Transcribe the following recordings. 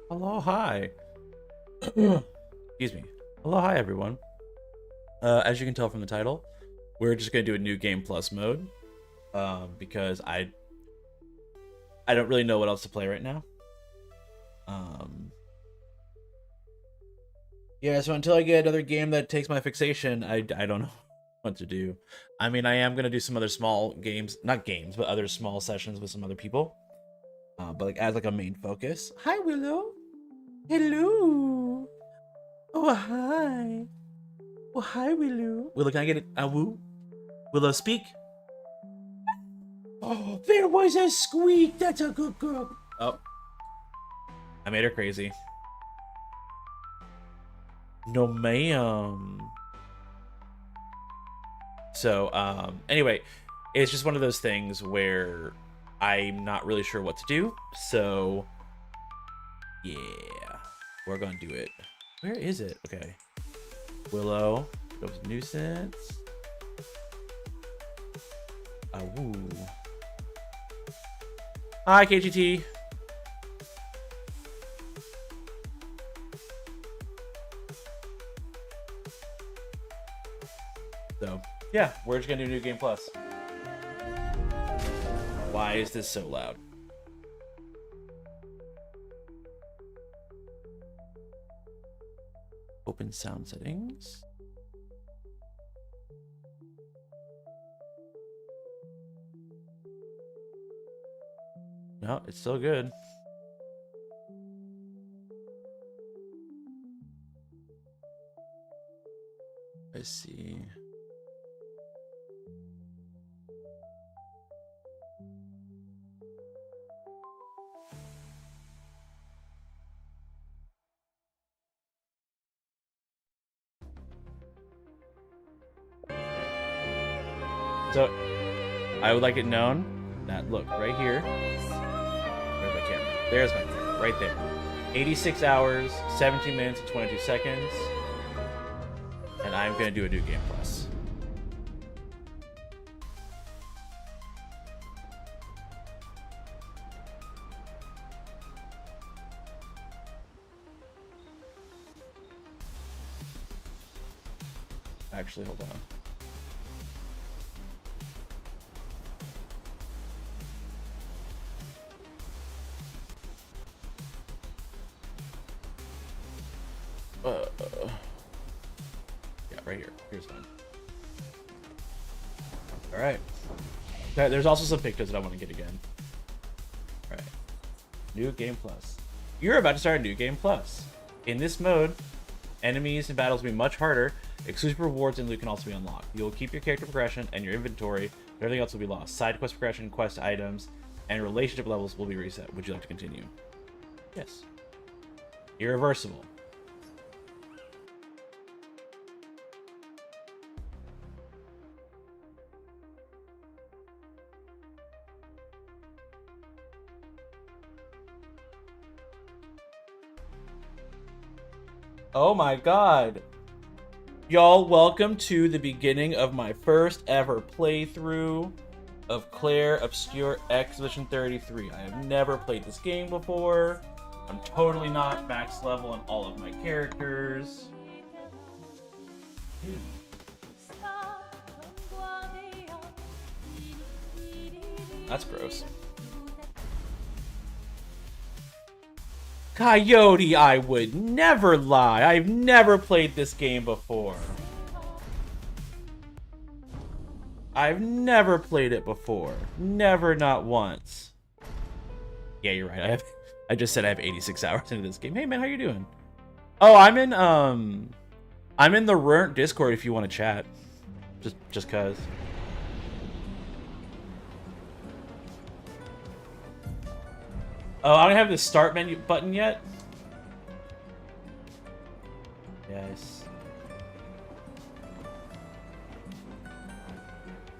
Hello, hi. Excuse me. Hello, hi, everyone. As you can tell from the title, we're just gonna do a new game plus mode, because I don't really know what else to play right now. Um, yeah, so until I get another game that takes my fixation, I don't know what to do. I mean, I am gonna do some other small games, not games, but other small sessions with some other people. But like as like a main focus. Hi, Willow. Hello. Oh, hi. Oh, hi, Willow. Willow, can I get a woo? Willow, speak. Oh, there was a squeak. That's a good girl. Oh, I made her crazy. No, ma'am. So, anyway, it's just one of those things where I'm not really sure what to do. So, yeah, we're gonna do it. Where is it? Okay. Willow, goes nuisance. Woo. Hi, KGT. So, yeah, we're just gonna do New Game Plus. Why is this so loud? Open sound settings. No, it's still good. I see. So, I would like it known that, look, right here. Where's my camera? There's my camera, right there. 86 hours, 17 minutes, and 22 seconds. And I'm gonna do a New Game Plus. Actually, hold on. Yeah, right here. Here's fine. All right. There's also some pictures that I want to get again. All right. New Game Plus. You're about to start a New Game Plus. In this mode, enemies and battles will be much harder. Exclusive rewards and loot can also be unlocked. You will keep your character progression and your inventory, but everything else will be lost. Side quest progression, quest items, and relationship levels will be reset. Would you like to continue? Yes. Irreversible. Oh my god. Y'all, welcome to the beginning of my first ever playthrough of Claire Obscure Expedition 33. I have never played this game before. I'm totally not max level on all of my characters. Dude. That's gross. Coyote, I would never lie. I've never played this game before. I've never played it before. Never, not once. Yeah, you're right. I just said I have 86 hours into this game. Hey man, how you doing? Oh, I'm in the Rurnt Discord if you want to chat. Just cuz. Oh, I don't have the start menu button yet. Yes.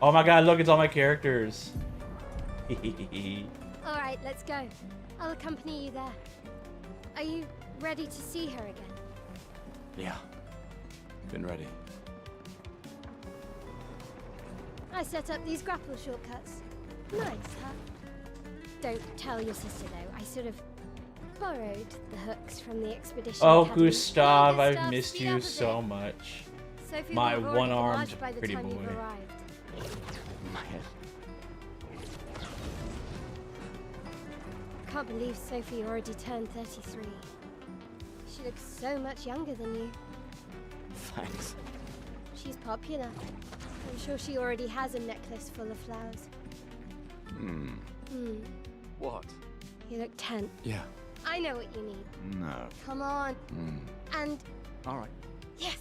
Oh my god, look, it's all my characters. Alright, let's go. I'll accompany you there. Are you ready to see her again? Yeah. Been ready. I set up these grapple shortcuts. Nice, huh? Don't tell your sister though, I sort of borrowed the hooks from the expedition. Oh, Academy. Gustav, Yeah, I've Gustav's missed the you other so bit. much. Sophie My will have already one-armed demolished by the pretty time you've boy. arrived. My head. I can't believe Sophie already turned 33. She looks so much younger than you. Thanks. She's popular. I'm sure she already has a necklace full of flowers. Hmm. What? You look tense. Yeah. I know what you need. No. Come on. Hmm. And All right. yes!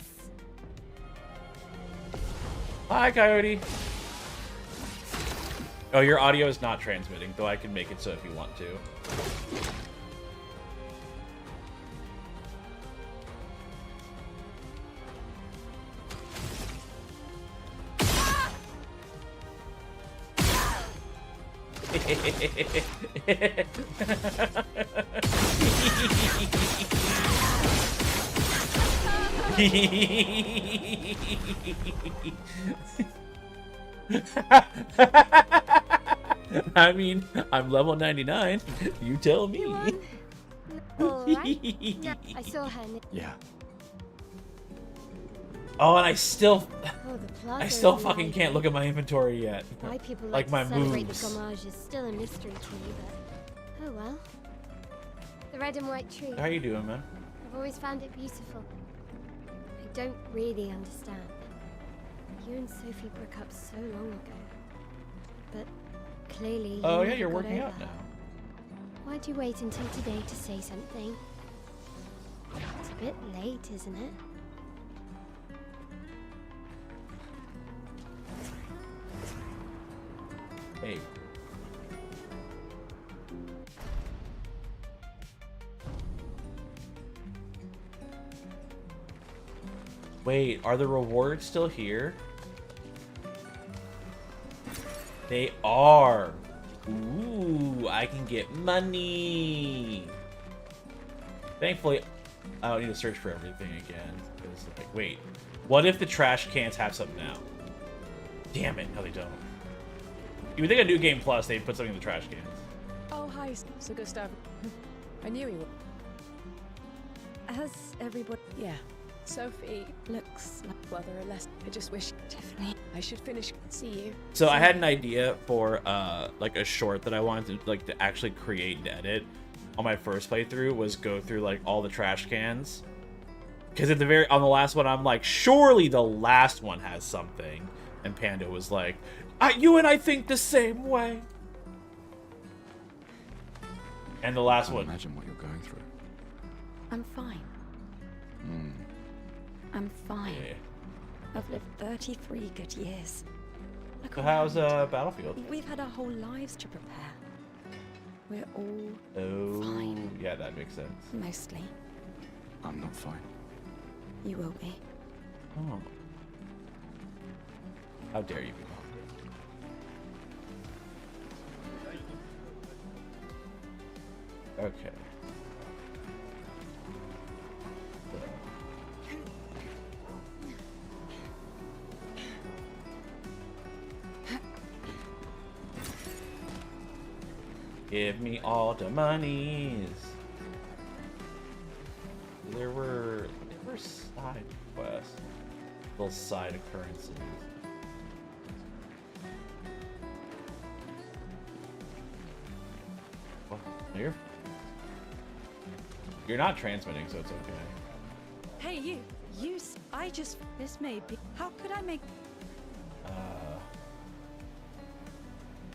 Hi, Coyote. Oh, your audio is not transmitting, though I can make it so if you want to. I mean, I'm level 99. You tell me. You won? Alright. No, I saw her. Yeah. Oh, and I still Oh, the plaza is fucking alive. can't look at my inventory yet. Why people like like my to celebrate moves. the Gommage is still a mystery to me, but oh well. The red and white tree. How you doing, man? I've always found it beautiful. I don't really understand. You and Sophie broke up so long ago, but clearly. Oh you yeah, never you're got working over out her. now. Why'd you wait until today to say something? It's a bit late, isn't it? Hey. Wait, are the rewards still here? They are. Ooh, I can get money. Thankfully, I don't need to search for everything again. 'Cause, like, wait, what if the trash cans have something now? Damn it, no they don't. You would think a new game plus they'd put something in the trash cans. Oh, hi, Sir Gustav. I knew he would. Has everybody Yeah. Sophie looks like well, there are less. I just wish Tiffany? I should finish. See you. So I had an idea for like a short that I wanted to actually create and edit on my first playthrough was go through like all the trash cans. Because at the on the last one I'm like, surely the last one has something. And Panda was like, you and I think the same way. And the last Can't one. imagine what you're going through. I'm fine. Hmm. I'm fine. Yeah. I've lived 33 good years. Look So how's around. Battlefield? We've had our whole lives to prepare. We're all Oh, Fine. yeah, that makes sense. mostly. I'm not fine. You will be. Oh. How dare you be wrong? Okay. Give me all the monies. There were side quests, little side occurrences. Well, you're not transmitting, so it's okay. Hey, you. This may be. How could I make.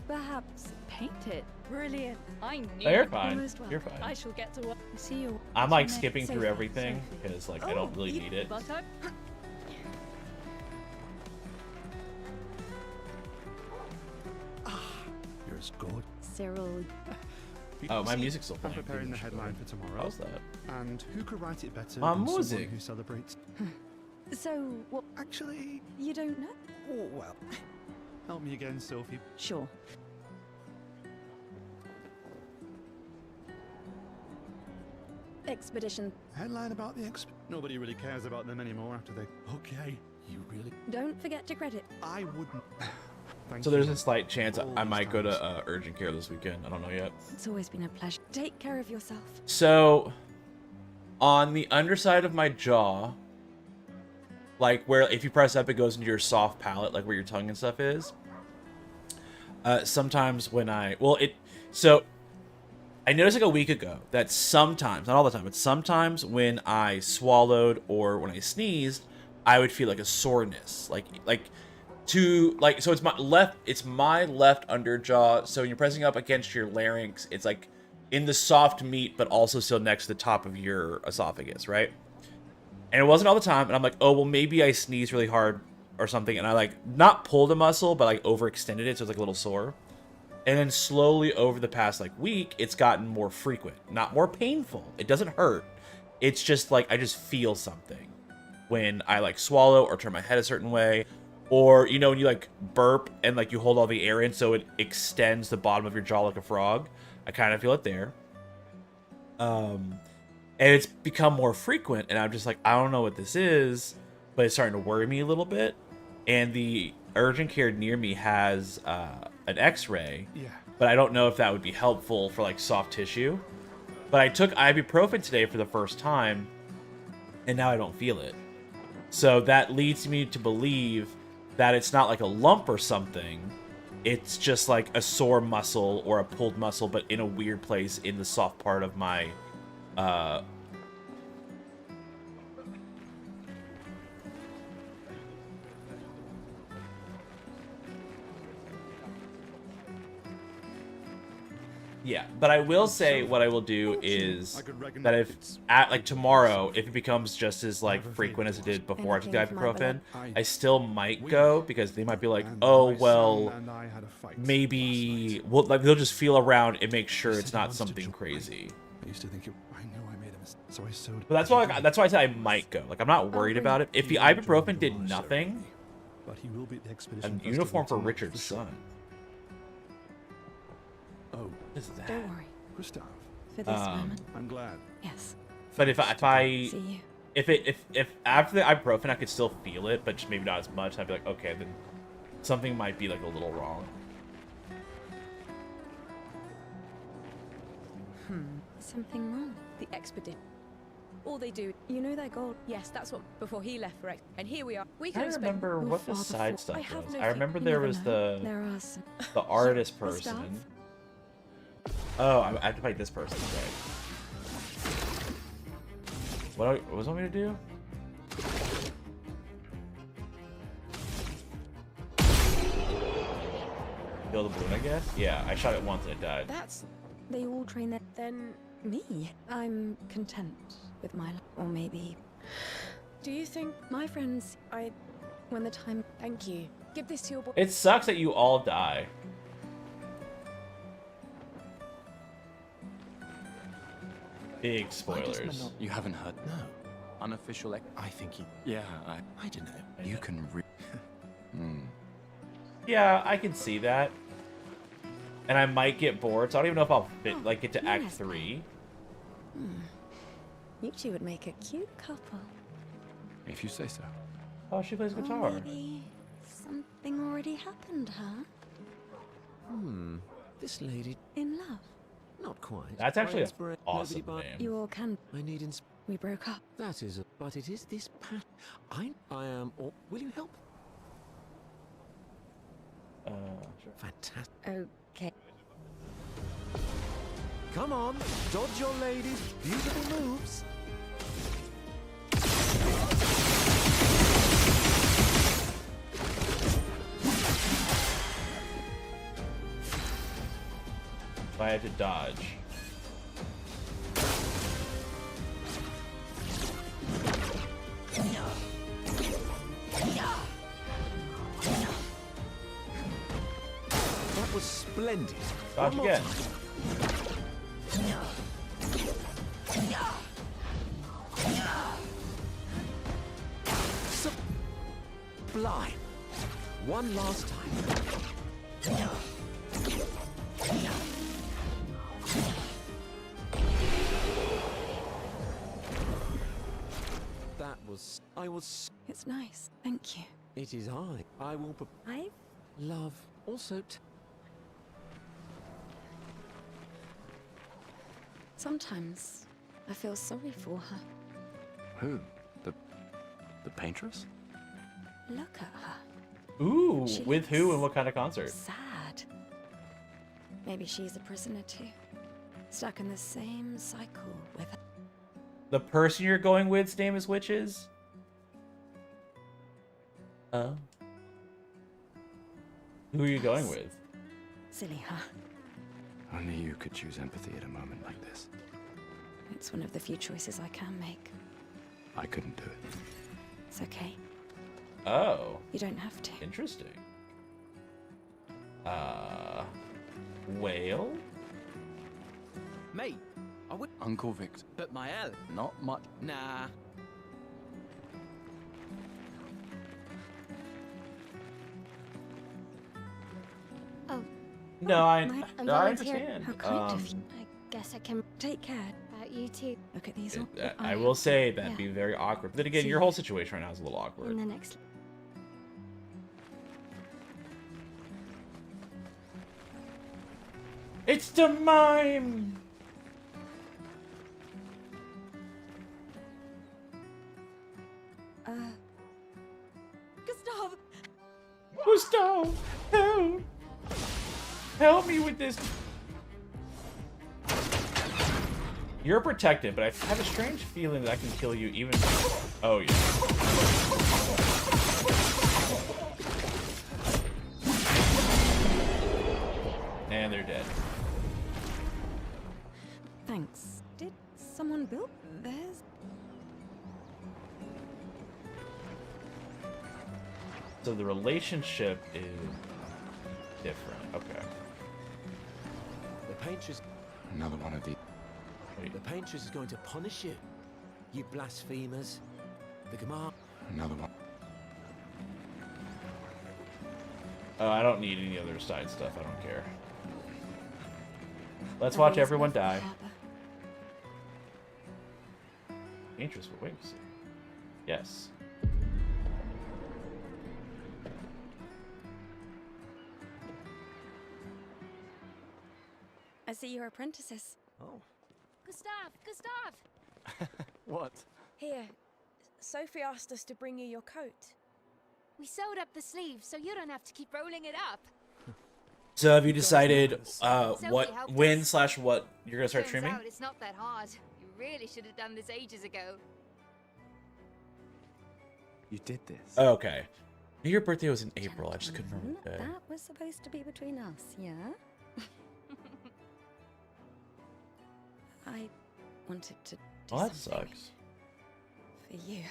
Perhaps paint it. Brilliant. I knew. No, you're it. fine. Almost well. You're fine. I shall get to work. See you. I'm What's like your skipping name? through Sophie. everything Sophie. because like I don't really need it. But I... You're as good. Cyril, Oh, my music's still I'm playing. preparing the Pretty much. headline for tomorrow. How's that? And who could write it better My than music. someone who celebrates? so what? Actually, You don't know? oh well. Help me again, Sophie. Sure. Expedition. Headline about the Nobody really cares about them anymore after they. Okay, you really. Don't forget to credit. I wouldn't. Thank So there's you. a slight chance All I these might go times. to urgent care this weekend. I don't know yet. It's always been a pleasure. Take care of yourself. So, on the underside of my jaw, like where if you press up, it goes into your soft palate, like where your tongue and stuff is. Sometimes when so I noticed like a week ago that sometimes, not all the time, but sometimes when I swallowed or when I sneezed, I would feel like a soreness, so it's my left under jaw. So when you're pressing up against your larynx, it's like in the soft meat, but also still next to the top of your esophagus, right? And it wasn't all the time, and I'm like, oh well, maybe I sneezed really hard or something, and I like not pulled a muscle, but like overextended it, so it's like a little sore. And then slowly over the past like week, it's gotten more frequent, not more painful. It doesn't hurt. It's just like I just feel something when I like swallow or turn my head a certain way, or you know when you like burp and like you hold all the air in, so it extends the bottom of your jaw like a frog. I kind of feel it there. And it's become more frequent, and I'm just like, I don't know what this is, but it's starting to worry me a little bit. And the urgent care near me has an x-ray, Yeah. but I don't know if that would be helpful for like soft tissue. But I took ibuprofen today for the first time, and now I don't feel it. So that leads me to believe that it's not like a lump or something. It's just like a sore muscle or a pulled muscle, but in a weird place in the soft part of my yeah, but I will say what I will do is I could reckon that if it's- at like tomorrow, if it becomes just as like frequent as it did before I took the Anything for my ibuprofen, beloved. I still might go because they might be like, And oh my son well, and I had a fight maybe last night. well like they'll just feel around and make sure He it's said he not wants to something join. crazy. I used to think it. I know I made a mistake, so I sewed. But that's why that's why I said I might go. Like I'm not worried really? about it. If the He won't join ibuprofen did Lamar's nothing, ceremony, but he will be at the a expedition uniform for festival Richard's sure. son. Oh, What is that? Don't worry. Gustav, For this Um, moment. I'm glad. Yes. But if I See you. if after the ibuprofen I could still feel it, but just maybe not as much, I'd be like, okay, then something might be like a little wrong. Something wrong. The expedition. All they do, You know that gold. yes, that's what before he left for X. And here we are. We I could don't have spent. remember Your what the father side fought- stuff I have was. no I clue. remember You there never was know. the There are some. artist Gustav? person. Oh, I have to fight this person, right? What was I want me to do? Kill the balloon, I guess? Yeah, I shot it once and it died. That's They all train their. then. Me. I'm content with my life. Or maybe Do you think my friends. When the time. Thank you. Give this to your boy. It sucks that you all die. Big spoilers. You haven't heard? No. Unofficial. I think he. Yeah, I don't know. You can. Yeah, I can see that. And I might get bored, so I don't even know if I'll fit, like get to Act yes. 3. You two would make a cute couple. If you say so. Oh, she plays Or guitar. maybe something already happened, huh? This lady, In love. not quite. That's actually an Inspira- awesome nobody name. You all can. but I need We broke up. that is but it is this pat. I am. Or will you help? Sure. Fantastic. Okay. Come on, dodge your ladies. Beautiful moves. If I had to dodge. That was splendid. Dodge One more again. time. Sublime. One last time. That was. I was. It's nice. Thank you. It is I. I will. I've Love Also, Sometimes I feel sorry for her. who? The paintress? Look at her. Ooh, She with who looks and what kind of concert? Sad. Maybe she's a prisoner too. Stuck in the same cycle with her. The person you're going with's name is Witches? Oh. Who are you going with? Silly her. Only you could choose empathy at a moment like this. It's one of the few choices I can make. I couldn't do it. It's okay. Oh, You don't have to. interesting. Whale? Mate, I would. Uncle Victor. But my L. Not much. Nah. Oh, No, I I'm I volunteering. understand. How kind of you. I guess I can Take care. about you too Look at these. I will say that'd Yeah. be very awkward. But then again, See your you. whole situation right now is a little awkward. in the next. It's the mime! Gustav! Gustav, help! Help me with this. You're protected, but I have a strange feeling that I can kill you even. Oh, yeah. And they're dead. Thanks. Did someone build? There's. So the relationship is different. Okay. The paintress. Another one of the. Wait. The paintress is going to punish you. You blasphemers. The command. Another one. I don't need any other side stuff. I don't care. Let's I've watch always everyone loved the die. harbour. Interest for wings. Yes. I see you're apprentices. Oh. Gustav! What? Here, Sophie asked us to bring you your coat. We sewed up the sleeves so you don't have to keep rolling it up. So have you decided Sophie helped when us. slash what you're gonna start Turns streaming? out it's not that hard. You really should have done this ages ago. You did this. Oh, okay. Your birthday was in April. I just couldn't remember the day. That was supposed to be between us, yeah? I wanted to do Well, that something sucks. for you.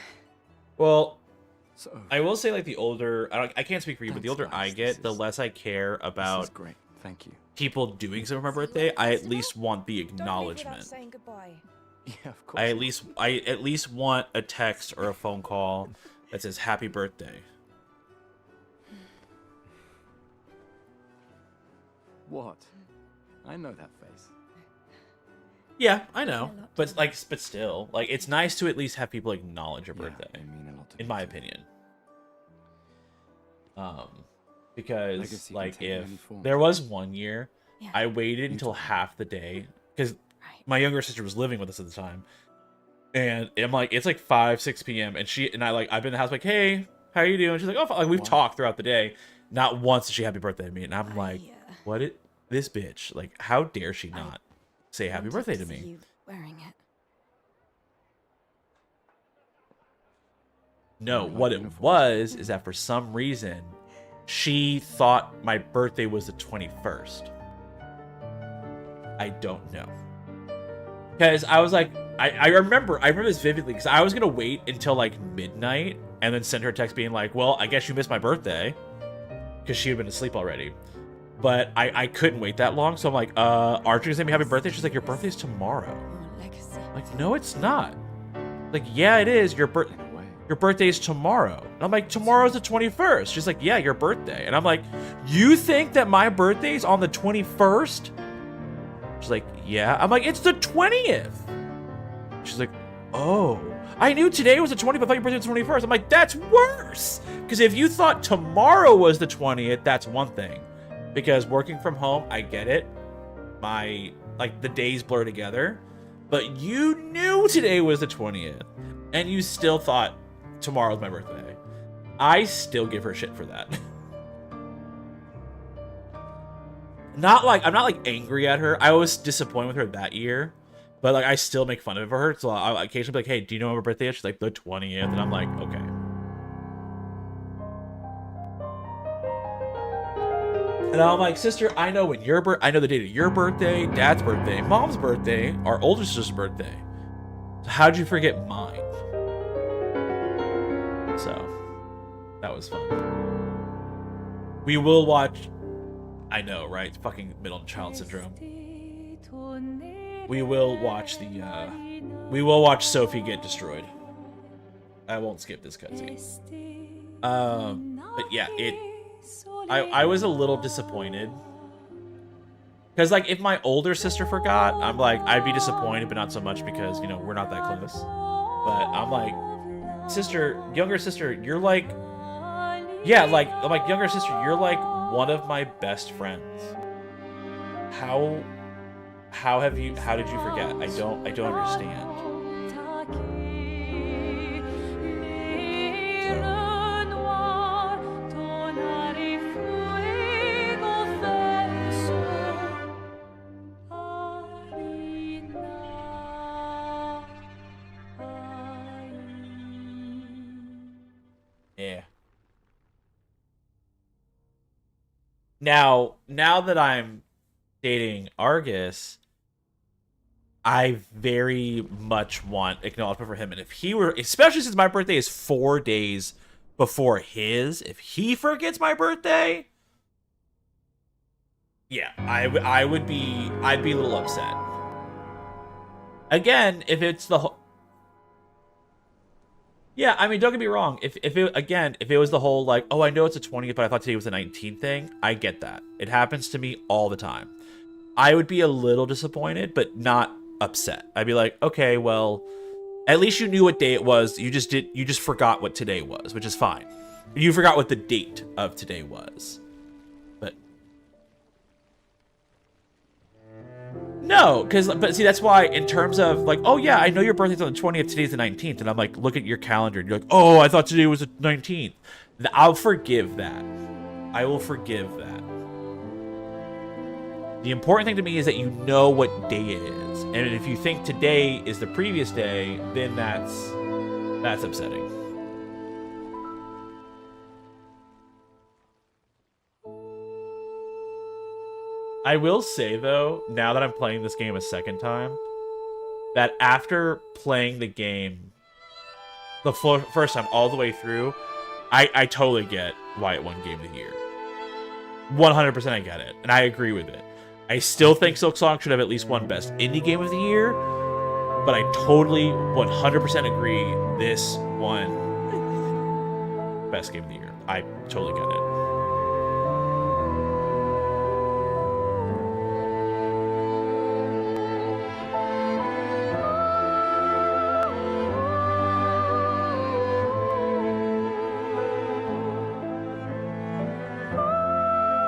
Well, So. I will say like the older I can't speak for you, but the Thanks, older I guys. get, This the is- less I care This about is great. Thank you. people doing something for my birthday. I at least want the Don't leave without acknowledgement. saying goodbye. Yeah, of course. I at least want a text or a phone call that says happy birthday. What? I know that face. Yeah, I know. A lot But to like but still, like it's nice to at least have people acknowledge your Yeah, birthday. they mean a lot to In me my too. opinion. Because Legacy can like take if many forms. there was one year Yeah. I waited until half the day because Right. my younger sister was living with us at the time, and I'm like it's like 5-6 p.m. and I've been in the house like, hey, how are you doing? She's like, oh, like we've Wow. talked throughout the day. Not once did she happy birthday to me, and I'm like, what? This bitch? Like, how dare she not say happy wanted birthday to see me? you wearing it. No, Like what it uniforms. was is that for some reason she thought my birthday was the 21st. I don't know. Because I was like, I remember this vividly because I was going to wait until like midnight and then send her a text being like, well, I guess you missed my birthday because she had been asleep already. But I couldn't wait that long. So I'm like, aren't you going to say me happy birthday? She's like, your birthday's tomorrow. Oh, legacy. I'm like, no, it's not. Like, yeah, it is. Your birthday's tomorrow. And I'm like, tomorrow's the 21st. She's like, yeah, your birthday. And I'm like, you think that my birthday's on the 21st? She's like, yeah. I'm like, it's the 20th. She's like, oh. I knew today was the 20th, but I thought your birthday was the 21st. I'm like, that's worse. Because if you thought tomorrow was the 20th, that's one thing. because working from home, I get it. The days blur together, but you knew today was the 20th, and you still thought tomorrow's my birthday. I still give her shit for that. I'm not like angry at her. I was disappointed with her that year, but like I still make fun of her. So I'll occasionally be like, "Hey, do you know when her birthday is?" She's like, "The 20th," and I'm like, "Okay." And I'm like, "Sister, I know when I know the date of your birthday, Dad's birthday, Mom's birthday, our older sister's birthday. So how'd you forget mine?" So that was fun. We will watch. I know, right? Fucking middle child syndrome. We will watch Sophie get destroyed. I won't skip this cutscene. But yeah, I was a little disappointed. Because, like, if my older sister forgot, I'm like, I'd be disappointed, but not so much because, you know, we're not that close. But I'm like, younger sister, you're like, yeah, like, I'm like, younger sister, you're like one of my best friends. How did you forget? I don't understand. Yeah. Now that I'm dating Argus, I very much want acknowledgement for him. And if he were, especially since my birthday is 4 days before his, if he forgets my birthday, yeah, I'd be a little upset. Again, if it's the whole, yeah, I mean, don't get me wrong. If it was the whole like, oh, I know it's the 20th, but I thought today was the 19th thing, I get that. It happens to me all the time. I would be a little disappointed, but not upset. I'd be like, okay, well, at least you knew what day it was. You just forgot what today was, which is fine. You forgot what the date of today was. But no, but see, that's why in terms of like, oh yeah, I know your birthday's on the 20th, today's the 19th, and I'm like, look at your calendar, and you're like, oh, I thought today was the 19th. I'll forgive that. I will forgive that. The important thing to me is that you know what day it is. And if you think today is the previous day, then that's upsetting. I will say, though, now that I'm playing this game a second time, that after playing the game the first time all the way through, I totally get why it won Game of the Year. 100% I get it, and I agree with it. I still think Silksong should have at least won Best Indie Game of the Year, but I totally 100% agree this won Best Game of the Year. I totally get it.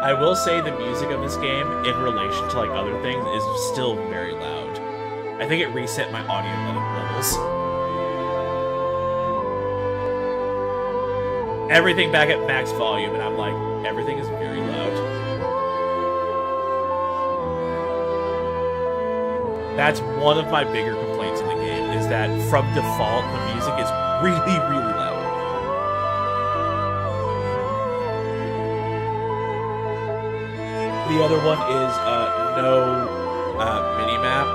I will say the music of this game, in relation to like other things, is still very loud. I think it reset my audio levels. Everything back at max volume, and I'm like, everything is very loud. That's one of my bigger complaints in the game, is that from default, the music is really, really loud. The other one is no mini-map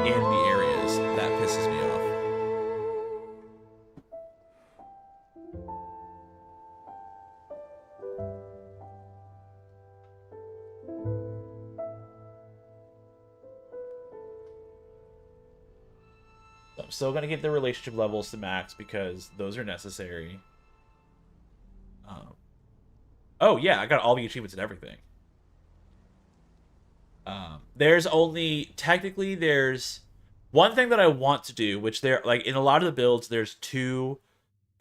in the areas. That pisses me off. So I'm still going to get the relationship levels to max because those are necessary. Oh yeah, I got all the achievements and everything. There's one thing that I want to do, which there, like in a lot of the builds, there's 2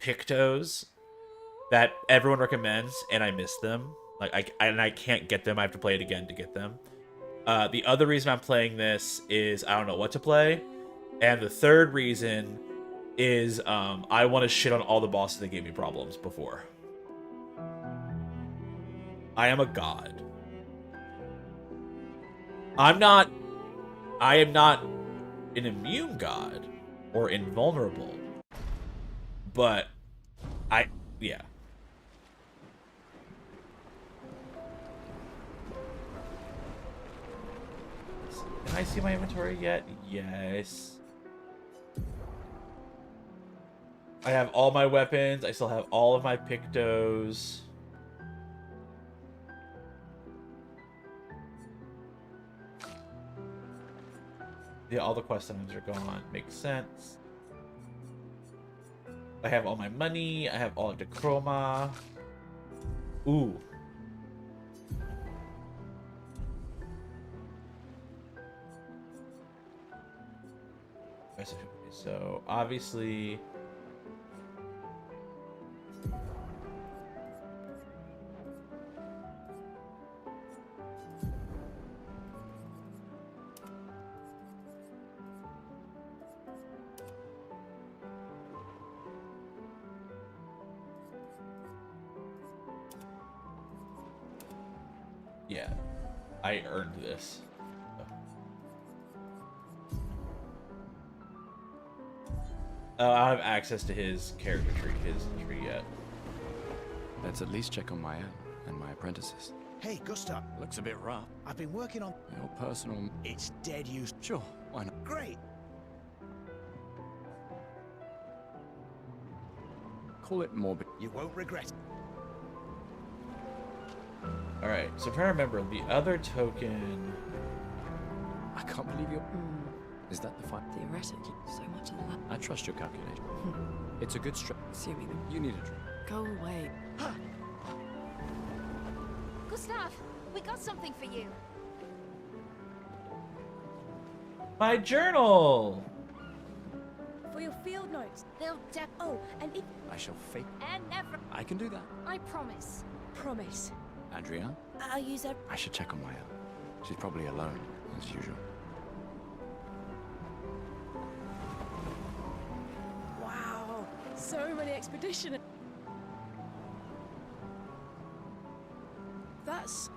Pictos that everyone recommends, and I miss them. Like I can't get them. I have to play it again to get them. The other reason I'm playing this is I don't know what to play, and the third reason is I want to shit on all the bosses that gave me problems before. I am a god. I am not an immune god or invulnerable, but yeah. Can I see my inventory yet? Yes. I have all my weapons. I still have all of my Pictos. Yeah, all the quest items are gone. Makes sense. I have all my money. I have all of the chroma. Ooh. So obviously yeah, I earned this. I don't have access to his character tree, his tree yet. Let's at least check on Maya and my apprentices. Hey, Gustav. Looks a bit rough. I've been working on... Your personal... It's dead use. Sure, why not? Great. Call it morbid. You won't regret it. Alright, so I'm trying to remember the other token. I can't believe you're... Is that the fight? Theoretically, so much of that. I trust your calculation. It's a good strat. Assuming You need a drink. go away. Gustav, we got something for you. My journal! For your field notes. They'll Oh, and if I shall fake. and never. I can do that. I promise. promise, Andrea, I'll use that. I should check on Maya. She's probably alone, as usual. Wow, so many expedition. That's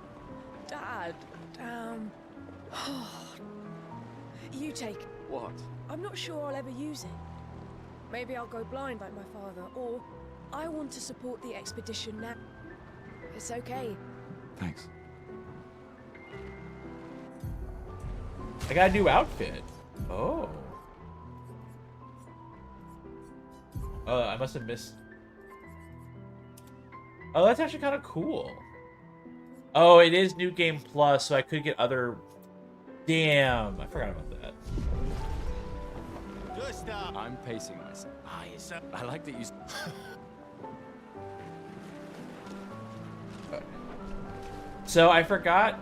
Dad. You take. What? I'm not sure I'll ever use it. Maybe I'll go blind like my father, or I want to support the expedition now. It's okay. Thanks. I got a new outfit. Oh. Oh, I must have missed. Oh, that's actually kind of cool. Oh, it is New Game Plus, so I could get other... Damn, I forgot about that. Gustav. I'm pacing myself. Ah, you're so... I like that you... So I forgot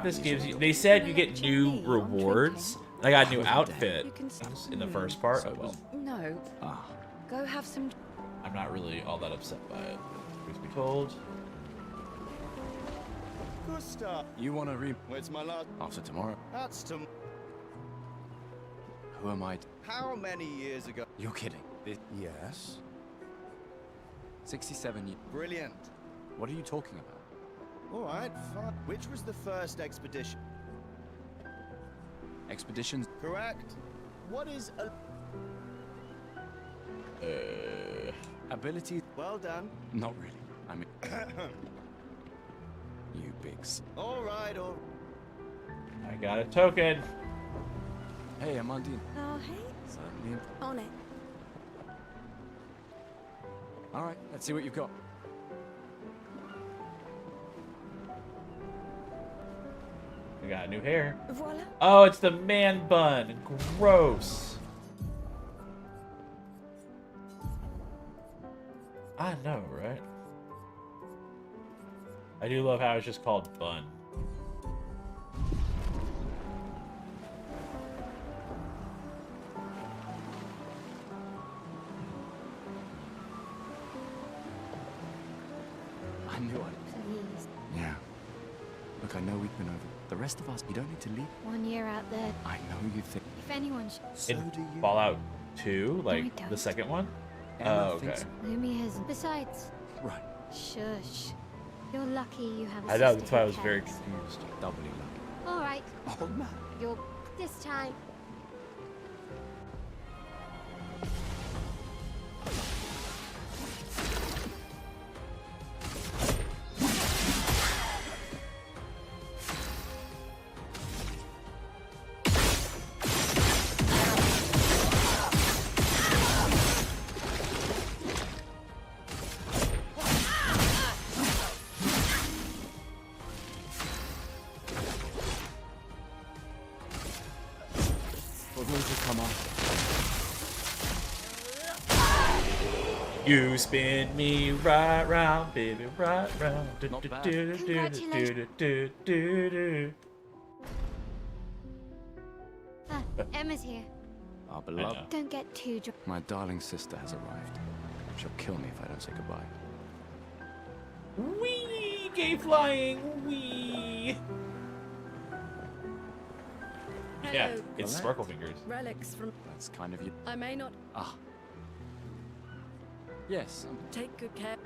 this gives you... They said you get new rewards. I got a new outfit in the first part. Oh, well. No. Ah. Go have some. I'm not really all that upset by it. Truth be told. Gustav. You want to Where's my last... after tomorrow? That's to... Who am I? How many years ago? You're kidding. Yes. 67 years. Brilliant. What are you talking about? All right, fine. Which was the first expedition? Expeditions? Correct. What is a... Abilities? Well done. Not really. I mean... you bigs. All right, all... I got a token. Hey, Amandine. Oh, hey. Certainly. On it. All right, let's see what you've got. I got new hair. Voila. Oh, it's the man bun. Gross. I know, right? I do love how it's just called bun. I knew I... Please. Yeah. Look, I know we've been over. The rest of us, you don't need to leave. 1 year out there. I know you think. If anyone So In do you. Fallout 2, like I the don't. second one. Emma Oh, okay. thinks- Lumi has. Besides, Right. shush. You're lucky you have a I know, sister that's why I who was very cares. confused. Doubly lucky. All right, Oh, man. you're this time. We're going to come on. You spin me right round, baby, right round. Do, Not do, bad. do, do, do, do, do, do, do. Ah, Emma's here. Our I beloved. know. Don't get too drunk. My darling sister has arrived. She'll kill me if I don't say goodbye. Wee, gay flying, wee. Yeah, Hello. it's Relax. sparkle fingers. Relics from. That's kind of you. I may not Ah. Yes. take good care.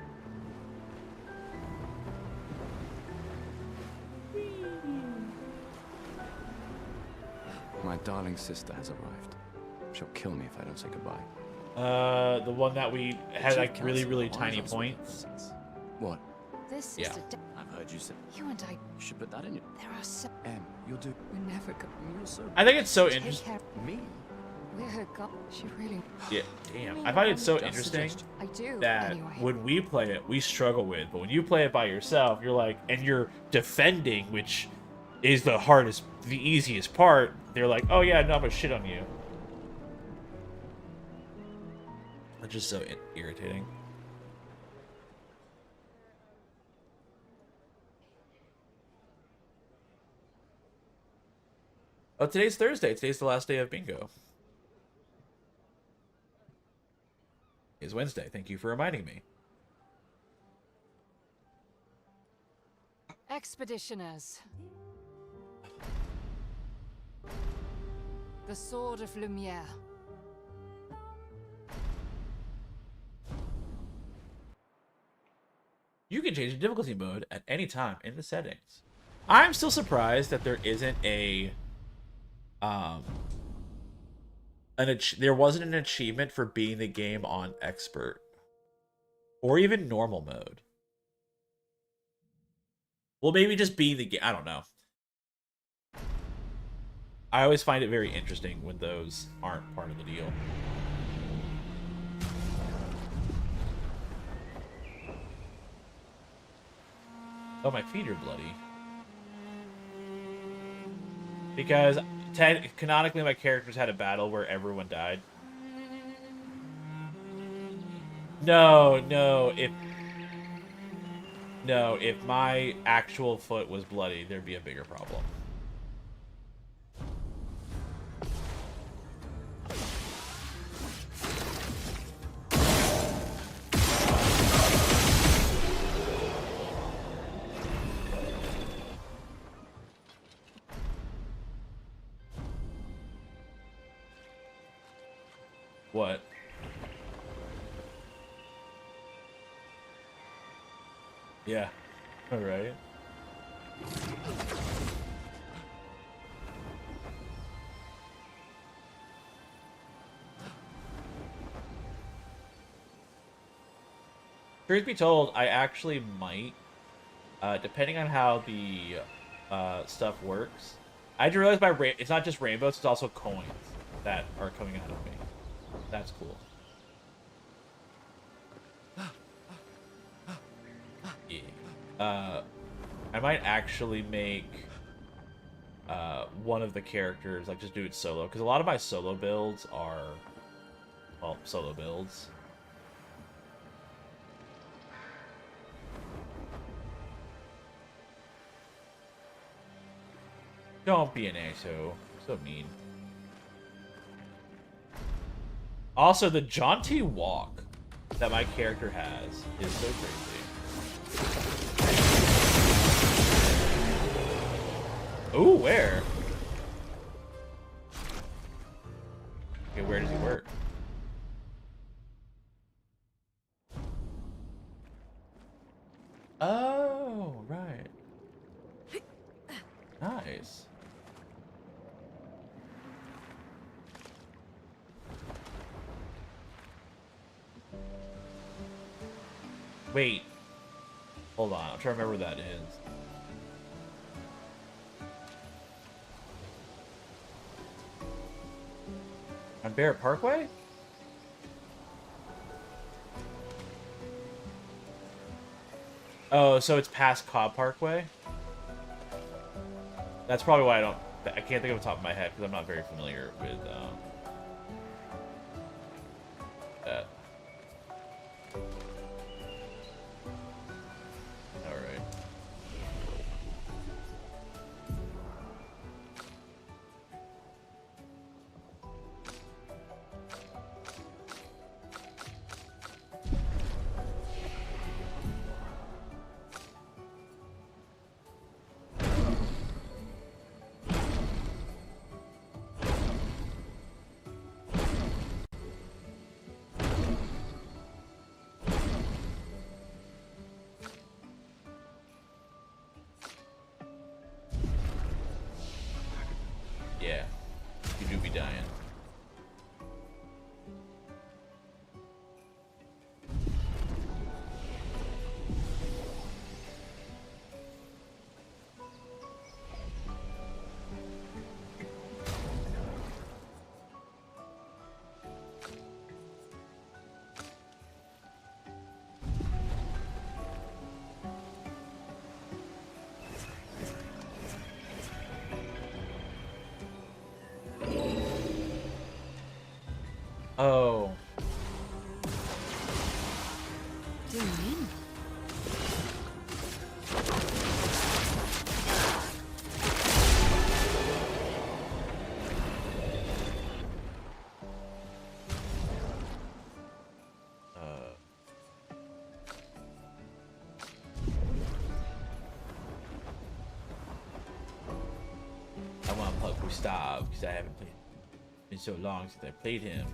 My darling sister has arrived. She'll kill me if I don't say goodbye. The one that we had Chief like really, Counsel, really one of tiny those points. What? This Yeah. is the I've heard you say. you and I. You should put that in your. There are so Em, you'll do. we're never go. You're so. I think it's so Take interesting. care. Me? We're her god. She really. Yeah, damn. I find it so Just interesting suggest- I do. that anyway. when we play it, we struggle with, but when you play it by yourself, you're like, and you're defending, which is the hardest, the easiest part. They're like, oh yeah, no, I'm gonna shit on you. That's just so irritating. Oh, today's Thursday. Today's the last day of bingo. It's Wednesday. Thank you for reminding me. Expeditioners. The Sword of Lumiere. You can change the difficulty mode at any time in the settings. I'm still surprised that there isn't there wasn't an achievement for beating the game on expert or even normal mode. Well, maybe just beating the game. I don't know. I always find it very interesting when those aren't part of the deal. Oh, my feet are bloody. Because canonically my characters had a battle where everyone died. No, if my actual foot was bloody, there'd be a bigger problem. What? Yeah. All right. Truth be told, I actually might, depending on how the stuff works. I just realized it's not just rainbows; it's also coins that are coming out of me. That's cool. Yeah. I might actually make one of the characters, like, just do it solo, because a lot of my solo builds are, well, solo builds. Don't be an asshole. So mean. Also, the jaunty walk that my character has is so crazy. Ooh, where? Okay, where does he work? Oh, right. Nice. Wait. Hold on, I'm trying to remember where that is. On Barrett Parkway? Oh, so it's past Cobb Parkway? That's probably why I can't think of the top of my head because I'm not very familiar with that. All right. Yeah, you do be dying. Oh. Do you mean? I want to plug Gustav because I haven't played in so long since I played him.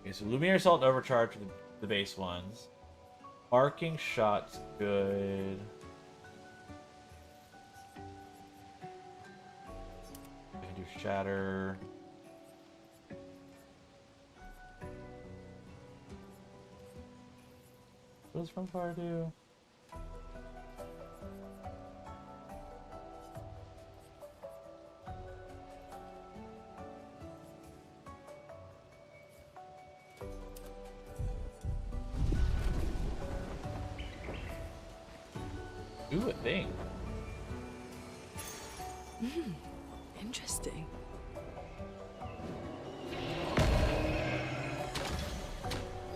Okay, so Lumiere Assault and Overcharge are the base ones. Arcing Shot's good. I can do Shatter. What does From Fire do? Ooh, a thing. Interesting.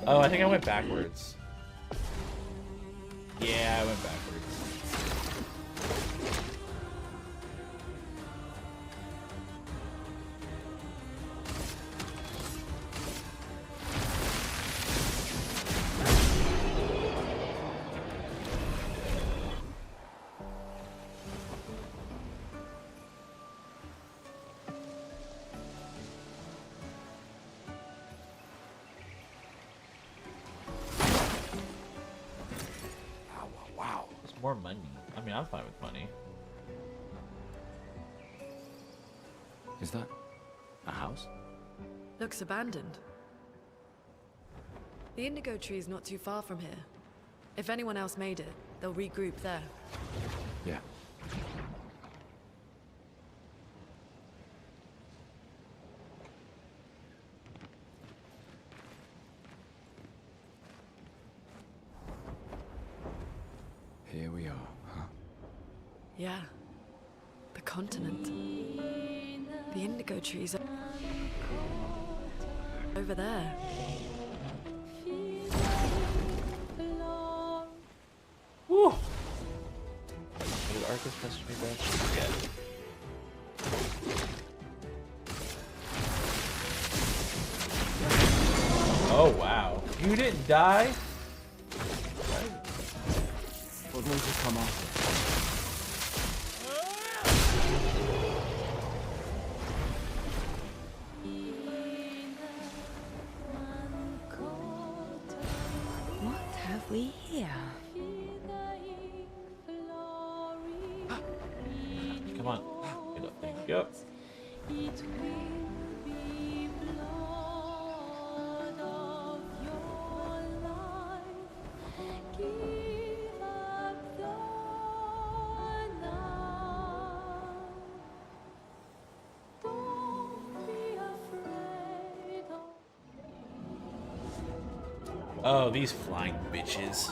Oh, I think I went backwards. Yeah, I went backwards. More money. I mean, I'm fine with money. Is that a house? Looks abandoned. The indigo tree is not too far from here. If anyone else made it, they'll regroup there. Yeah. Here we are, huh? Yeah. The continent. The indigo trees are over there. Woo! Did Arcus message me back? Yeah. Oh wow. You didn't die? For those who come after. What have we here? Come on. Get up. Thank you. Oh, these flying bitches.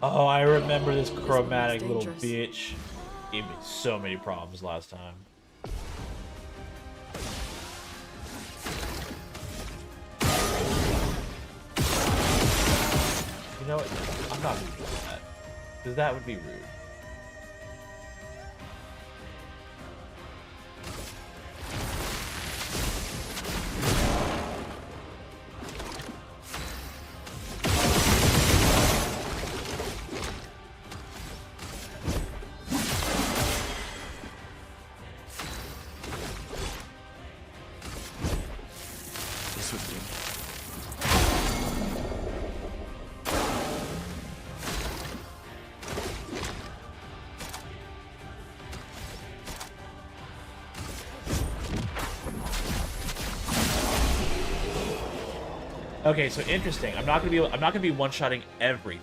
Oh, I remember this chromatic little bitch. Gave me so many problems last time. You know what? I'm not gonna do that. Because that would be rude. This would be. Okay, so interesting. I'm not gonna be one-shotting everything.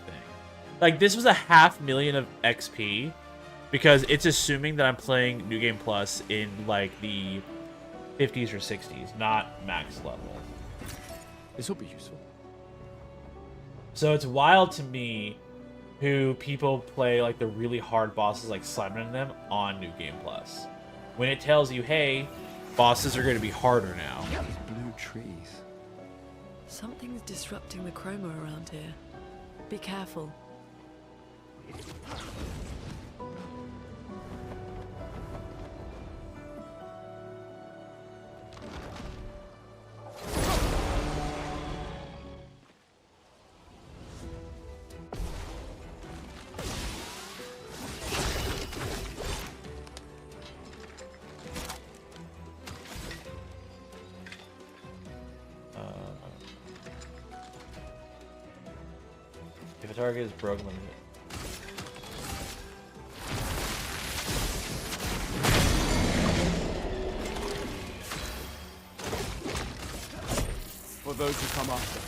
Like, this was a 500,000 of XP because it's assuming that I'm playing New Game Plus in like the 50s or 60s, not max level. This will be useful. So it's wild to me who people play like the really hard bosses like slamming them on New Game Plus. When it tells you, hey, bosses are going to be harder now. Blue trees. Something's disrupting the chroma around here. Be careful. If a target is broken, let me hit. For those who come after.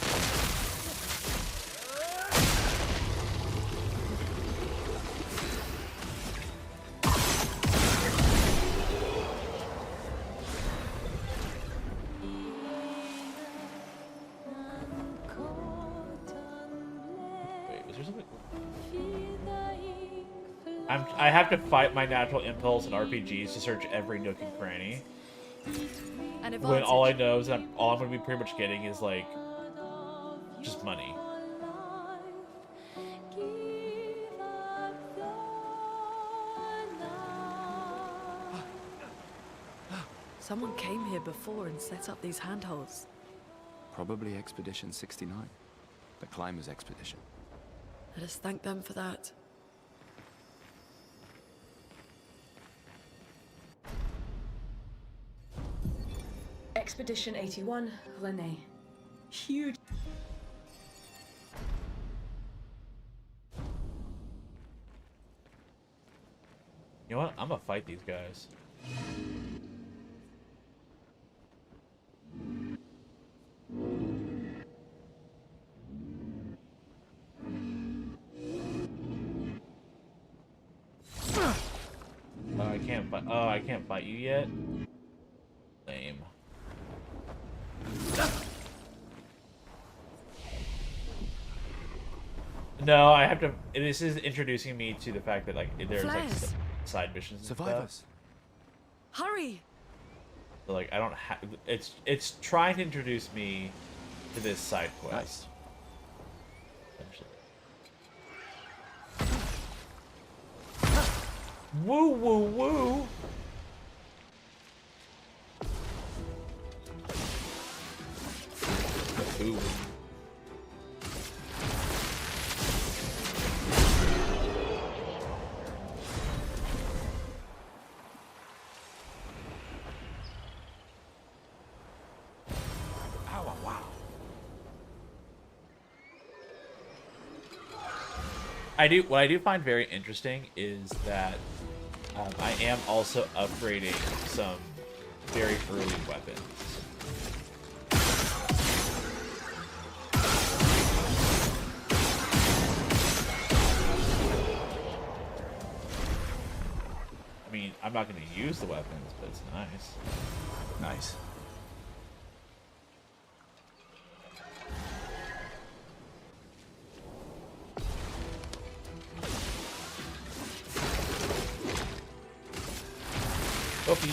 Wait, was there something? I have to fight my natural impulse in RPGs to search every nook and cranny. When all I know is that all I'm going to be pretty much getting is like just money. Someone came here before and set up these handholds. Probably Expedition 69. The Climbers Expedition. Let us thank them for that. Expedition 81, Lene. Huge. You know what? I'm gonna fight these guys. Oh, I can't fight. Oh, I can't fight you yet. Lame. No, I have to. This is introducing me to the fact that like there's like Flares. side missions and stuff. Survivors. Hurry! So, like I don't have. It's trying to introduce me to this side quest. Woo woo woo! Ooh. Ow, wow. What I do find very interesting is that I am also upgrading some very early weapons. I mean, I'm not going to use the weapons, but it's nice. Nice. Copy.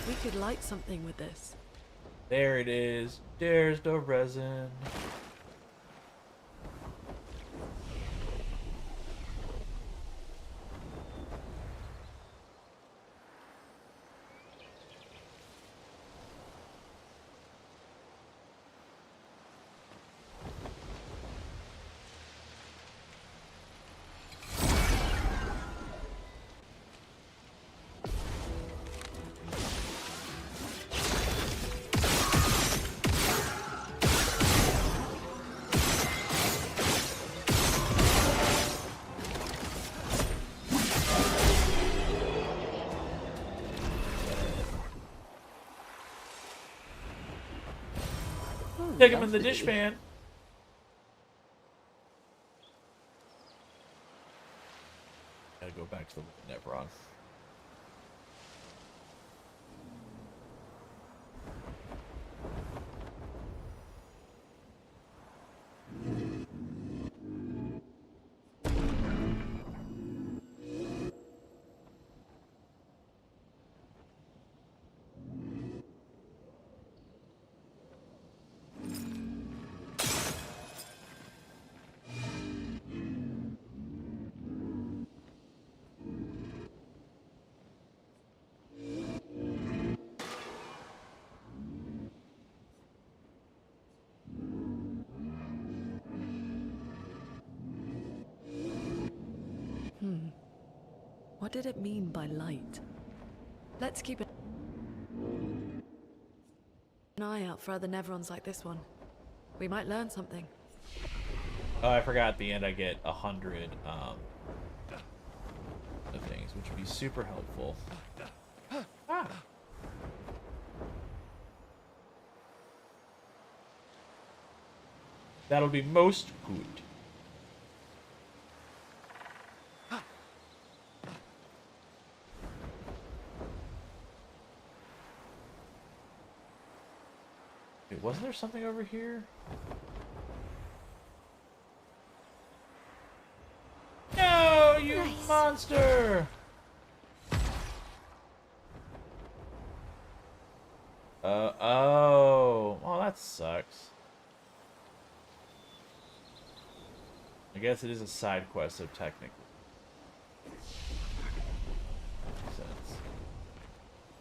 We could light something with this. There it is. There's the resin. Take him in the dish pan. Gotta go back to the Nevron. What did it mean by light? Let's keep an eye out for other Nevrons like this one. We might learn something. Oh, I forgot at the end I get 100 of things, which would be super helpful. Ah. That'll be most good. Wait, wasn't there something over here? No, you Nice. monster! Oh. Well, that sucks. I guess it is a side quest, so technically. Makes sense.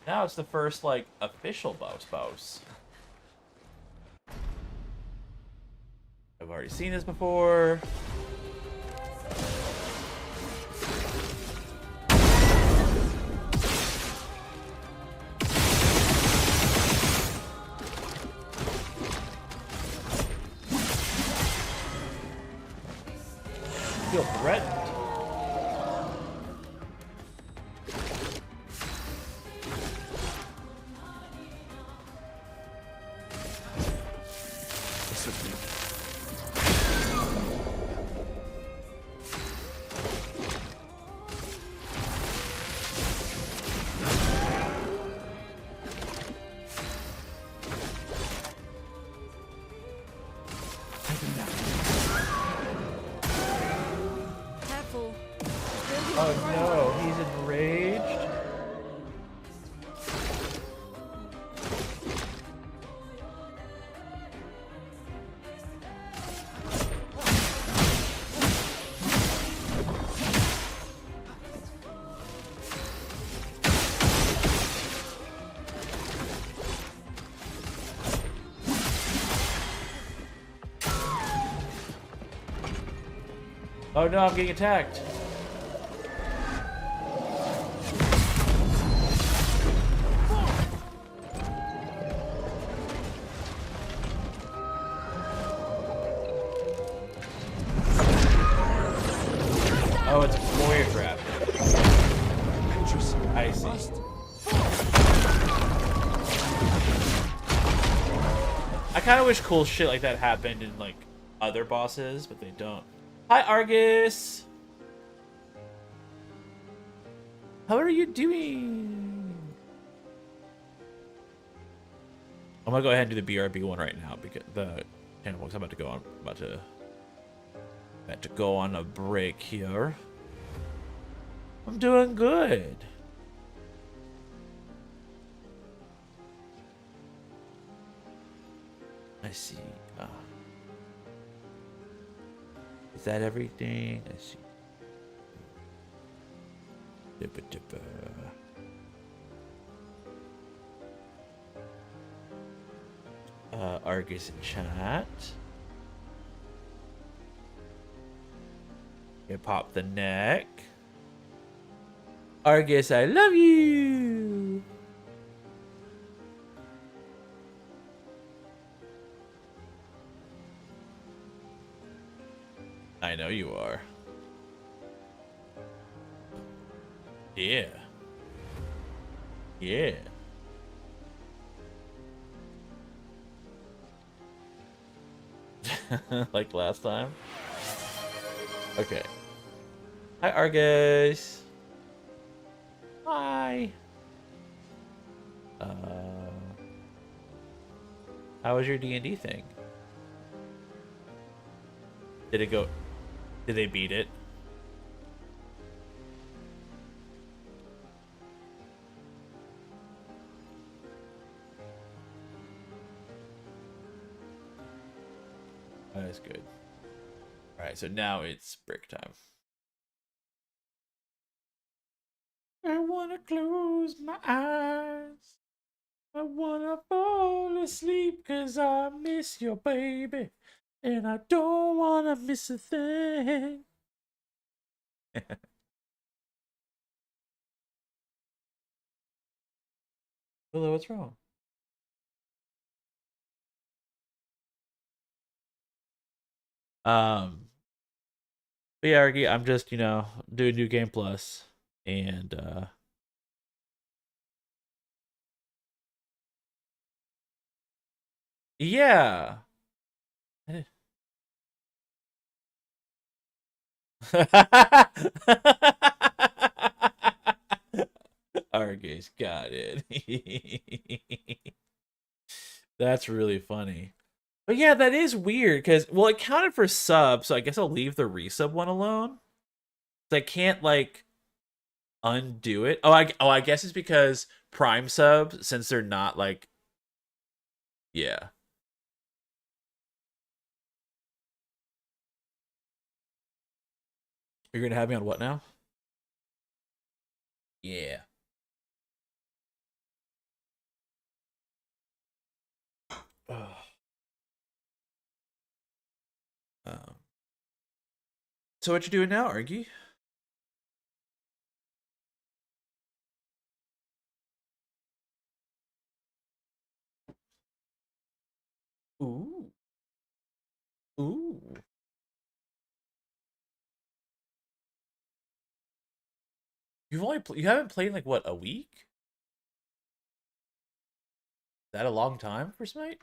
Now it's the first, like, official boss. I've already seen this before. I feel threatened. This would be... Oh no, he's enraged. Oh no, I'm getting attacked. Oh, it's choreographed. I see. I kind of wish cool shit like that happened in like other bosses, but they don't. Hi, Argus. How are you doing? I'm gonna go ahead and do the BRB one right now because the channel I'm about to go on. About to go on a break here. I'm doing good. I see. Is that everything? I see. Argus in chat. You pop the neck. Argus, I love you. I know you are. Yeah. Yeah. Like last time? Okay. Hi, Argus. Hi. How was your D&D thing? Did it go... Did they beat it? That is good. Alright, so now it's break time. I wanna close my eyes. I wanna fall asleep 'cause I miss your baby. And I don't wanna miss a thing. Hello, what's wrong? But yeah, Argy, I'm just, you know, doing New Game Plus and yeah. Argus got it. That's really funny. But yeah, that is weird because, well, it counted for sub, so I guess I'll leave the resub one alone. I can't like undo it. I guess it's because Prime subs, since they're not like, yeah. You're gonna have me on what now? Yeah. So what you doing now, Argy? Ooh. Ooh. You haven't played in like what, a week? Is that a long time for Smite?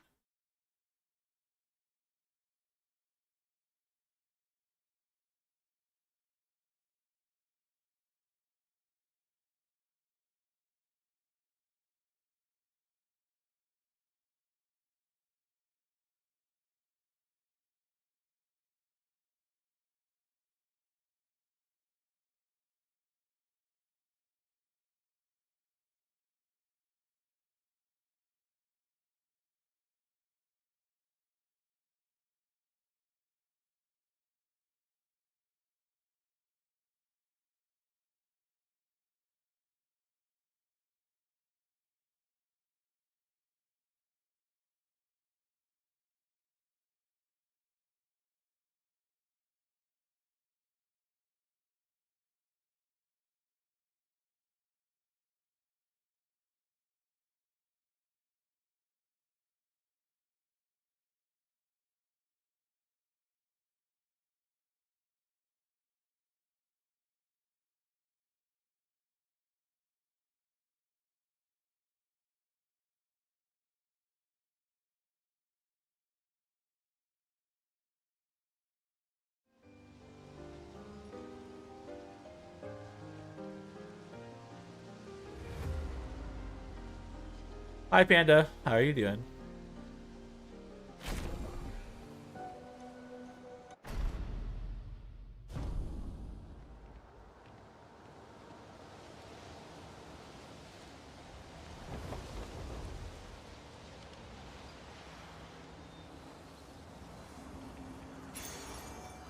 Hi, Panda. How are you doing?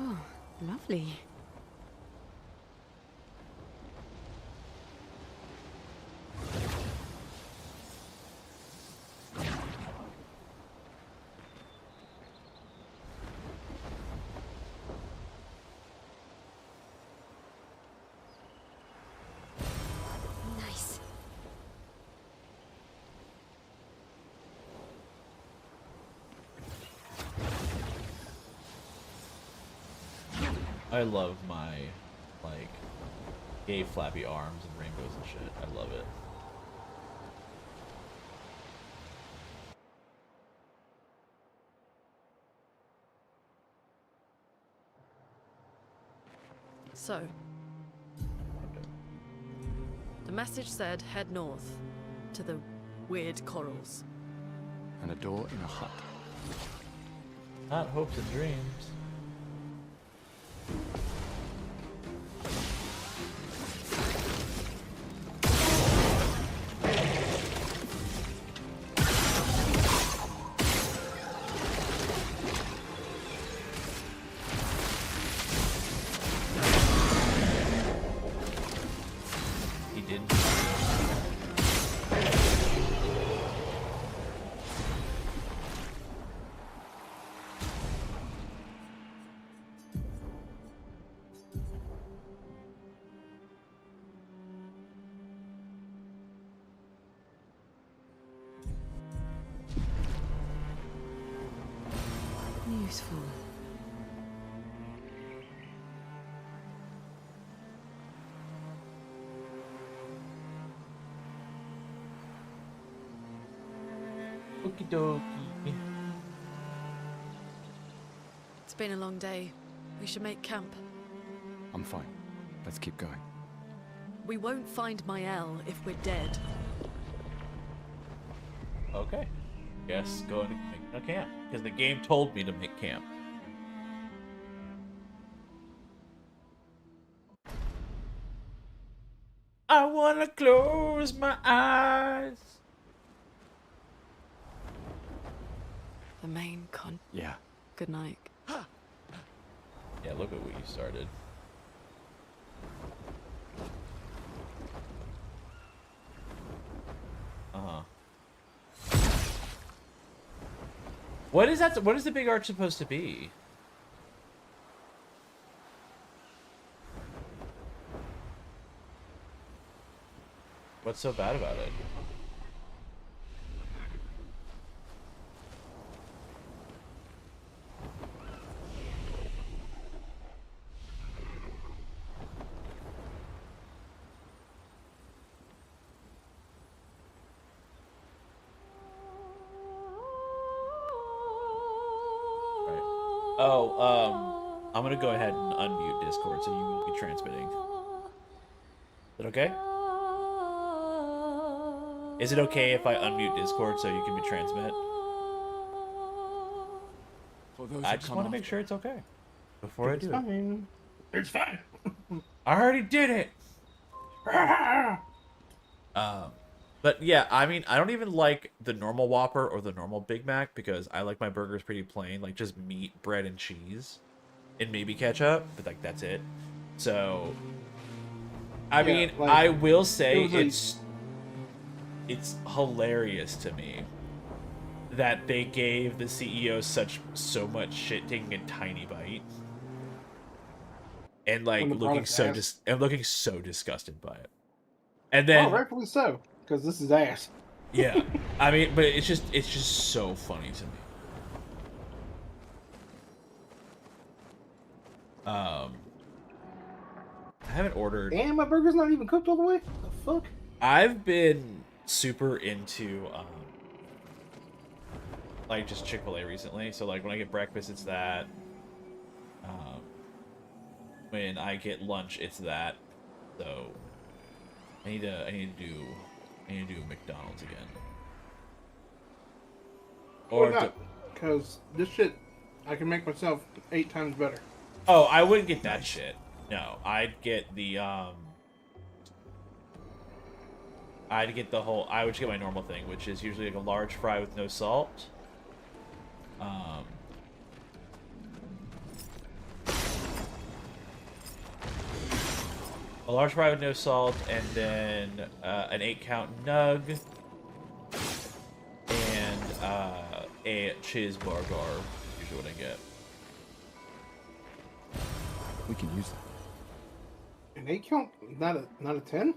Oh, lovely. Nice. I love my, like, gay flappy arms and rainbows and shit. I love it. So, the message said head north to the weird corals. And a door in a hut. Not hopes and dreams. He didn't. Useful. Okie dokie. It's been a long day. We should make camp. I'm fine. Let's keep going. We won't find Mael if we're dead. Okay. Guess go and make a camp. Because the game told me to make camp. I wanna close my eyes. The main con. Yeah. Good night. Yeah, look at what you started. Uh-huh. What is that? What is the big arch supposed to be? What's so bad about it? Oh, I'm gonna go ahead and unmute Discord so you will be transmitting. Is that okay? Is it okay if I unmute Discord so you can be transmit? I just want to make sure it's okay before I do it. It's fine. I already did it. But yeah, I mean, I don't even like the normal Whopper or the normal Big Mac because I like my burgers pretty plain, like just meat, bread, and cheese, and maybe ketchup. But like that's it. So, I mean, like, I will say it's hilarious to me that they gave the CEO so much shit taking a tiny bite. And like looking so disgusted by it. And then rightfully so, because this is ass. yeah. I mean, but it's just so funny to me. I haven't ordered. And my burger's not even cooked all the way. The fuck? I've been super into like just Chick-fil-A recently. So like when I get breakfast, it's that. When I get lunch, it's that. So I need to do McDonald's again. Or not? Because this shit, I can make myself 8 times better. oh, I wouldn't get that shit. No, I'd get the I would just get my normal thing, which is usually like a large fry with no salt. A large fry with no salt, and then an 8-count nug, and a cheeseburger. Usually what I get. We can use that. An 8 count, not a 10.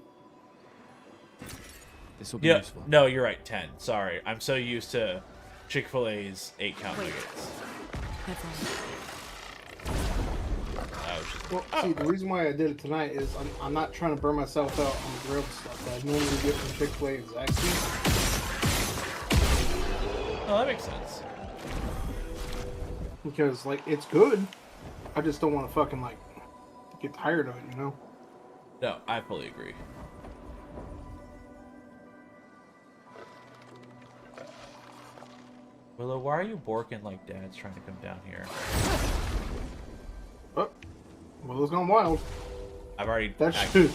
This will be Yeah, useful. no, you're right. 10. Sorry, I'm so used to Chick-fil-A's 8-count nuggets. Never mind. Well, see, the reason why I did it tonight is I'm not trying to burn myself out on the grilled stuff that I normally get from Chick-fil-A and Zaxby's. Oh, that makes sense. Because, like, it's good. I just don't want to fucking, like, get tired of it, you know? No, I fully agree. Willow, why are you borking like Dad's trying to come down here? Oh, Willow's gone wild. I've already. That should.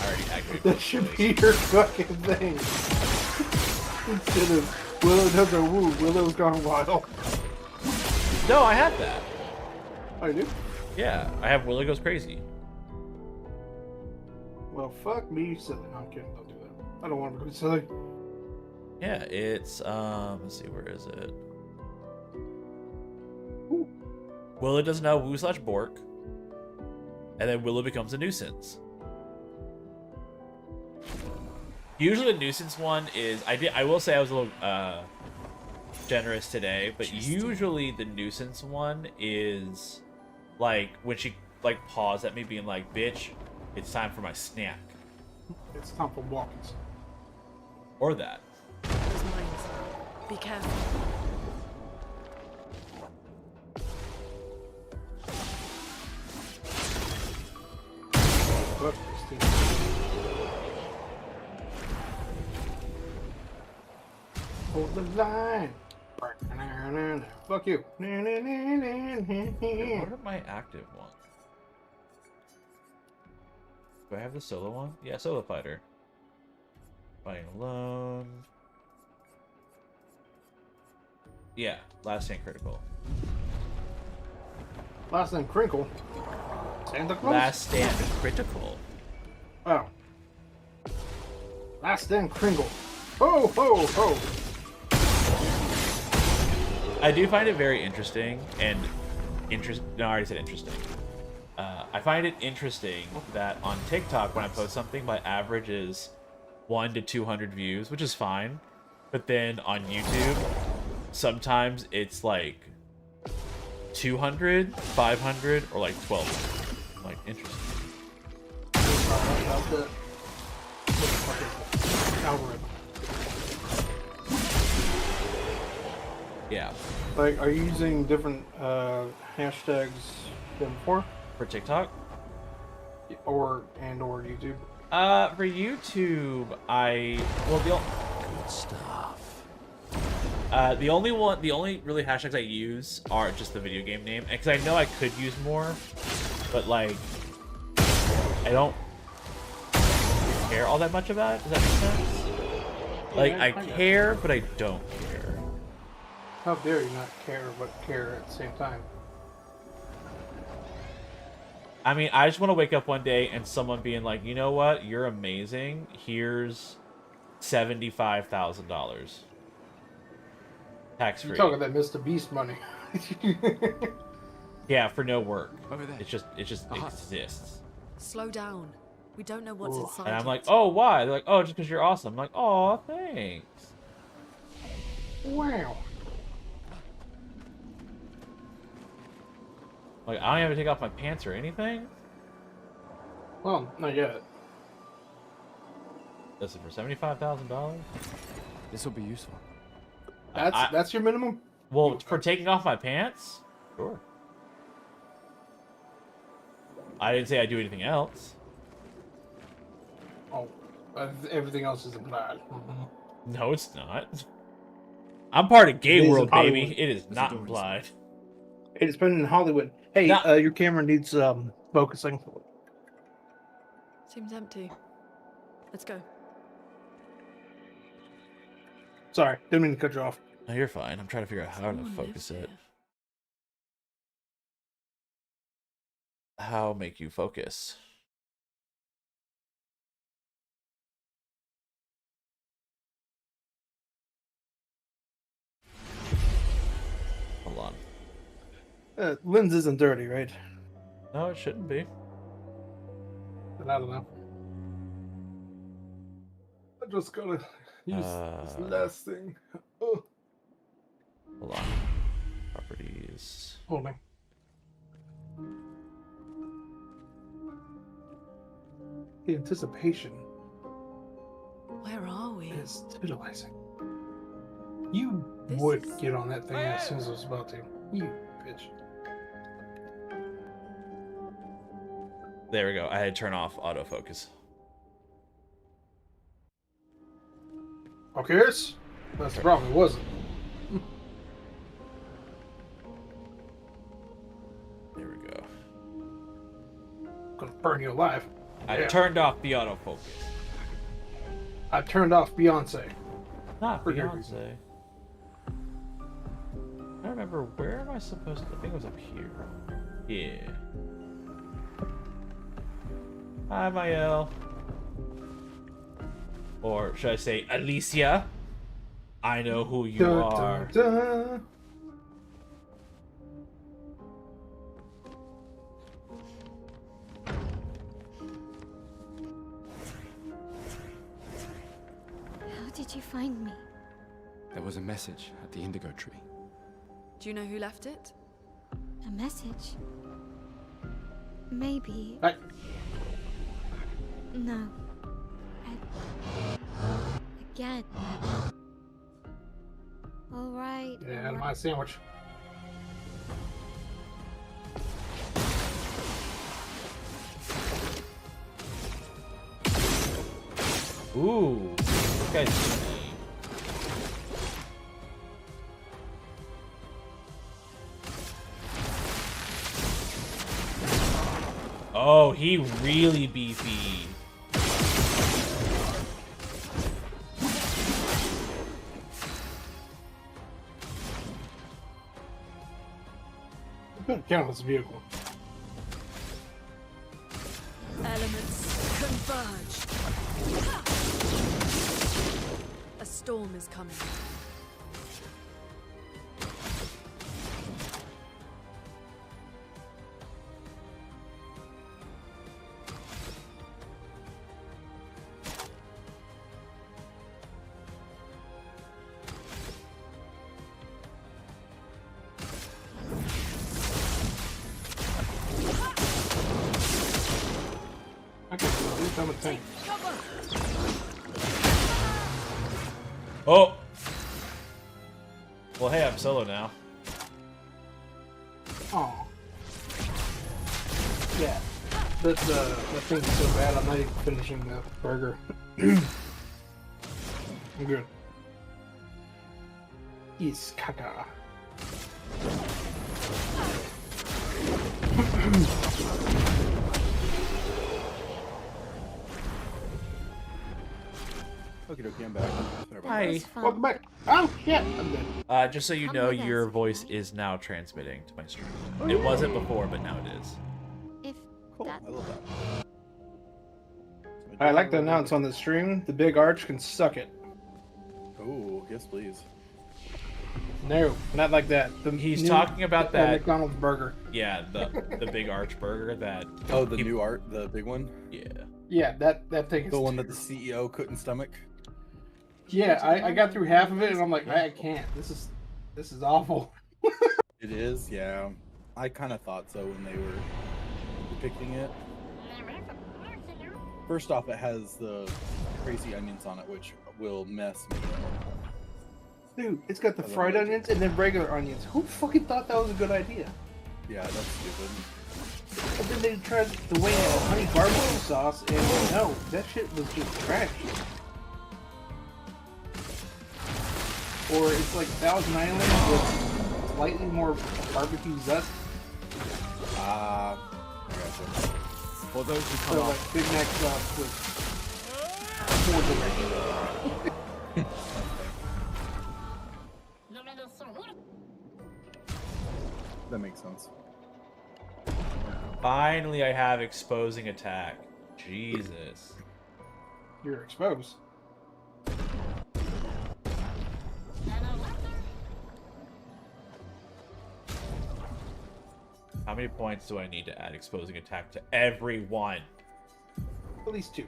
I already activated. That should be your fucking thing. Instead of Willow does a woo, Willow's gone wild. No, I have that. Oh, you do? Yeah, I have Willow Goes Crazy. Well, fuck me, silly. No, I'm kidding. Don't do that. I don't want to go silly. Yeah, it's let's see, where is it? Ooh. Willow does now woo/bork, and then Willow becomes a nuisance. Usually the nuisance one is I will say I was a little generous today, but usually the nuisance one is like when she like paws at me being like, bitch, it's time for my snack. It's time for walkies. Or that. Those mines. Be careful. Fuck this thing. Hold the line. Fuck you. What are my active ones? Do I have the solo one? Yeah, solo fighter. Fighting alone. Yeah, last stand critical. Last name Crinkle. Santa Claus? Last stand critical. Oh. Last stand Kringle. Ho, ho, ho. I do find it very interesting and no, I already said interesting. I find it interesting that on TikTok when I post something, my average is 1 to 200 views, which is fine. But then on YouTube, sometimes it's like 200, 500, or like 12. I'm like, interesting. Algorithm. Yeah. Like, are you using different hashtags than before? For TikTok? Or YouTube? For YouTube, Good stuff. the only really hashtags I use are just the video game name, because I know I could use more, but like, I don't care all that much about it. Does that make sense? Like, Yeah, I care, but I don't care. How dare you not care, but care at the same time? I mean, I just want to wake up one day and someone being like, you know what? You're amazing. Here's $75,000. Tax free. You're talking that Mr. Beast money. Yeah, for no work. Over there. It just exists. Slow down. We don't know what's inside. And I'm yet. like, oh, why? They're like, oh, just because you're awesome. I'm like, oh, thanks. Wow. Like, I don't have to take off my pants or anything. Well, not yet. Listen, for $75,000. This will be useful. That's your minimum? Well, for taking off my pants, sure. I didn't say I'd do anything else. Oh, everything else is implied. No, it's not. I'm part of gay It is world, in Hollywood. baby. It is not implied. It's been in Hollywood. Hey, Nah. your camera needs focusing. Seems empty. Let's go. Sorry, didn't mean to cut you off. No, you're fine. I'm trying to figure out how to Someone focus lives it. here. How make you focus? Hold on. Lens isn't dirty, right? No, it shouldn't be. But I don't know. I just gotta use this last thing. Oh. Hold on. Properties. Holding. The anticipation Where are we? is titillizing. You This would is- get on that thing as soon as I was about to. You bitch. There we go. I had to turn off autofocus. Okay, that's the problem. It wasn't. There we go. Gonna burn you alive. I Yeah. turned off the autofocus. I turned off Beyonce. Not For good Beyonce. I don't remember, where am I supposed to? I think it was up here. Yeah. Hi, Mael. Or should I say, Alicia? I know who you Dun, are. dun, dun. How did you find me? There was a message at the indigo tree. Do you know who left it? A message? Maybe. Hey. No. Again. Alright. Yeah, my sandwich. Ooh. This guy's... Oh, he really beefy. Count this vehicle. Elements converge. A storm is coming. I'm a tank. Oh! Well, hey, I'm solo now. Oh. Yeah. That thing's so bad, I'm not even finishing the burger. I'm good. Yes, caca. Okay, I'm back. Sorry about Hi. Welcome back. Oh, shit. I'm dead. Just so you Come know, with us, your okay? voice is now transmitting to my stream. It wasn't before, but now it is. If Cool. that I love that. I'd like to announce on the stream, the Big Arch can suck it. Oh, yes, please. No, not like that. He's talking about that- McDonald's burger. Yeah, the big arch burger that... Oh, the He- new art, the big one? Yeah. Yeah, that thing is The one that the CEO couldn't stomach? Yeah, I got through half of it and I'm like, I can't. This is awful. It is, yeah. I kind of thought so when they were depicting it. First off, it has the crazy onions on it, which will mess me up. Dude, it's got the fried onions and then regular onions. Who fucking thought that was a good idea? Yeah, that's stupid. And then they tried the way honey barbecue sauce, and no, that shit was just trash. or it's like Thousand Island with slightly more barbecue zest. I gotcha. For those who come So up, like Big Mac sauce with 4 delicious. That makes sense. Finally, I have exposing attack. Jesus. You're exposed. How many points do I need to add exposing attack to everyone? At least 2.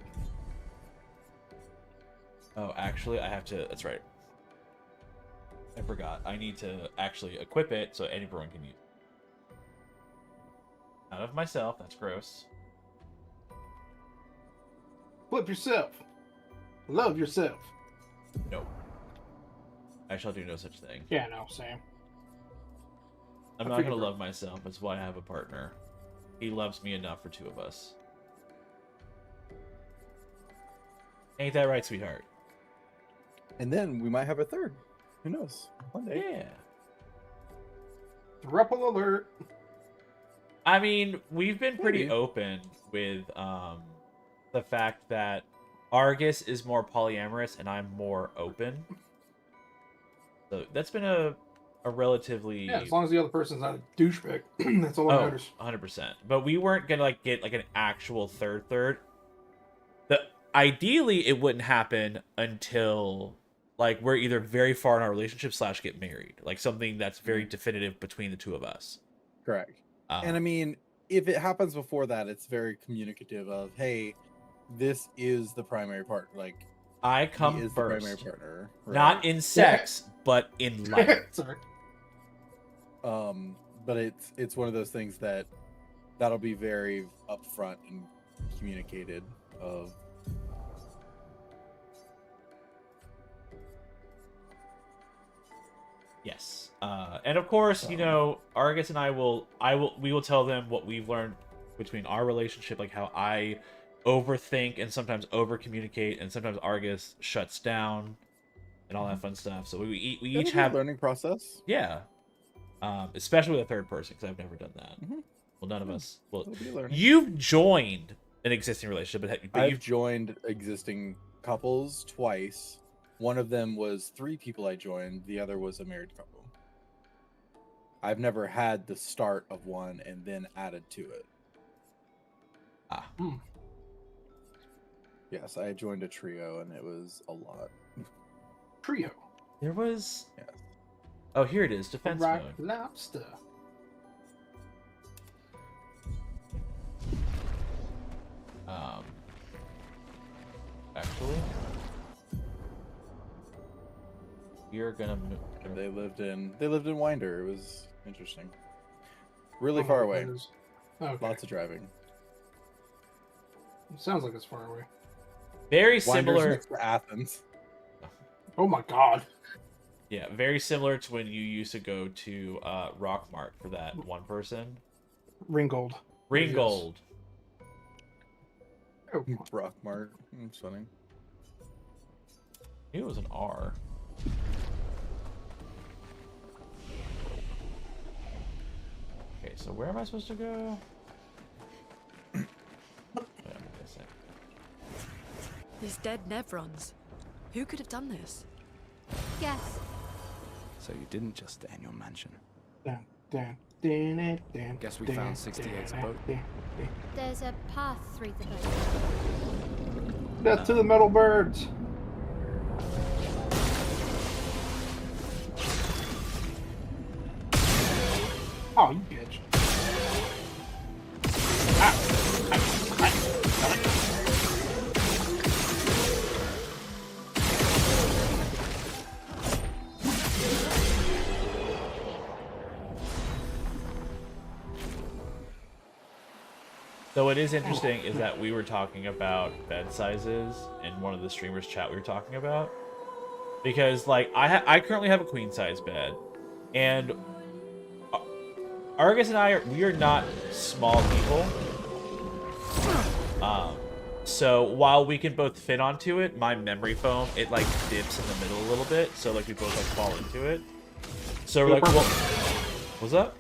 Oh, actually, I have to... That's right. I forgot. I need to actually equip it so everyone can use it. Not of myself. That's gross. Flip yourself. Love yourself. No. I shall do no such thing. Yeah, no, same. I'm not going to love myself. That's why I have a partner. He loves me enough for 2 of us. Ain't that right, sweetheart? And then we might have a third. Who knows? One day. Yeah. Thruple alert. I mean, we've been pretty Maybe. open with the fact that Argus is more polyamorous and I'm more open. So that's been a relatively... Yeah, as long as the other person's not a douchebag. That's all that matters. 100%. But we weren't gonna like get like an actual third. Ideally, it wouldn't happen until like we're either very far in our relationship / get married. Like something that's very definitive between the 2 of us. Correct. And I mean, if it happens before that, it's very communicative of, hey, this is the primary part. Like, I he come is first. the primary partner. Right? Not in sex, but in life. Sorry. But it's one of those things that'll be very upfront and communicated of. Yes. And of course, you know, Argus and we will tell them what we've learned between our relationship, like how I overthink and sometimes over communicate, and sometimes Argus shuts down and all that fun stuff. So we each have a learning process. Yeah. Especially with a third person, because I've never done that. Well, none of us. Well, you've joined an existing relationship, but I've joined existing couples twice. One of them was 3 people I joined. The other was a married couple. I've never had the start of one and then added to it. Yes, I joined a trio and it was a lot. Trio. There was... Yes. Oh, here it is. Defense Rock mode. Lobster. Actually, you're gonna move. They lived in Winder. It was interesting. Really far away. Okay. Lots of driving. It sounds like it's far away. Very Winder's similar next to Athens. Oh my god. Yeah, very similar to when you used to go to Rockmart for that one person. Ringgold. Ringgold. Oh. Rockmart. It's funny. I knew it was an R. Okay, so where am I supposed to go? Wait, I'm missing. These dead Nevrons. Who could have done this? Yes. So you didn't just stay in your mansion. Guess we found 68's boat. There's a path through the boat. Death to the metal birds. Oh, you bitch. So what is interesting is that we were talking about bed sizes in one of the streamers' chat we were talking about. Because, like, I currently have a queen size bed. And Argus and we are not small people. So while we can both fit onto it, my memory foam, it like dips in the middle a little bit. So like we both like fall into it. So we're like, well, what's up?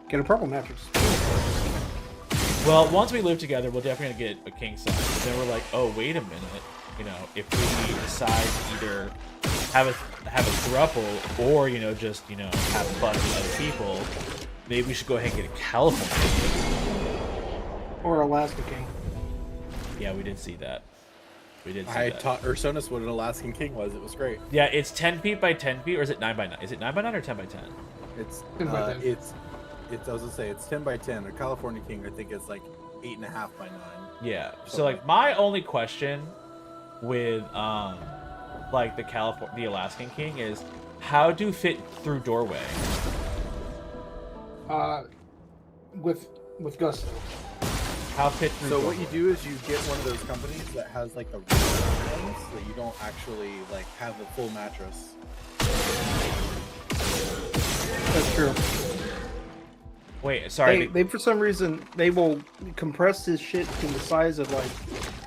Get a purple mattress. Well, once we live together, we'll definitely get a king size. But then we're like, oh, wait a minute. You know, if we decide to either have a throuple or, you know, just, you know, have fun with other people, maybe we should go ahead and get a California Or Alaska King. Yeah, we did see that. We did see I that. taught Ursonis what an Alaskan King was. It was great. Yeah, it's 10 feet by 10 feet, or is it 9 by 9? Is it 9 by 9 or 10 by 10? It's 10 by 10. it's I was gonna say it's 10 by 10. A California King, I think, is like 8.5 by 9. Yeah. So like my only question with like the Alaskan King is how do fit through doorway? With gusto. How fit through So doorway? what you do is you get one of those companies that has like the things so that you don't actually like have a full mattress. That's true. Wait, sorry. They for some reason they will compress this shit to the size of like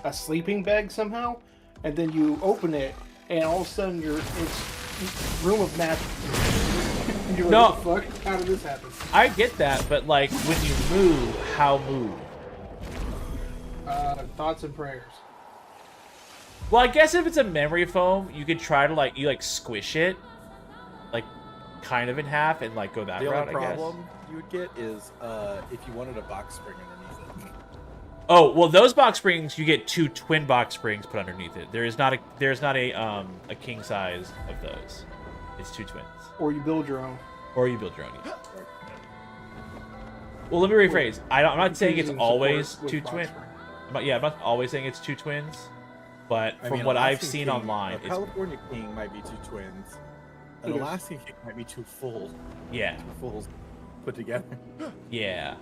a sleeping bag somehow, and then you open it, and all of a sudden it's room of mattress. And you're No. like, what the fuck? How did this happen? I get that, but like when you move, how move? Thoughts and prayers. Well, I guess if it's a memory foam, you could try to like squish it, like kind of in half, and like go that The route. only I guess. problem you would get is if you wanted a box spring underneath it. Oh well, those box springs you get 2 twin box springs put underneath it. There's not a king size of those. It's 2 twins. Or you build your own. Or you build your own. Yeah. Well, let me rephrase. I'm not saying it's Choosing always support with 2 box twins. spring. I'm not always saying it's 2 twins. But I from mean, what I've Alaskan seen King- online, a it's California King might be 2 twins. An Okay. Alaskan King might be 2 full. yeah, 2 fulls put together. yeah.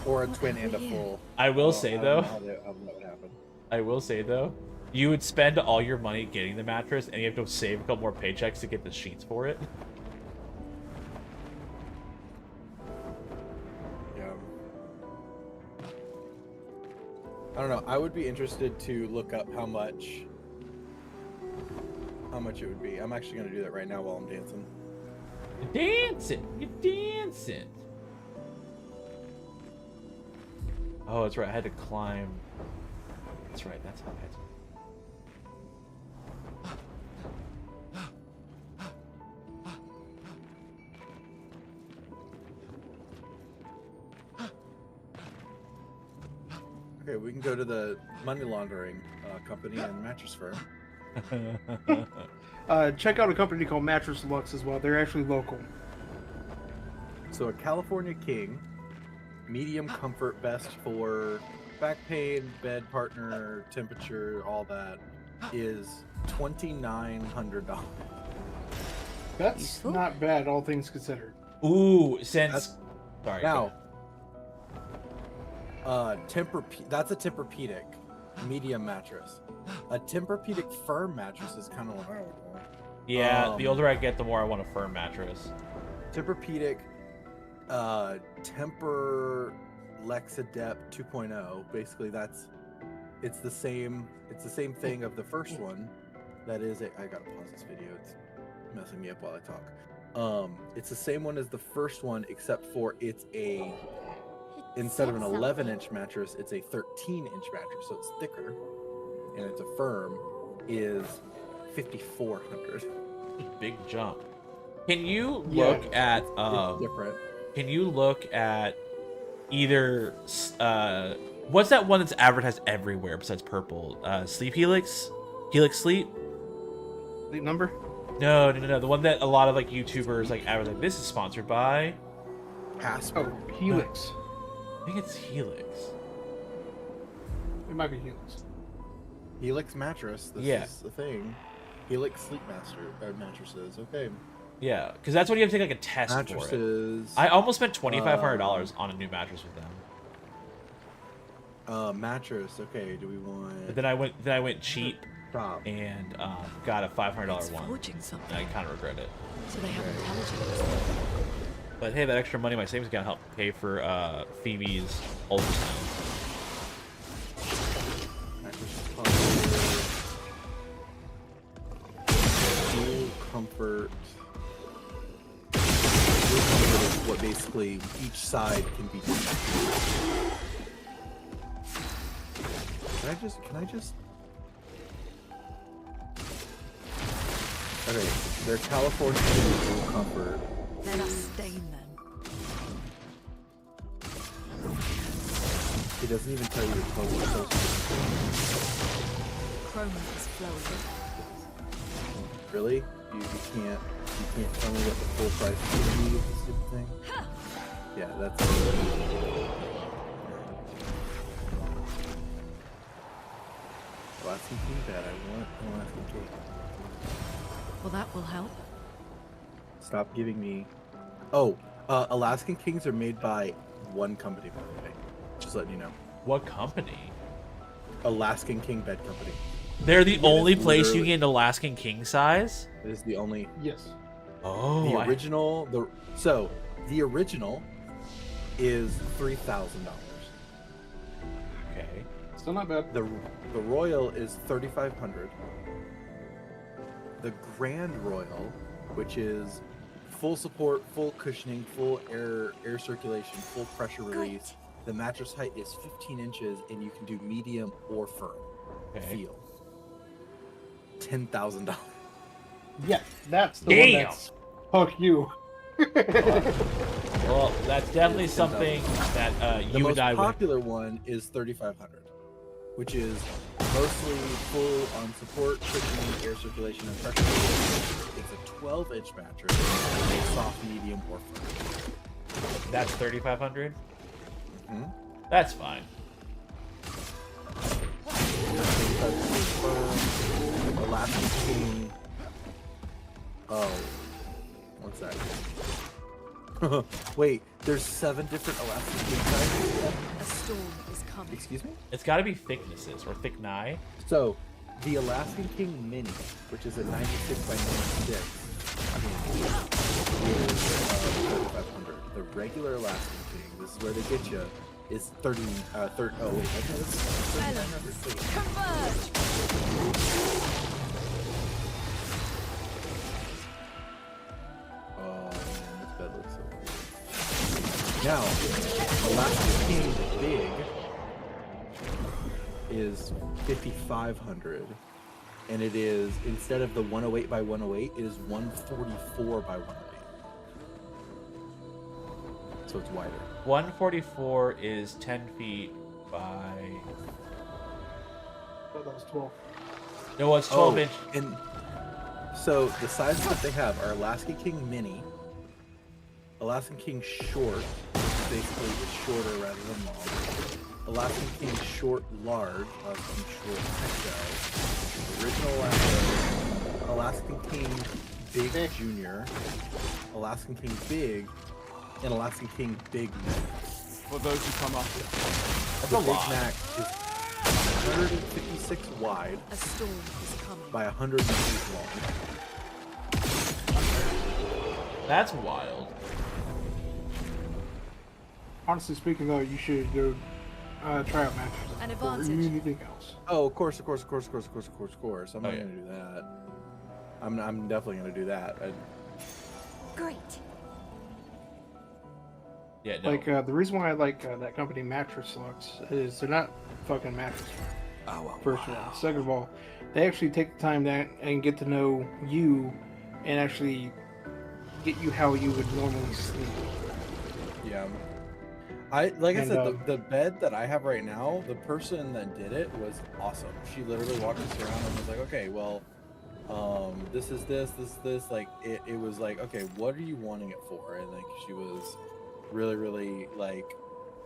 Or a twin and a full. I will say though. How that would happen. I will say though, you would spend all your money getting the mattress, and you have to save a couple more paychecks to get the sheets for it. Yeah. I don't know. I would be interested to look up how much it would be. I'm actually gonna do that right now while I'm dancing. You're dancing. You're dancing. Oh, that's right. I had to climb. That's right. That's how I had to. Okay, we can go to the money laundering company and mattress firm. Check out a company called Mattress Lux as well. They're actually local. So a California King, medium comfort, best for back pain, bed partner, temperature, all that, is $2,900. That's not bad, all things considered. Ooh, since That's- sorry. Now, that's a Tempur-Pedic medium mattress. A Tempur-Pedic firm mattress is kind of like, yeah, the older I get, the more I want a firm mattress. Tempur-Pedic, Tempur Lexadept 2.0. Basically, it's the same thing of the first one. That is I gotta pause this video. It's messing me up while I talk. It's the same one as the first one, except for instead of an 11-inch mattress, it's a 13-inch mattress, so it's thicker, and it's a firm. Is $5,400. Big jump. Can you look at It's different. Can you look at either what's that one that's advertised everywhere besides purple? Sleep Helix? Helix Sleep? The number? No. The one that a lot of like YouTubers like advertise. Like, this is sponsored by Casper. Oh, Helix. I think it's Helix. It might be Helix. Helix mattress. This Yeah. is the thing. Helix sleep mattresses. Okay. Yeah, because that's when you have to take like a test for it. Mattresses. I almost spent $2,500 on a new mattress with them. Mattress. Okay. Do we want? But then I went cheap Top. and got a $500 It's one. forging something. And I kind of regret it. So they have intelligence. But hey, that extra money in my savings account helped pay for Phoebe's ultrasound. comfort. Blue comfort is what basically each side can be different. Can I just? Okay, they're California Blue Comfort. Let us stain them. It doesn't even tell you the total. Chroma is flowing. Really? You can't tell me what the full price is gonna be of this stupid thing? Yeah, that's Alaskan King bad. I want Alaskan King. Well, that will help. Stop giving me. Oh, Alaskan Kings are made by one company, by the way. Just letting you know. What company? Alaskan King Bed Company. They're the only place you literally- get an Alaskan king size? It is the only. Yes. Oh, The original. The original is $3,000. Okay. Still not bad. The Royal is $3,500. The Grand Royal, which is full support, full cushioning, full air circulation, full pressure release. The mattress height is 15 inches, and you can do medium or firm feel. $10,000. Yeah, that's the Damn. one that's fuck you. Well, that's definitely It's something that The you most and I would. popular one is 3,500, which is mostly full on support, cushioning, air circulation, and pressure release. It's a 12-inch mattress, a soft, medium, or firm. That's 3,500. Hmm? That's fine. Alaskan King. Oh, what's that? Wait, there's 7 different Alaskan King sizes. A storm is coming. Excuse me? It's got to be thicknesses or thickness. So, the Alaskan King Mini, which is a 96 by 96, is 3,500. The regular Alaskan King, this is where they get you, is 30. Oh wait, I think it's 3,900. Oh man, this bed looks so weird. Now, Alaskan King Big is 5,500, and it is, instead of the 108 by 108, it is 144 by 108. So it's wider. 144 is 10 feet by. I thought that was 12. No, it's 12 inch. And so the sizes that they have are Alaskan King Mini, Alaskan King Short, which basically is shorter rather than long, Alaskan King Short Large, Alaskan King Short XL, original Alaskan King Big Junior, Alaskan King Big, and Alaskan King Big Mac. For those who come after. That's The a Big lot. Mac is 156 wide A storm is coming. by 100 meters long. That's wild. Honestly speaking, though, you should go try out mattresses An before advantage. anything else. Oh, of course. I'm not Oh, yeah. gonna do that. I'm definitely gonna do that. Great. Yeah, no. Like the reason why I like that company Mattress Lux is they're not fucking mattress. First of all, second of all, they actually take the time and get to know you, and actually get you how you would normally sleep. Yeah. I And, said, the bed that I have right now, the person that did it was awesome. She literally walked us around and was like, okay, well, this is this. Like, it was like, okay, what are you wanting it for? And like, she was really, really like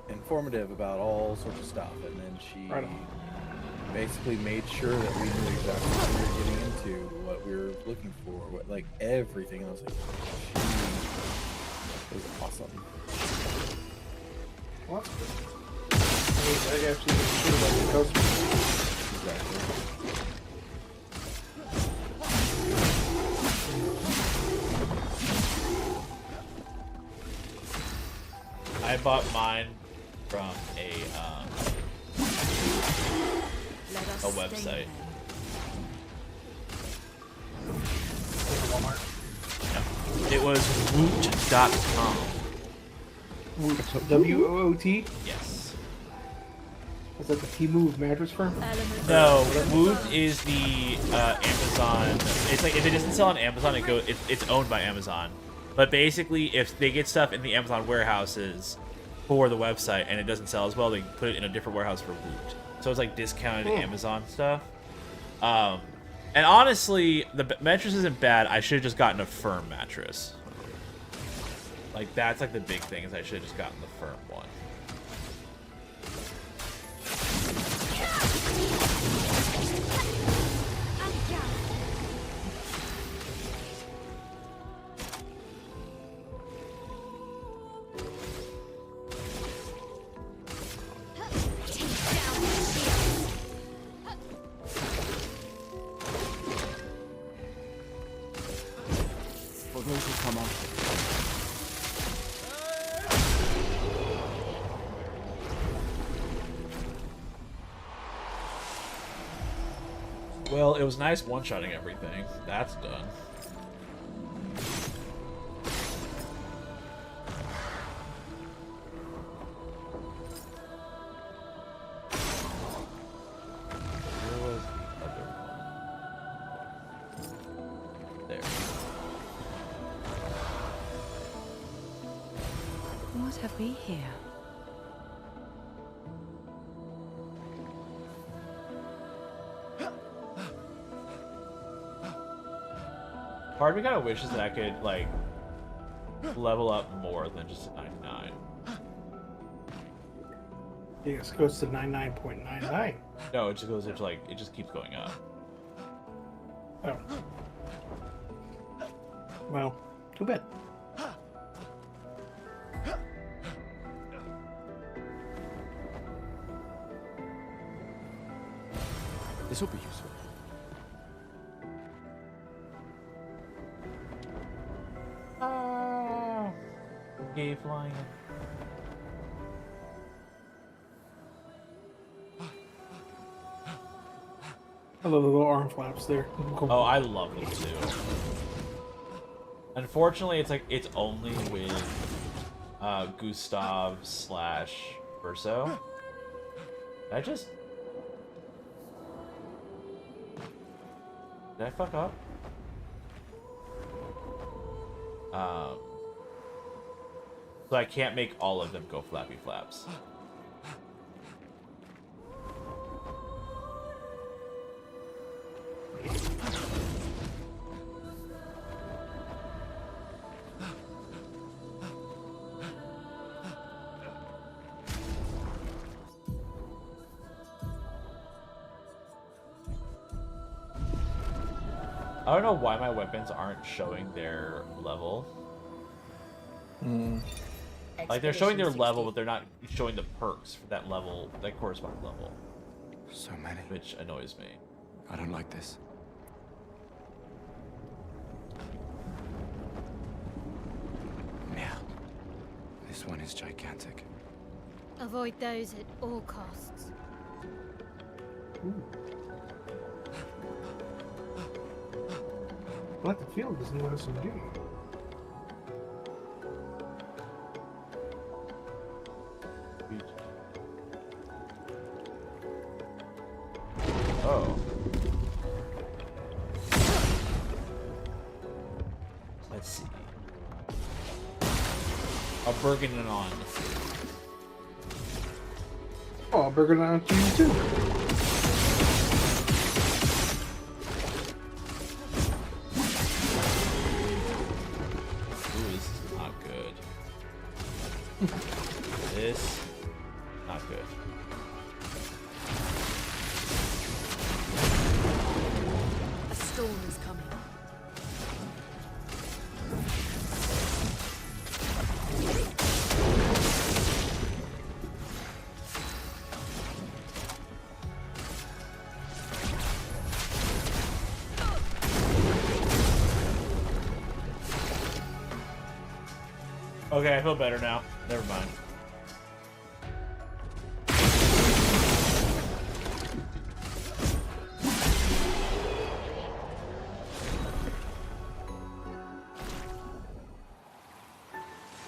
informative about all sorts of stuff. And then she Right on. basically made sure that we knew exactly what we were getting into, what we were looking for, what, like everything. And I was like, she was awesome. Well, that's good. I actually didn't shit about the customer. Exactly. I bought mine from a Let us a stain website. them. Walmart. was Woot.com. WOOT? Yes. Is that the T-Move mattress firm? No, Woot is the Amazon. It's like if it doesn't sell on Amazon, it's owned by Amazon. But basically, if they get stuff in the Amazon warehouses for the website and it doesn't sell as well, they put it in a different warehouse for Woot. So it's like discounted Amazon stuff. And honestly, the mattress isn't bad. I should have just gotten a firm mattress. Like, that's like the big thing, is I should have just gotten the firm one. For those who come after. Well, it was nice one-shotting everything. That's done. Where was the other one? There. What have we here? Part of me kind of wishes that I could, like, level up more than just a 99. Yes, it goes to 99.99. No, it just goes into, like, it just keeps going up. Oh. Well, too bad. This will be useful. Gay flying. I love the little arm flaps there. Oh, I love them too. Unfortunately, it's only with Gustav / Verso. Did I fuck up? So I can't make all of them go flappy flaps. I don't know why my weapons aren't showing their level. Like, they're showing their level, but they're not showing the perks for that level, that corresponding level. So many. Which annoys me. I don't like this. Now, this one is gigantic. Avoid those at all costs. I like the feel of this new SMG. Oh. Let's see. A Bergenon. Oh, Bergenon to you too. Ooh, this is not good. This, not good. A storm is coming. Okay, I feel better now. Never mind.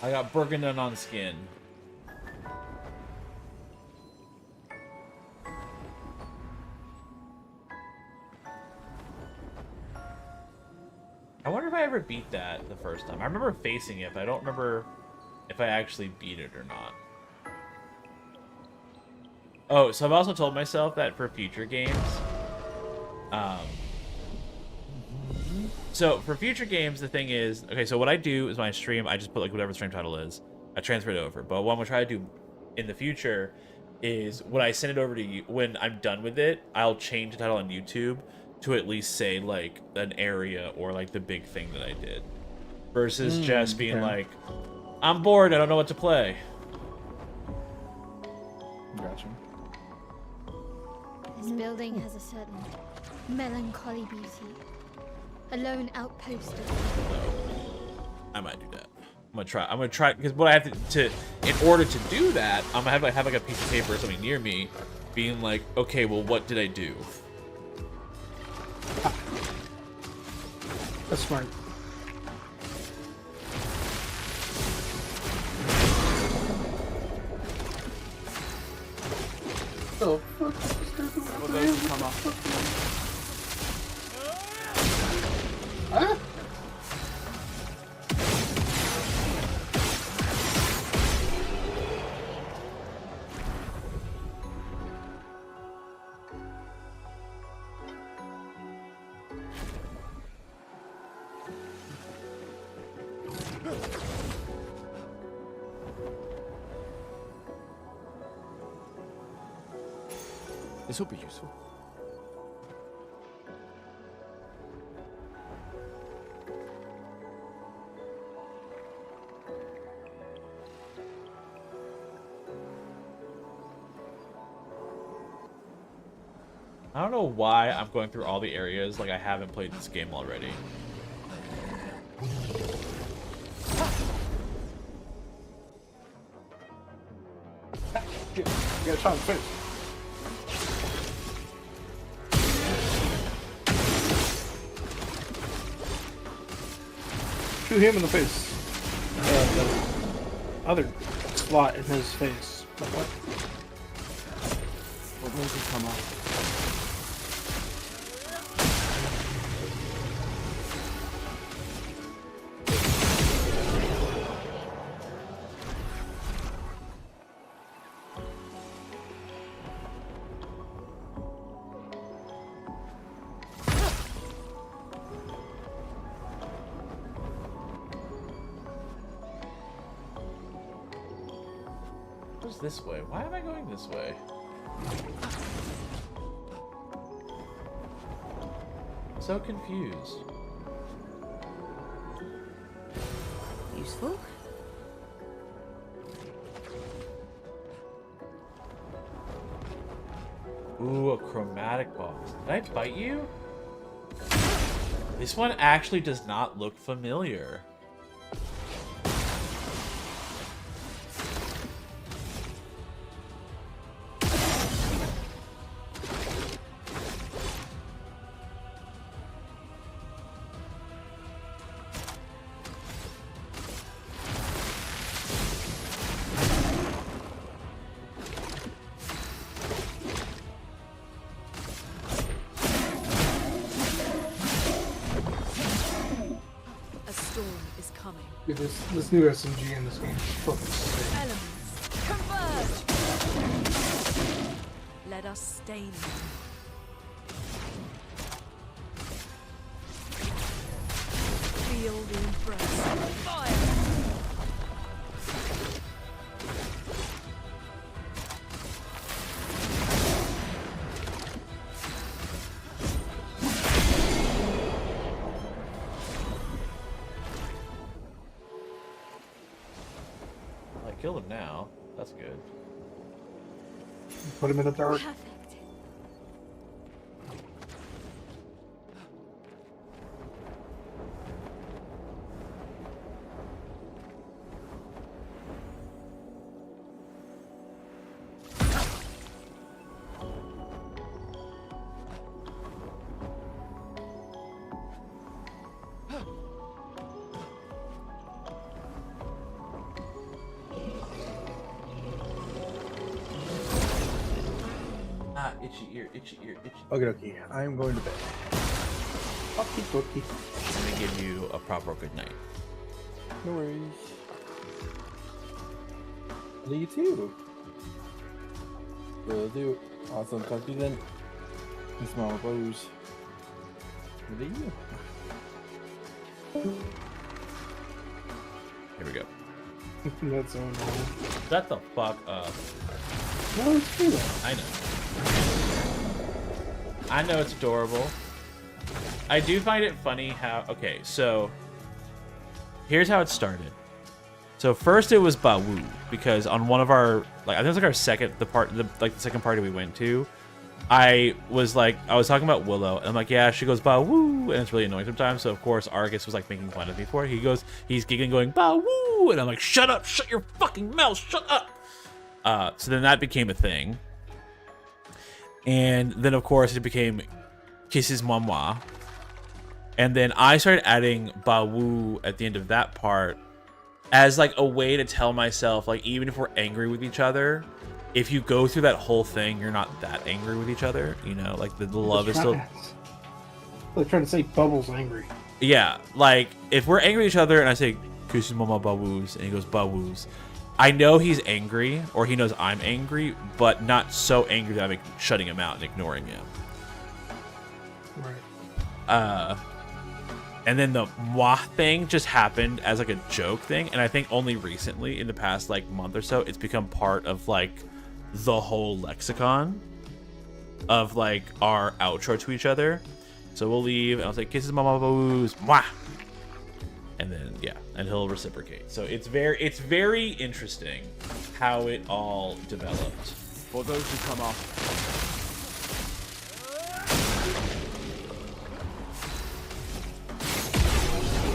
I got burgundy on skin. I wonder if I ever beat that the first time. I remember facing it, but I don't remember if I actually beat it or not. Oh, so I've also told myself that for future games, so for future games, the thing is, okay, so what I do is when I stream, I just put like whatever the stream title is, I transfer it over. But what I'm gonna try to do in the future is when I send it over to you, when I'm done with it, I'll change the title on YouTube to at least say like an area or like the big thing that I did, versus just being like, I'm bored, I don't know what to play. Gotcha. This building has a certain melancholy beauty. A lone outpost of... I might do that. I'm gonna try because what I have to in order to do that, I'm gonna have like a piece of paper or something near me, being like, okay, well, what did I do? That's smart. Oh, huh? This will be useful. I don't know why I'm going through all the areas like I haven't played this game already. You gotta try and finish. Shoot him in the face. The other slot in his face. Like what? What made you come up? What's this way? Why am I going this way? So confused. Useful? Ooh, a chromatic box. Did I bite you? This one actually does not look familiar. Dude, this new SMG in this game is fucking sick. Elements, converge! Let us stain them. Feel the embrace. Fire! Killed him now. That's good. Put him in the dark. Perfect. Itchy ear, itchy ear, itchy. Okay, okay. I'm going to bed. Okie dokie. Let me give you a proper good night. No worries. Do you too? Will do. Awesome. Talk to you then. Miss Mama Blues. What are you? Here we go. That's so annoying. Shut the fuck up. No, it's true. I know. I know it's adorable. I do find it funny how... Okay, so... Here's how it started. So first it was Bawu, because on one of our... Like, I think it was like our second... The second party we went to, I was talking about Willow, and I'm like, yeah, she goes Bawu, and it's really annoying sometimes, so of course Argus was like making fun of me for it. He's giggling going, Bawu, and I'm like, shut up, shut your fucking mouth, shut up! So then that became a thing. And then, of course, it became Kisses Moi. And then I started adding Bawu at the end of that part as, like, a way to tell myself, like, even if we're angry with each other, if you go through that whole thing, you're not that angry with each other. You know, like, the love is still... They're trying to say Bubbles angry. Yeah, like, if we're angry with each other and I say, Kisses Mama Bawus, and he goes, Bawus, I know he's angry, or he knows I'm angry, but not so angry that I'm shutting him out and ignoring him. Right. And then the moi thing just happened as like a joke thing, and I think only recently, in the past like month or so, it's become part of like the whole lexicon of like our outro to each other. So we'll leave, and I'll say, Kisses Mama Bawus, moi! And then, yeah, and he'll reciprocate. So it's very interesting how it all developed. For those who come off.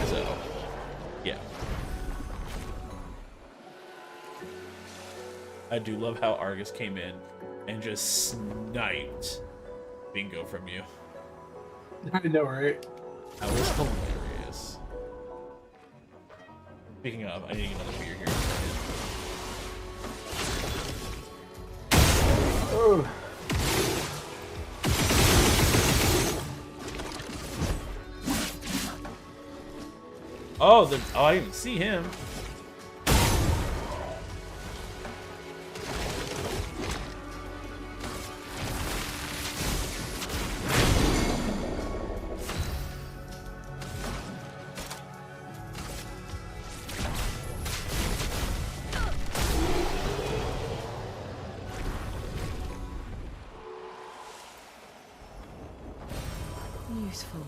So, yeah. I do love how Argus came in and just sniped bingo from you. I know, right? That was hilarious. Speaking of, I need to get another beer here. Oh. Oh, I didn't even see him. Useful.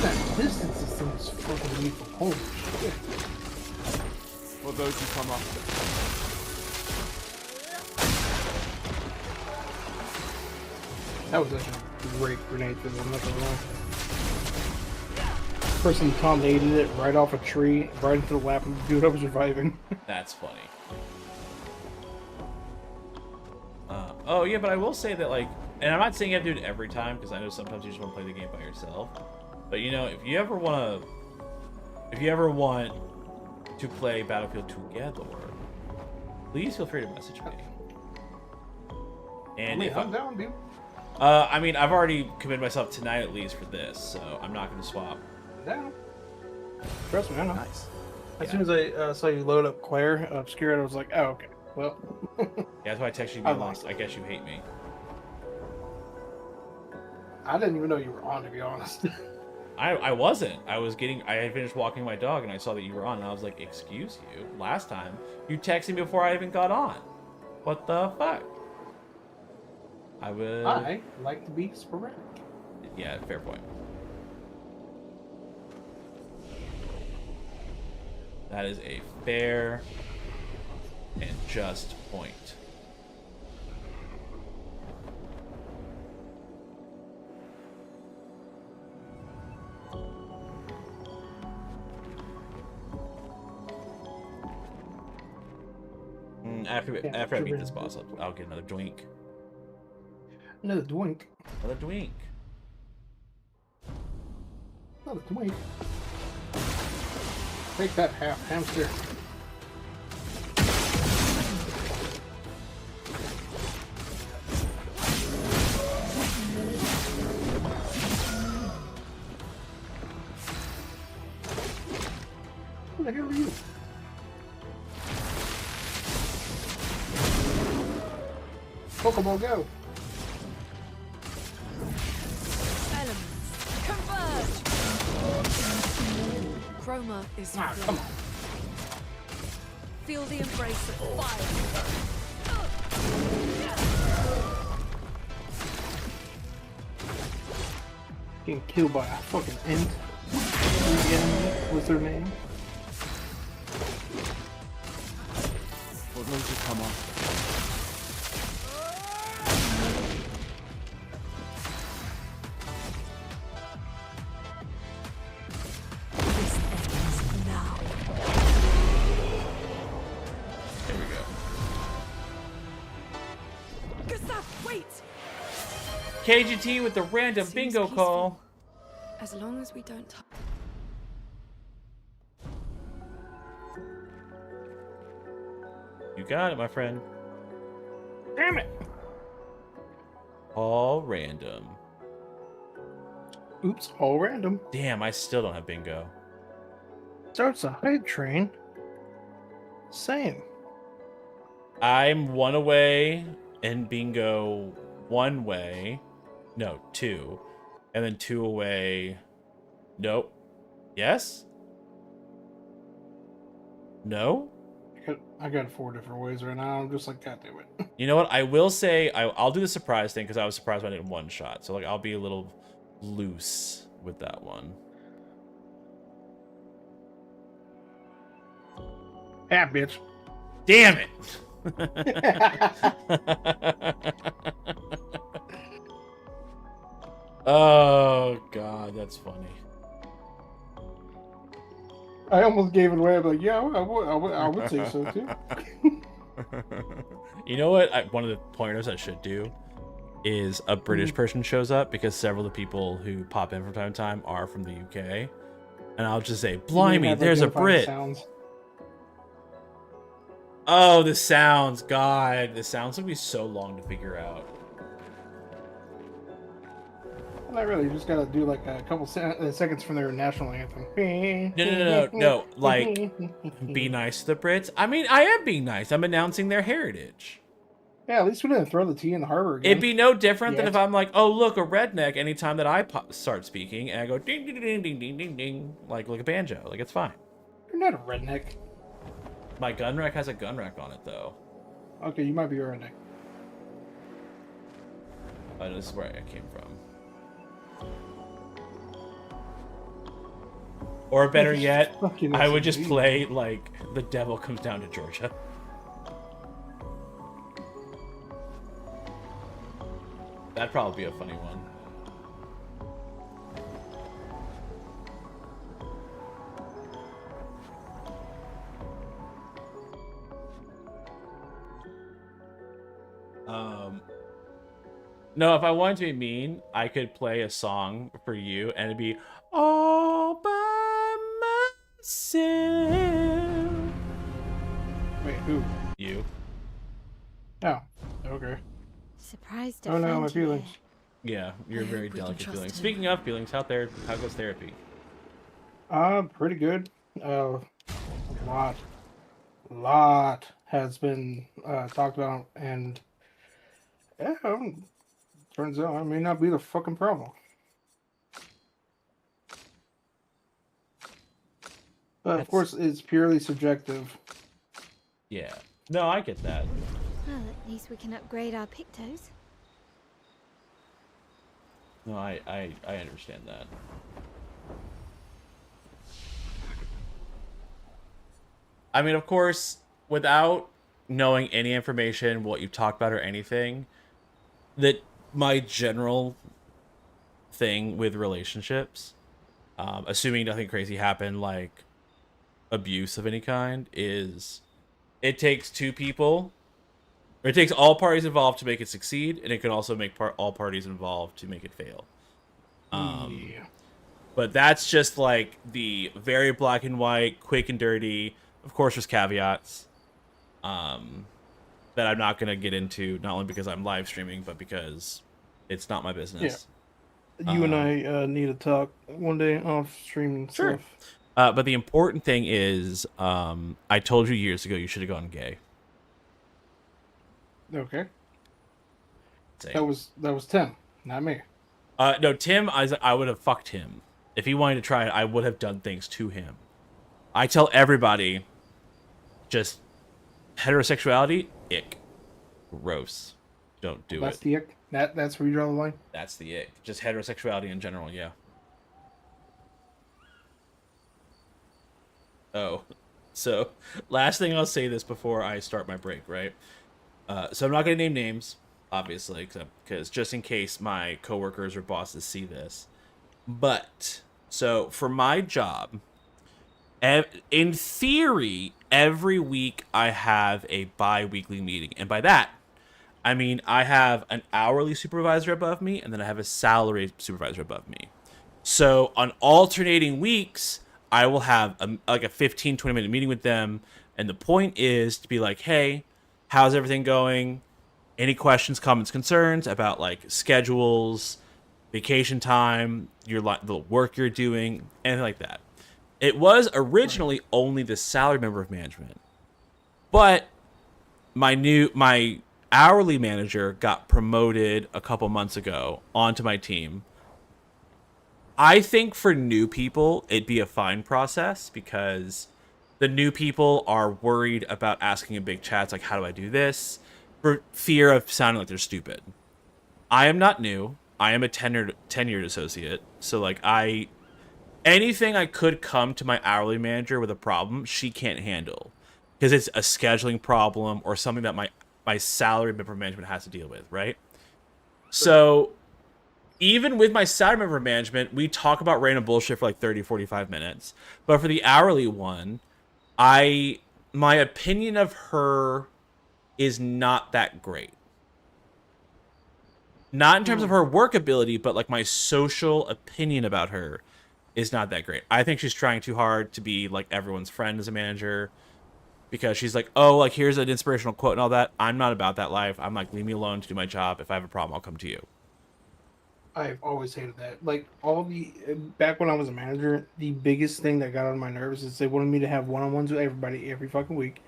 That distance this thing is fucking lethal. Holy shit. For those who come after. That was actually a great grenade thing, I'm not gonna lie. Person tornadoed it right off a tree, right into the lap of the dude I was reviving. That's funny. Oh yeah, but I will say that, like, and I'm not saying you have to do it every time, because I know sometimes you just want to play the game by yourself. But you know, if you ever want to play Battlefield together, please feel free to message me. And if I'm down, dude. I mean, I've already committed myself tonight at least for this, so I'm not going to swap. Down. Trust me, I know. Nice. As soon as I saw you load up Claire Obscura, I was like, oh, okay. Well. Yeah, that's why I texted you. I guess you hate me. I didn't even know you were on, to be honest. I wasn't. I had finished walking my dog and I saw that you were on, and I was like, excuse you? Last time, you texted me before I even got on. What the fuck? I like to be sporadic. Yeah, fair point. That is a fair and just point. After I beat this boss, I'll get another joink. Another dwink. Another Dwink. Another dwink. Take that, half hamster. Who the hell are you? Pokeball, go! Elements, converge! Chroma is Ah, ready. come on. Feel the embrace of fire. Getting killed by a fucking ant. The enemy was their name. What will you come on? This ends now. There we go. Gustav, wait! KGT with the random Seems bingo peaceful. call. As long as we don't touch. You got it, my friend. Damn it! All random. Oops, all random. Damn, I still don't have bingo. Starts a hype train. Same. I'm one away and bingo one way. No, two. And then two away. Nope. Yes? No? I got 4 different ways right now. I'm just like, God damn it. You know what? I will say I'll do the surprise thing because I was surprised when I did one shot. So like I'll be a little loose with that one. Ah, bitch. Damn it! Oh god, that's funny. I almost gave it away. I'm like, yeah, I would say so too. You know what? One of the pointers I should do is a British person shows up because several of the people who pop in from time to time are from the UK, and I'll just say, "Blimey, there's a Brit." Sounds. Oh, the sounds, God, the sounds would be so long to figure out. Not really. You just gotta do like a couple seconds from their national anthem. No. Like, be nice to the Brits. I mean, I am being nice. I'm announcing their heritage. Yeah, at least we didn't throw the T in the harbor again. It'd be no different than Yet. if I'm like, oh, look, a redneck anytime that I start speaking, and I go ding, ding, ding, ding, ding, ding, ding, like a banjo. Like, it's fine. You're not a redneck. My gun rack has a gun rack on it, though. Okay, you might be a redneck. Oh, this is where I came from. Or better yet, Fucking I would just SUV. play, like, The Devil Comes Down to Georgia. That'd probably be a funny one. No, if I wanted to be mean, I could play a song for you, and it'd be all by myself. Wait, who? You. Oh, okay. Surprised. Oh no, my feelings. Yeah, you're I very hope we can delicate trust feelings. him. Speaking of feelings, how goes therapy? Pretty good. Lot has been talked about, and yeah, turns out I may not be the fucking problem. But of course, it's purely subjective. Yeah. No, I get that. Well, at least we can upgrade our Pictos. No, I understand that. I mean, of course, without knowing any information, what you talked about or anything, that my general thing with relationships, assuming nothing crazy happened, like abuse of any kind, is it takes two people Or it takes all parties involved to make it succeed, and it can also make all parties involved to make it fail. Yeah. But that's just like the very black and white, quick and dirty. Of course, there's caveats that I'm not going to get into, not only because I'm live streaming, but because it's not my business. You and I need to talk one day off stream and Sure. stuff. But the important thing is, I told you years ago you should have gone gay. Okay. Same. That was Tim, not me. No, Tim, I would have fucked him. If he wanted to try it, I would have done things to him. I tell everybody, just heterosexuality, ick. Gross. Don't do That's it. the ick. That's where you draw the line. That's the ick. Just heterosexuality in general, yeah. Oh, so last thing I'll say this before I start my break, right? So I'm not gonna name names, obviously, because just in case my coworkers or bosses see this. But so for my job, in theory, every week I have a bi-weekly meeting, and by that, I mean I have an hourly supervisor above me, and then I have a salary supervisor above me. So on alternating weeks, I will have like a 15, 20-minute meeting with them. And the point is to be like, hey, how's everything going? Any questions, comments, concerns about like schedules, vacation time, the work you're doing, anything like that. It was originally only the salary member of management. But my hourly manager got promoted a couple months ago onto my team. I think for new people, it'd be a fine process because the new people are worried about asking in big chats, like, how do I do this? For fear of sounding like they're stupid. I am not new. I am a tenured associate. So, like, anything I could come to my hourly manager with a problem, she can't handle. Because it's a scheduling problem or something that my salary member management has to deal with, right? So even with my salary member management, we talk about random bullshit for like 30, 45 minutes. But for the hourly one, my opinion of her is not that great. Not in terms of her work ability, but like my social opinion about her is not that great. I think she's trying too hard to be like everyone's friend as a manager because she's like, oh, like here's an inspirational quote and all that. I'm not about that life. I'm like, leave me alone to do my job. If I have a problem, I'll come to you. I've always hated that. Like back when I was a manager, the biggest thing that got on my nerves is they wanted me to have one-on-ones with everybody every fucking week,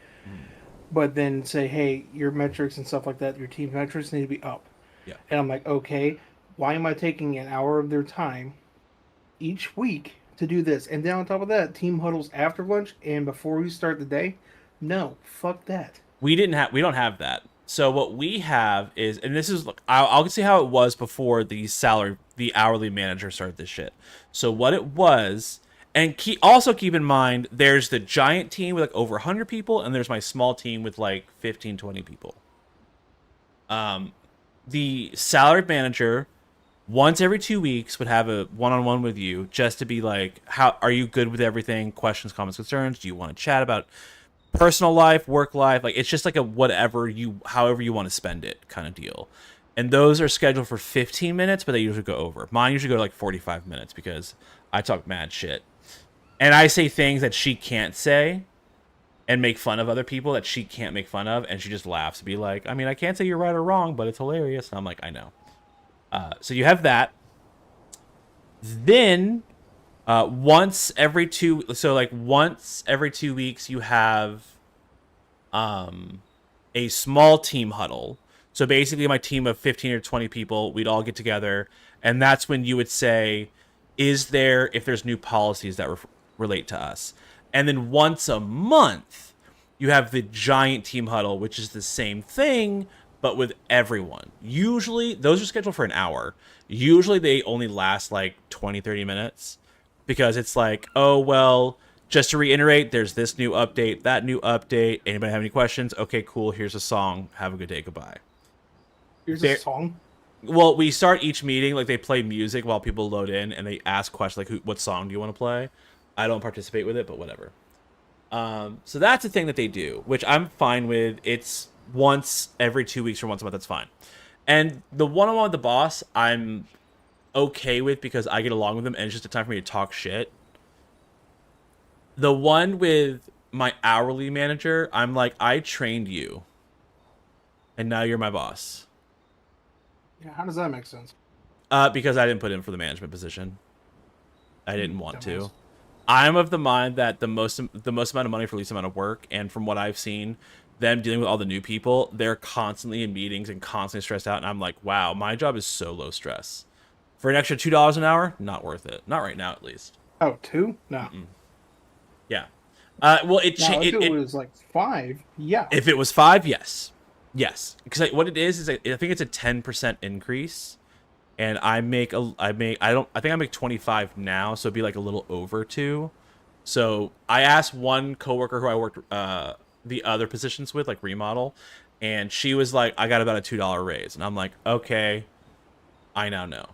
but then say, hey, your metrics and stuff like that, your team metrics need to be up. Yeah. And I'm like, okay, why am I taking an hour of their time each week to do this? And then on top of that, team huddles after lunch and before we start the day. No, fuck that. We don't have that. So what we have is, and this is, look, I'll see how it was before the hourly manager started this shit. So what it was, and also keep in mind, there's the giant team with like over 100 people, and there's my small team with like 15, 20 people. The salaried manager, once every 2 weeks, would have a one-on-one with you just to be like, how are you good with everything? Questions, comments, concerns? Do you want to chat about personal life, work life? Like, it's just like a however you want to spend it kind of deal. And those are scheduled for 15 minutes, but they usually go over. Mine usually go to like 45 minutes because I talk mad shit. And I say things that she can't say and make fun of other people that she can't make fun of. And she just laughs to be like, I mean, I can't say you're right or wrong, but it's hilarious. And I'm like, I know. So you have that. Then once every 2 weeks you have a small team huddle. So basically my team of 15 or 20 people, we'd all get together, and that's when you would say, if there's new policies that relate to us. And then once a month you have the giant team huddle, which is the same thing but with everyone. Usually those are scheduled for an hour. Usually they only last like 20-30 minutes. Because it's like, oh, well, just to reiterate, there's this new update, that new update. Anybody have any questions? Okay, cool. Here's a song. Have a good day. Goodbye. Here's a song? Well, we start each meeting, like they play music while people load in, and they ask questions like, what song do you want to play? I don't participate with it, but whatever. So that's the thing that they do, which I'm fine with. It's once every 2 weeks or once a month, that's fine. And the one-on-one with the boss, I'm okay with because I get along with him and it's just a time for me to talk shit. The one with my hourly manager, I'm like, I trained you and now you're my boss. Yeah, how does that make sense? Because I didn't put in for the management position. I didn't want to. I'm of the mind that the most amount of money for the least amount of work, and from what I've seen, them dealing with all the new people, they're constantly in meetings and constantly stressed out, and I'm like, wow, my job is so low stress. For an extra $2 an hour, not worth it. Not right now, at least. Oh, 2? No. Mm-mm. Yeah. Well, if it was like 5, yeah. If it was 5, yes. Yes. Because what it is I think it's a 10% increase. And I think I make 25 now, so it'd be like a little over 2. So I asked one coworker who I worked the other positions with, like remodel, and she was like, I got about a $2 raise. And I'm like, okay, I now know.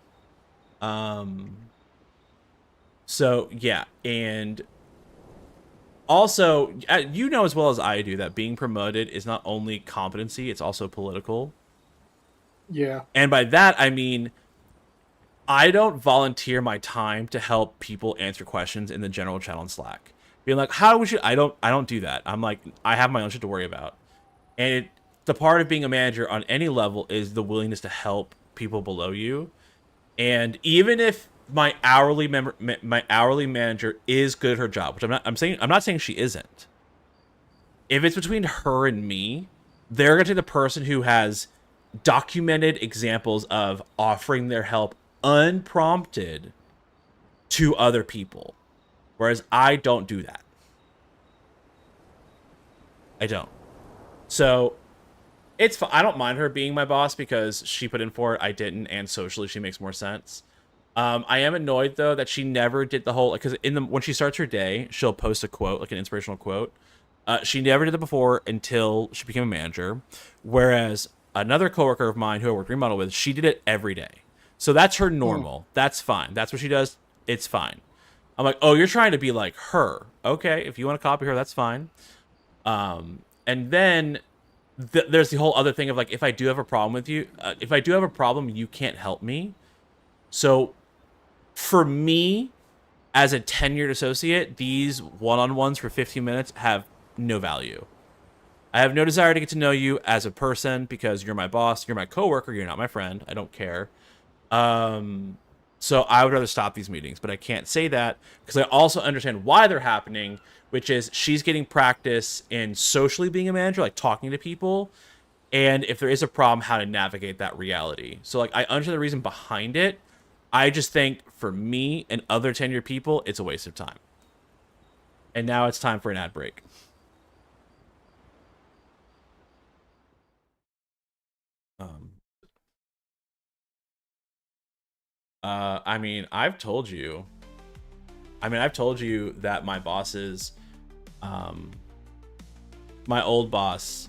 So yeah, and also, you know as well as I do that being promoted is not only competency, it's also political. Yeah. And by that, I mean, I don't volunteer my time to help people answer questions in the general channel on Slack. Being like, how would you? I don't do that. I'm like, I have my own shit to worry about. And the part of being a manager on any level is the willingness to help people below you. And even if my hourly manager is good at her job, which I'm not saying she isn't. If it's between her and me, they're gonna take the person who has documented examples of offering their help unprompted to other people, whereas I don't do that. I don't. So it's I don't mind her being my boss because she put in for it, I didn't, and socially she makes more sense. I am annoyed though that she never did the whole, because when she starts her day, she'll post a quote, like an inspirational quote. She never did that before until she became a manager, whereas another coworker of mine who I worked remodel with, she did it every day. So that's her normal. That's fine. That's what she does. It's fine. I'm like, oh, you're trying to be like her. Okay, if you want to copy her, that's fine. And then there's the whole other thing of like, if I do have a problem with you, you can't help me. So for me, as a tenured associate, these one-on-ones for 15 minutes have no value. I have no desire to get to know you as a person because you're my boss, you're my coworker, you're not my friend. I don't care. So I would rather stop these meetings, but I can't say that because I also understand why they're happening, which is she's getting practice in socially being a manager, like talking to people, and if there is a problem, how to navigate that reality. So like I understand the reason behind it. I just think for me and other tenured people, it's a waste of time. And now it's time for an ad break. I mean, I've told you that my bosses, my old boss,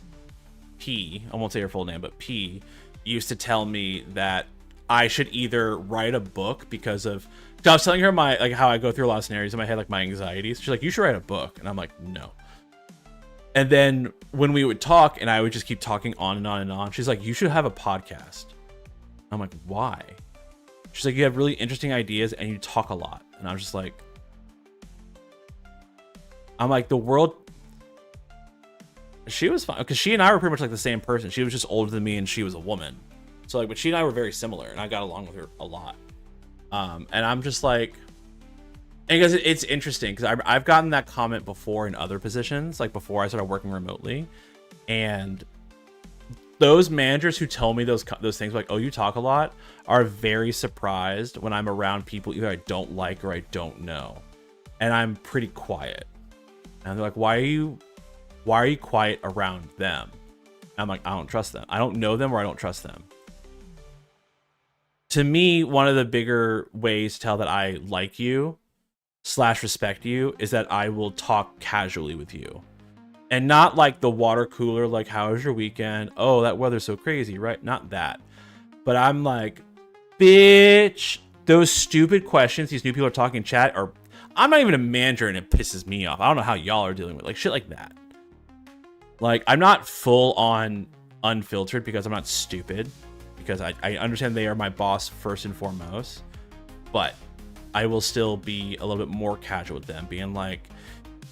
P, I won't say her full name, but P, used to tell me that I should either write a book because of, I was telling her how I go through a lot of scenarios in my head, like my anxieties. She's like, you should write a book. And I'm like, no. And then when we would talk and I would just keep talking on and on and on, she's like, you should have a podcast. I'm like, why? She's like, you have really interesting ideas and you talk a lot. And I was just like, the world. She was fine because she and I were pretty much like the same person. She was just older than me and she was a woman. So like, but she and I were very similar and I got along with her a lot. And I'm just like, and because it's interesting because I've gotten that comment before in other positions, like before I started working remotely. And those managers who tell me those things like, oh, you talk a lot, are very surprised when I'm around people either I don't like or I don't know. And I'm pretty quiet. And they're like, why are you quiet around them? And I'm like, I don't trust them. I don't know them or I don't trust them. To me, one of the bigger ways to tell that I like you / respect you is that I will talk casually with you. And not like the water cooler, like, how was your weekend? Oh, that weather's so crazy, right? Not that. But I'm like, bitch, those stupid questions these new people are talking in chat are... I'm not even a manager and it pisses me off. I don't know how y'all are dealing with like shit like that. Like, I'm not full on unfiltered because I'm not stupid, because I understand they are my boss first and foremost, but I will still be a little bit more casual with them, being like,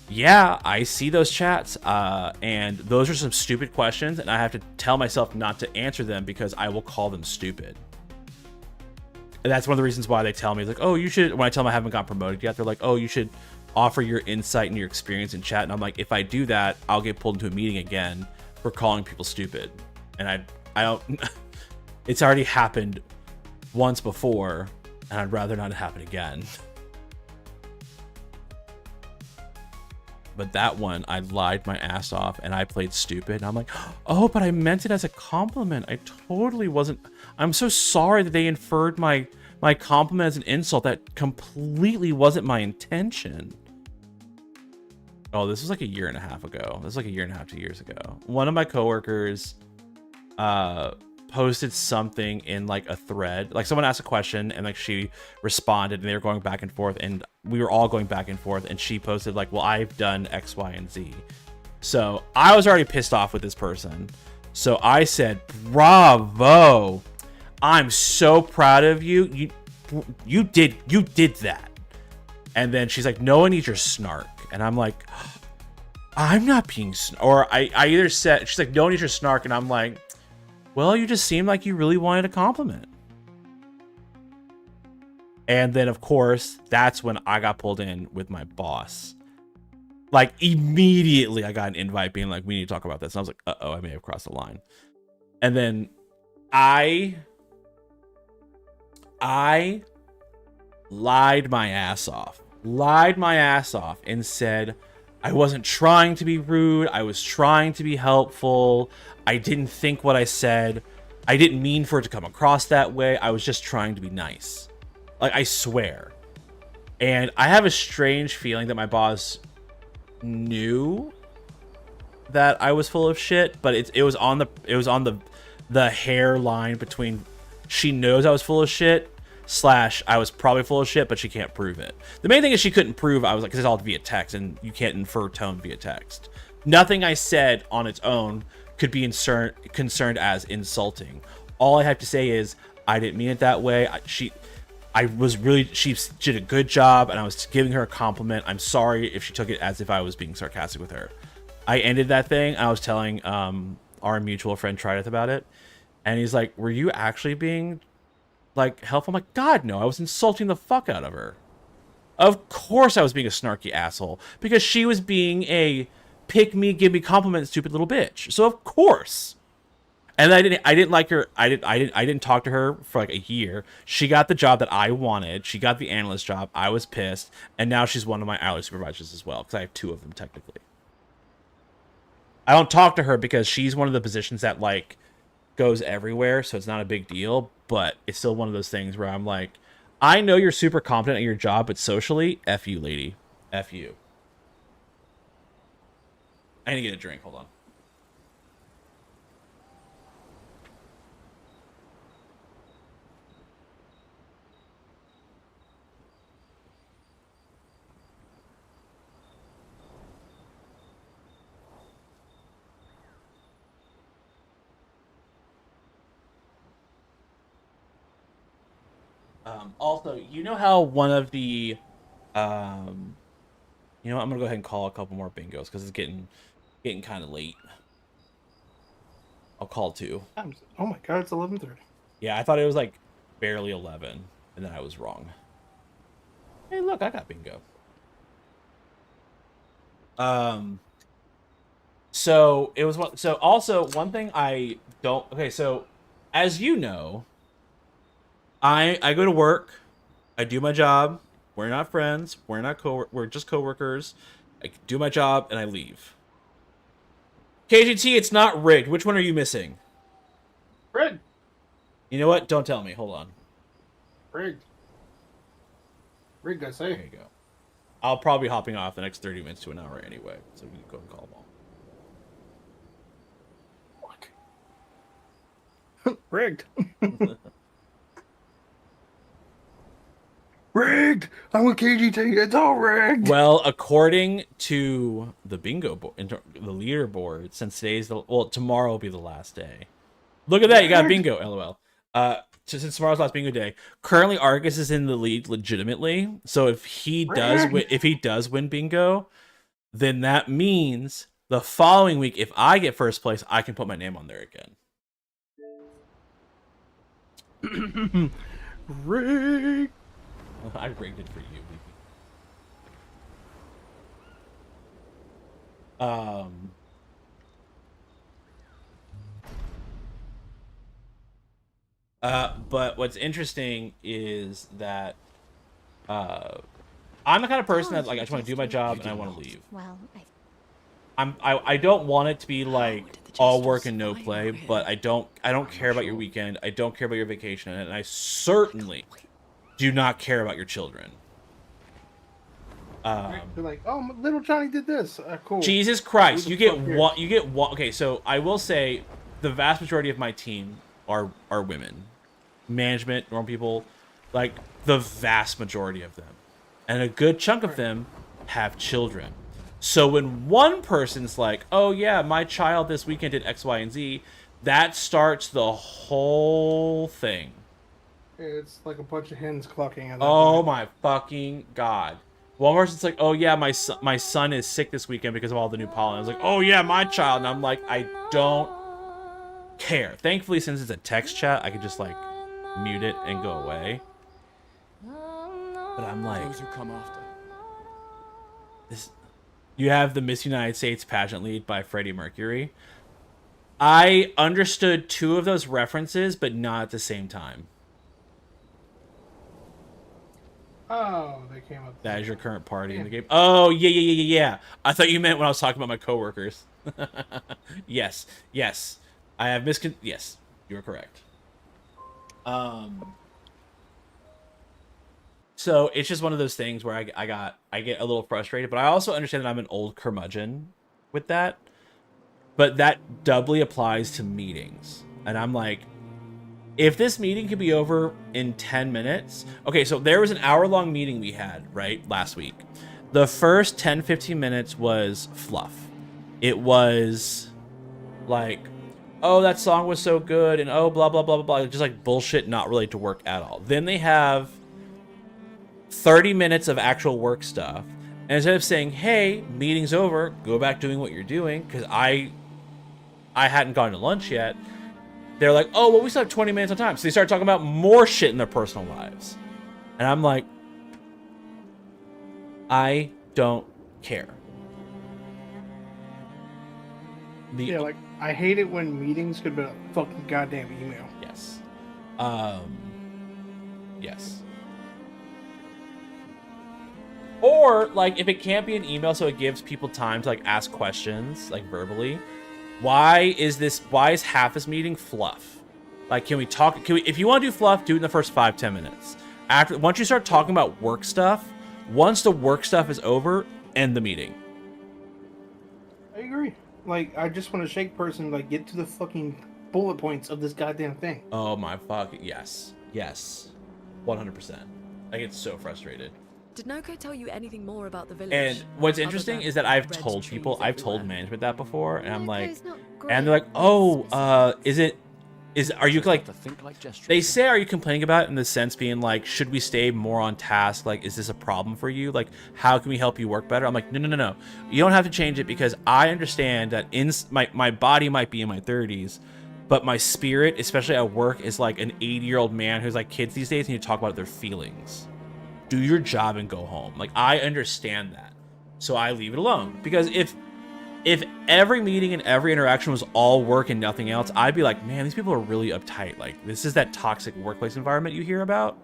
yeah, I see those chats, and those are some stupid questions, and I have to tell myself not to answer them because I will call them stupid. And that's one of the reasons why they tell me, like, oh, you should, when I tell them I haven't got promoted yet, they're like, oh, you should offer your insight and your experience in chat. And I'm like, if I do that, I'll get pulled into a meeting again for calling people stupid. And I don't, it's already happened once before, and I'd rather not happen again. But that one, I lied my ass off and I played stupid. And I'm like, oh, but I meant it as a compliment. I totally wasn't. I'm so sorry that they inferred my compliment as an insult. That completely wasn't my intention. Oh, this was like a year and a half ago. This was like a year and a half, 2 years ago. One of my coworkers posted something in like a thread. Like, someone asked a question and like she responded, and they were going back and forth, and we were all going back and forth, and she posted like, well, I've done X, Y, and Z. So I was already pissed off with this person. So I said, bravo. I'm so proud of you. You did that. And then she's like, no one needs your snark. And I'm like, I'm not being or I either said, she's like, no one needs your snark. And I'm like, well, you just seemed like you really wanted a compliment. And then, of course, that's when I got pulled in with my boss. Like, immediately I got an invite being like, we need to talk about this. And I was like, uh-oh, I may have crossed the line. And then I lied my ass off. And said I wasn't trying to be rude. I was trying to be helpful. I didn't think what I said. I didn't mean for it to come across that way. I was just trying to be nice. Like, I swear. And I have a strange feeling that my boss knew that I was full of shit, but it was on the hairline between she knows I was full of shit / I was probably full of shit, but she can't prove it. The main thing is she couldn't prove I was like, because it's all via text, and you can't infer tone via text. Nothing I said on its own could be concerned as insulting. All I have to say is I didn't mean it that way. She did a good job, and I was giving her a compliment. I'm sorry if she took it as if I was being sarcastic with her. I ended that thing. I was telling our mutual friend Trideth about it, and he's like, were you actually being like helpful? I'm like, God, no, I was insulting the fuck out of her. Of course I was being a snarky asshole, because she was being a pick me, give me compliments, stupid little bitch. So of course. And I didn't like her. I didn't talk to her for like a year. She got the job that I wanted. She got the analyst job. I was pissed. And now she's one of my hourly supervisors as well, because I have 2 of them technically. I don't talk to her because she's one of the positions that like goes everywhere, so it's not a big deal, but it's still one of those things where I'm like, I know you're super competent at your job, but socially, F you, lady. F you. I need to get a drink. Hold on. Also, you know how one of the, you know, I'm gonna go ahead and call a couple more bingos because it's getting kind of late. I'll call 2. Oh my god, it's 11:30. Yeah, I thought it was like barely 11, and then I was wrong. Hey, look, I got bingo. So it was what. So also one thing I don't. Okay, so as you know, I go to work, I do my job. We're not friends. We're just coworkers. I do my job and I leave. KGT, it's not rigged. Which one are you missing? Rigged. You know what? Don't tell me. Hold on. Rigged. Rigged, I say. There you go. I'll probably be hopping off the next 30 minutes to an hour anyway, so we can go and call them all. Rigged. Rigged! I'm with KGT. It's all rigged. Well, according to the bingo board, the leaderboard, since tomorrow will be the last day. Look at that, you got bingo, lol. Since tomorrow's last bingo day, currently Argus is in the lead legitimately. So if he does win bingo, then that means the following week, if I get first place, I can put my name on there again. Rigged. I rigged it for you. But what's interesting is that I'm the kind of person that, like, I just want to do my job and I want to leave. Well, I don't want it to be like all work and no play, but I don't care about your weekend. I don't care about your vacation, and I certainly do not care about your children. They're like, oh, little Johnny did this. Cool. Jesus Christ, you get one. You get one. Okay, so I will say, the vast majority of my team are women, management, normal people, like the vast majority of them, and a good chunk of them have children. So when one person's like, oh yeah, my child this weekend did X, Y, and Z, that starts the whole thing. It's like a bunch of hens clucking. Oh my fucking God. One person's like, oh yeah, my son is sick this weekend because of all the new pollen. I was like, oh yeah, my child. And I'm like, I don't care. Thankfully, since it's a text chat, I could just like mute it and go away. But I'm like, Those who come after. this. You have the Miss United States pageant lead by Freddie Mercury. I understood 2 of those references, but not at the same time. Oh, they came up. That is your current party in the game. Oh, yeah. I thought you meant when I was talking about my coworkers. Yes. I have yes, you are correct. So it's just one of those things where I get a little frustrated, but I also understand that I'm an old curmudgeon with that. But that doubly applies to meetings. And I'm like, if this meeting could be over in 10 minutes. Okay, so there was an hour-long meeting we had, right, last week. The first 10-15 minutes was fluff. It was like, oh, that song was so good, and oh, blah, blah, blah, blah, blah. Just like bullshit not related to work at all. Then they have 30 minutes of actual work stuff. And instead of saying, hey, meeting's over, go back doing what you're doing, because I hadn't gone to lunch yet, they're like, oh, well, we still have 20 minutes of time. So they start talking about more shit in their personal lives. And I'm like, I don't care. Yeah, like, I hate it when meetings could be a fucking goddamn email. Yes. Yes. Or, like, if it can't be an email so it gives people time to, like, ask questions, like, verbally, why is half this meeting fluff? Like, if you want to do fluff, do it in the first 5-10 minutes. Once you start talking about work stuff, once the work stuff is over, end the meeting. I agree. Like, I just want to shake person, like, get to the fucking bullet points of this goddamn thing. Oh my fucking, yes. 100%. I get so frustrated. Did Noko tell you anything more about the village? And what's interesting is that I've told management that before, and I'm like, and they're like, oh, are you like, they say, are you complaining about it in the sense being like, should we stay more on task? Like, is this a problem for you? Like, how can we help you work better? I'm like, no. You don't have to change it because I understand that my body might be in my 30s, but my spirit, especially at work, is like an 80-year-old man who's like kids these days, and you talk about their feelings. Do your job and go home. Like, I understand that. So I leave it alone. Because if every meeting and every interaction was all work and nothing else, I'd be like, man, these people are really uptight. Like, this is that toxic workplace environment you hear about.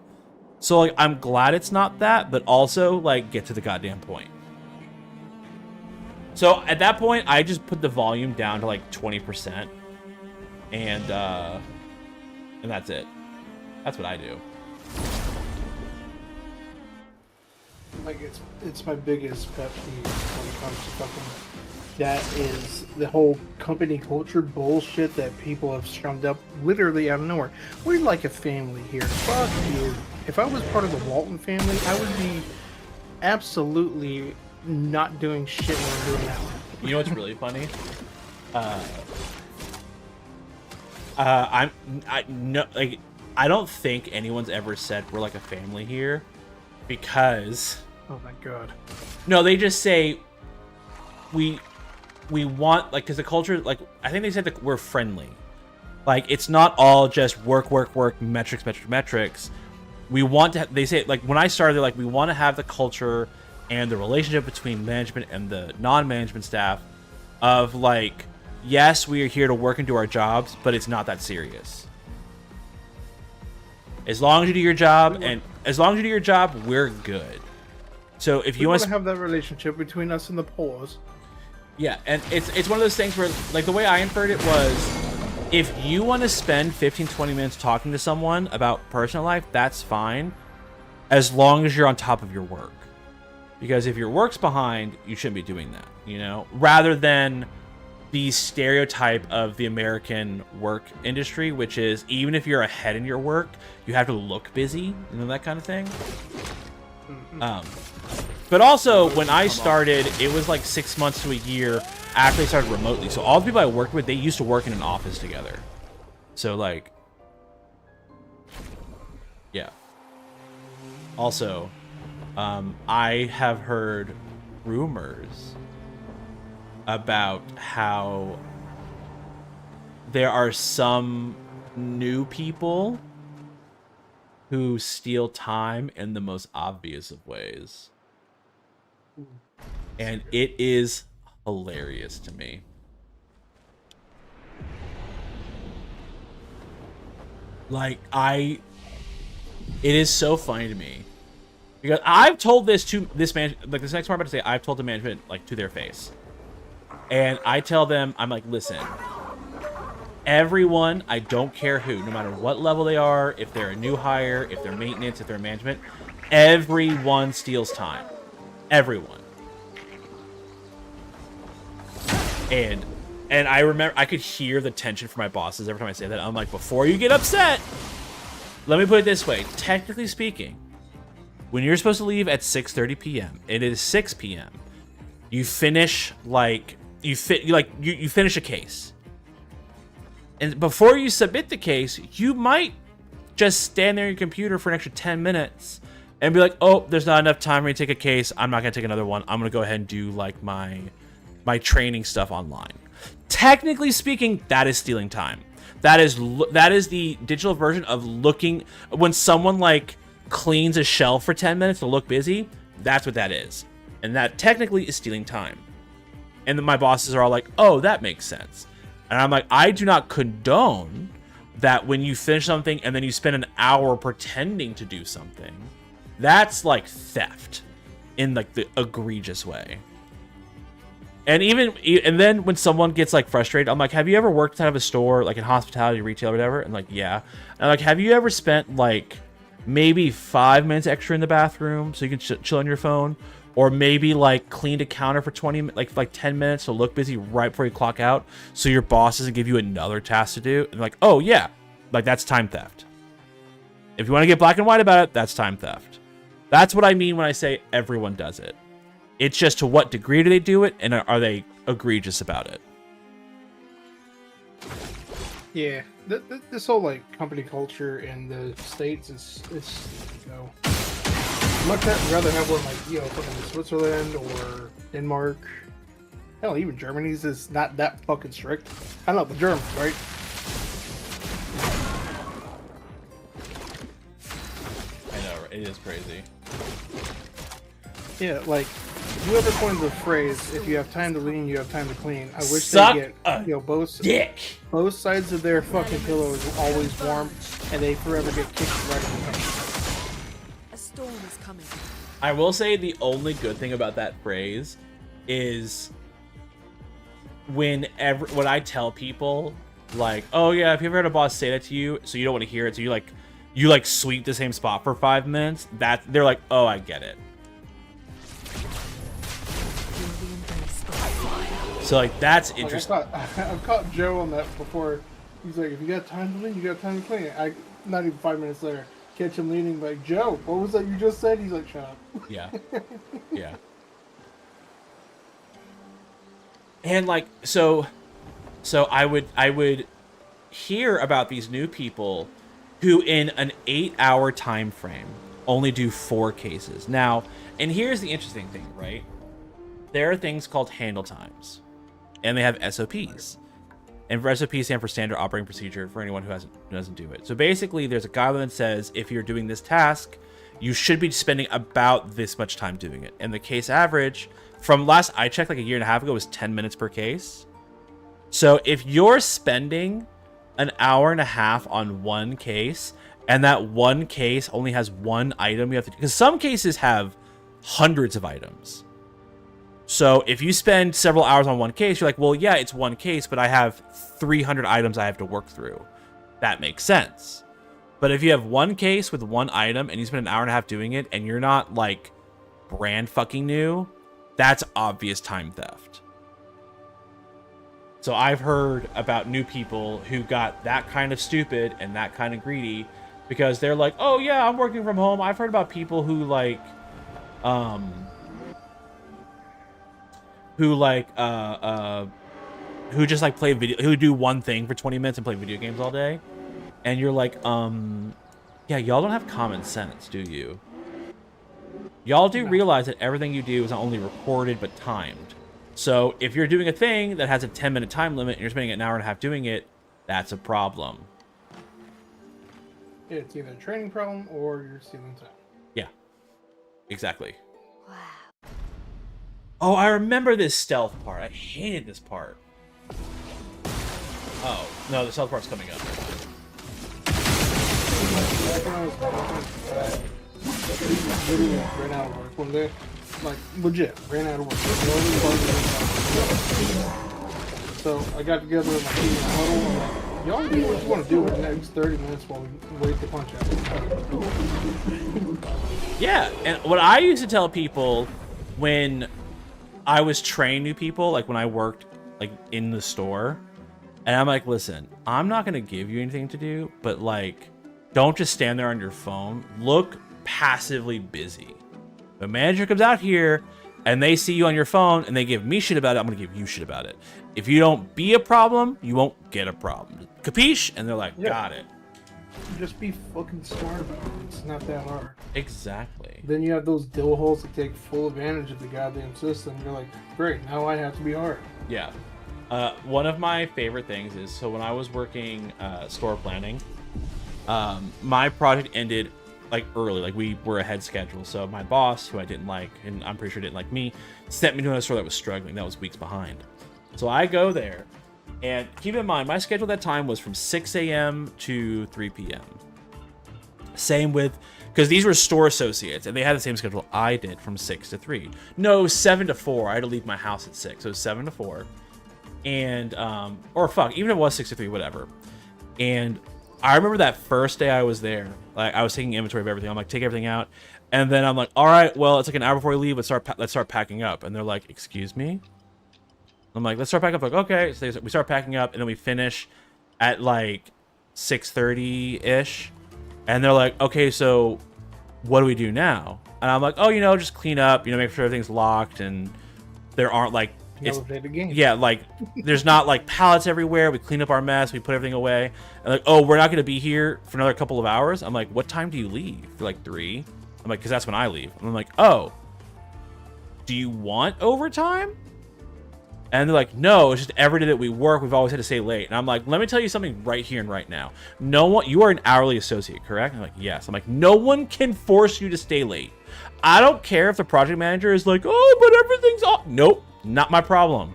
So, like, I'm glad it's not that, but also, like, get to the goddamn point. So, at that point, I just put the volume down to, like, 20%. And that's it. That's what I do. Like, it's my biggest pet peeve when it comes to fucking... That is the whole company culture bullshit that people have strummed up literally out of nowhere. We're like a family here. Fuck you. if I was part of the Walton family, I would be absolutely not doing shit when I'm doing that. You know what's really funny? I don't think anyone's ever said we're like a family here, because Oh my god. no, they just say we want, like, because the culture, like, I think they said that we're friendly. Like, it's not all just work, metrics. We want to, they say, like, when I started, they're like, we want to have the culture and the relationship between management and the non-management staff of, like, yes, we are here to work and do our jobs, but it's not that serious. As long as you do your job, we're good. So if you want to have that relationship between us and the Poles. Yeah, and it's one of those things where, like, the way I inferred it was, if you want to spend 15-20 minutes talking to someone about personal life, that's fine, as long as you're on top of your work. Because if your work's behind, you shouldn't be doing that, you know? Rather than the stereotype of the American work industry, which is, even if you're ahead in your work, you have to look busy, you know, that kind of thing. But also, when I started, it was like 6 months to a year after I started remotely. So all the people I worked with, they used to work in an office together. So, like, yeah. Also, I have heard rumors about how there are some new people who steal time in the most obvious of ways. And it is hilarious to me. Like, it is so funny to me. Because I've told this to this man, like, this next part I'm about to say, I've told the management, like, to their face. And I tell them, I'm like, listen, everyone, I don't care who, no matter what level they are, if they're a new hire, if they're maintenance, if they're management, everyone steals time. Everyone. And I remember, I could hear the tension from my bosses every time I say that. I'm like, before you get upset, let me put it this way. Technically speaking, when you're supposed to leave at 6:30 p.m., it is 6 p.m., you finish, like, you finish a case. And before you submit the case, you might just stand there on your computer for an extra 10 minutes and be like, oh, there's not enough time for me to take a case. I'm not going to take another one. I'm going to go ahead and do, like, my training stuff online. Technically speaking, that is stealing time. That is the digital version of looking, when someone, like, cleans a shelf for 10 minutes to look busy, that's what that is. And that technically is stealing time. And then my bosses are all like, oh, that makes sense. And I'm like, I do not condone that when you finish something and then you spend an hour pretending to do something. That's like theft in, like, the egregious way. And then when someone gets, like, frustrated, I'm like, have you ever worked out of a store, like in hospitality, retail, or whatever? And, like, yeah. And I'm like, have you ever spent, like, maybe 5 minutes extra in the bathroom so you can chill on your phone? Or maybe, like, cleaned a counter for 10 minutes to look busy right before you clock out so your boss doesn't give you another task to do? And, like, oh, yeah. Like, that's time theft. If you want to get black and white about it, that's time theft. That's what I mean when I say everyone does it. It's just, to what degree do they do it, and are they egregious about it? Yeah, this whole, like, company culture in the States is you know, much rather have one, like, you know, fucking Switzerland or Denmark. Hell, even Germany's is not that fucking strict. I don't know, the Germans, right? I know, it is crazy. Yeah, like, whoever coined the phrase, if you have time to lean, you have time to clean, I wish Suck they get, you know, both sides of their fucking pillow is always warm, and they forever get kicked right in the face. A storm is coming. I will say the only good thing about that phrase is when I tell people, like, oh yeah, if you ever heard a boss say that to you, so you don't want to hear it, so you sweep the same spot for 5 minutes, that they're like, oh, I get it. So, like, that's interesting. I've caught Joe on that before. He's like, if you got time to clean, you got time to clean. Not even 5 minutes later, catch him leaning like, Joe, what was that you just said? He's like, shut up. Yeah. Yeah. And like, so I would hear about these new people who in an 8-hour time frame only do 4 cases. Now, and here's the interesting thing, right? There are things called handle times, and they have SOPs. And for SOP stand for standard operating procedure for anyone who doesn't do it. So basically, there's a guideline that says if you're doing this task, you should be spending about this much time doing it. And the case average, from last I checked like a year and a half ago, was 10 minutes per case. So if you're spending an hour and a half on one case, and that one case only has one item you have to do, because some cases have hundreds of items. So if you spend several hours on one case, you're like, well, yeah, it's one case, but I have 300 items I have to work through. That makes sense. But if you have one case with one item and you spend an hour and a half doing it, and you're not like brand fucking new, that's obvious time theft. So I've heard about new people who got that kind of stupid and that kind of greedy because they're like, oh yeah, I'm working from home. I've heard about people who like, who just like play video, who do one thing for 20 minutes and play video games all day. And you're like, yeah, y'all don't have common sense, do you? Y'all do realize that everything you do is not only recorded, but timed. So if you're doing a thing that has a 10-minute time limit and you're spending an hour and a half doing it, that's a problem. It's either a training problem or you're stealing time. Yeah, exactly. Wow. Oh, I remember this stealth part. I hated this part. Oh, no, the stealth part's coming up. Literally ran out of work one day. Like, legit, ran out of work. So I got together with my team in the huddle. I'm like, y'all do what you want to do in the next 30 minutes while we wait to punch out. Yeah, and what I used to tell people when I was training new people, like when I worked like in the store, and I'm like, listen, I'm not going to give you anything to do, but like, don't just stand there on your phone. Look passively busy. The manager comes out here and they see you on your phone and they give me shit about it, I'm going to give you shit about it. If you don't be a problem, you won't get a problem. Capiche? And they're like, yeah. Got it. Just be fucking smart about it. It's not that hard. Exactly. Then you have those dill holes that take full advantage of the goddamn system. You're like, great, now I have to be hard. Yeah. One of my favorite things is, so when I was working store planning, my project ended like early, like we were ahead schedule. So my boss, who I didn't like, and I'm pretty sure didn't like me, sent me to another store that was struggling, that was weeks behind. So I go there, and keep in mind, my schedule at that time was from 6 a.m. to 3 p.m. Same with, because these were store associates, and they had the same schedule I did from 6 to 3. No, 7 to 4. I had to leave my house at 6, so it was 7 to 4. And, or fuck, even if it was 6 to 3, whatever. And I remember that first day I was there, like I was taking inventory of everything. I'm like, take everything out. And then I'm like, all right, well, it's like an hour before we leave. Let's start packing up. And they're like, excuse me? I'm like, let's start packing up. Like, okay. So we start packing up, and then we finish at like 6:30-ish. And they're like, okay, so what do we do now? And I'm like, oh, you know, just clean up, you know, make sure everything's locked and there aren't like, yeah, like there's not like pallets everywhere. We clean up our mess. We put everything away. And like, oh, we're not going to be here for another couple of hours. I'm like, what time do you leave? For like 3. I'm like, because that's when I leave. And I'm like, oh, do you want overtime? And they're like, no, it's just every day that we work, we've always had to stay late. And I'm like, let me tell you something right here and right now. No one, you are an hourly associate, correct? And I'm like, yes. I'm like, no one can force you to stay late. I don't care if the project manager is like, oh, but everything's off. Nope. Not my problem.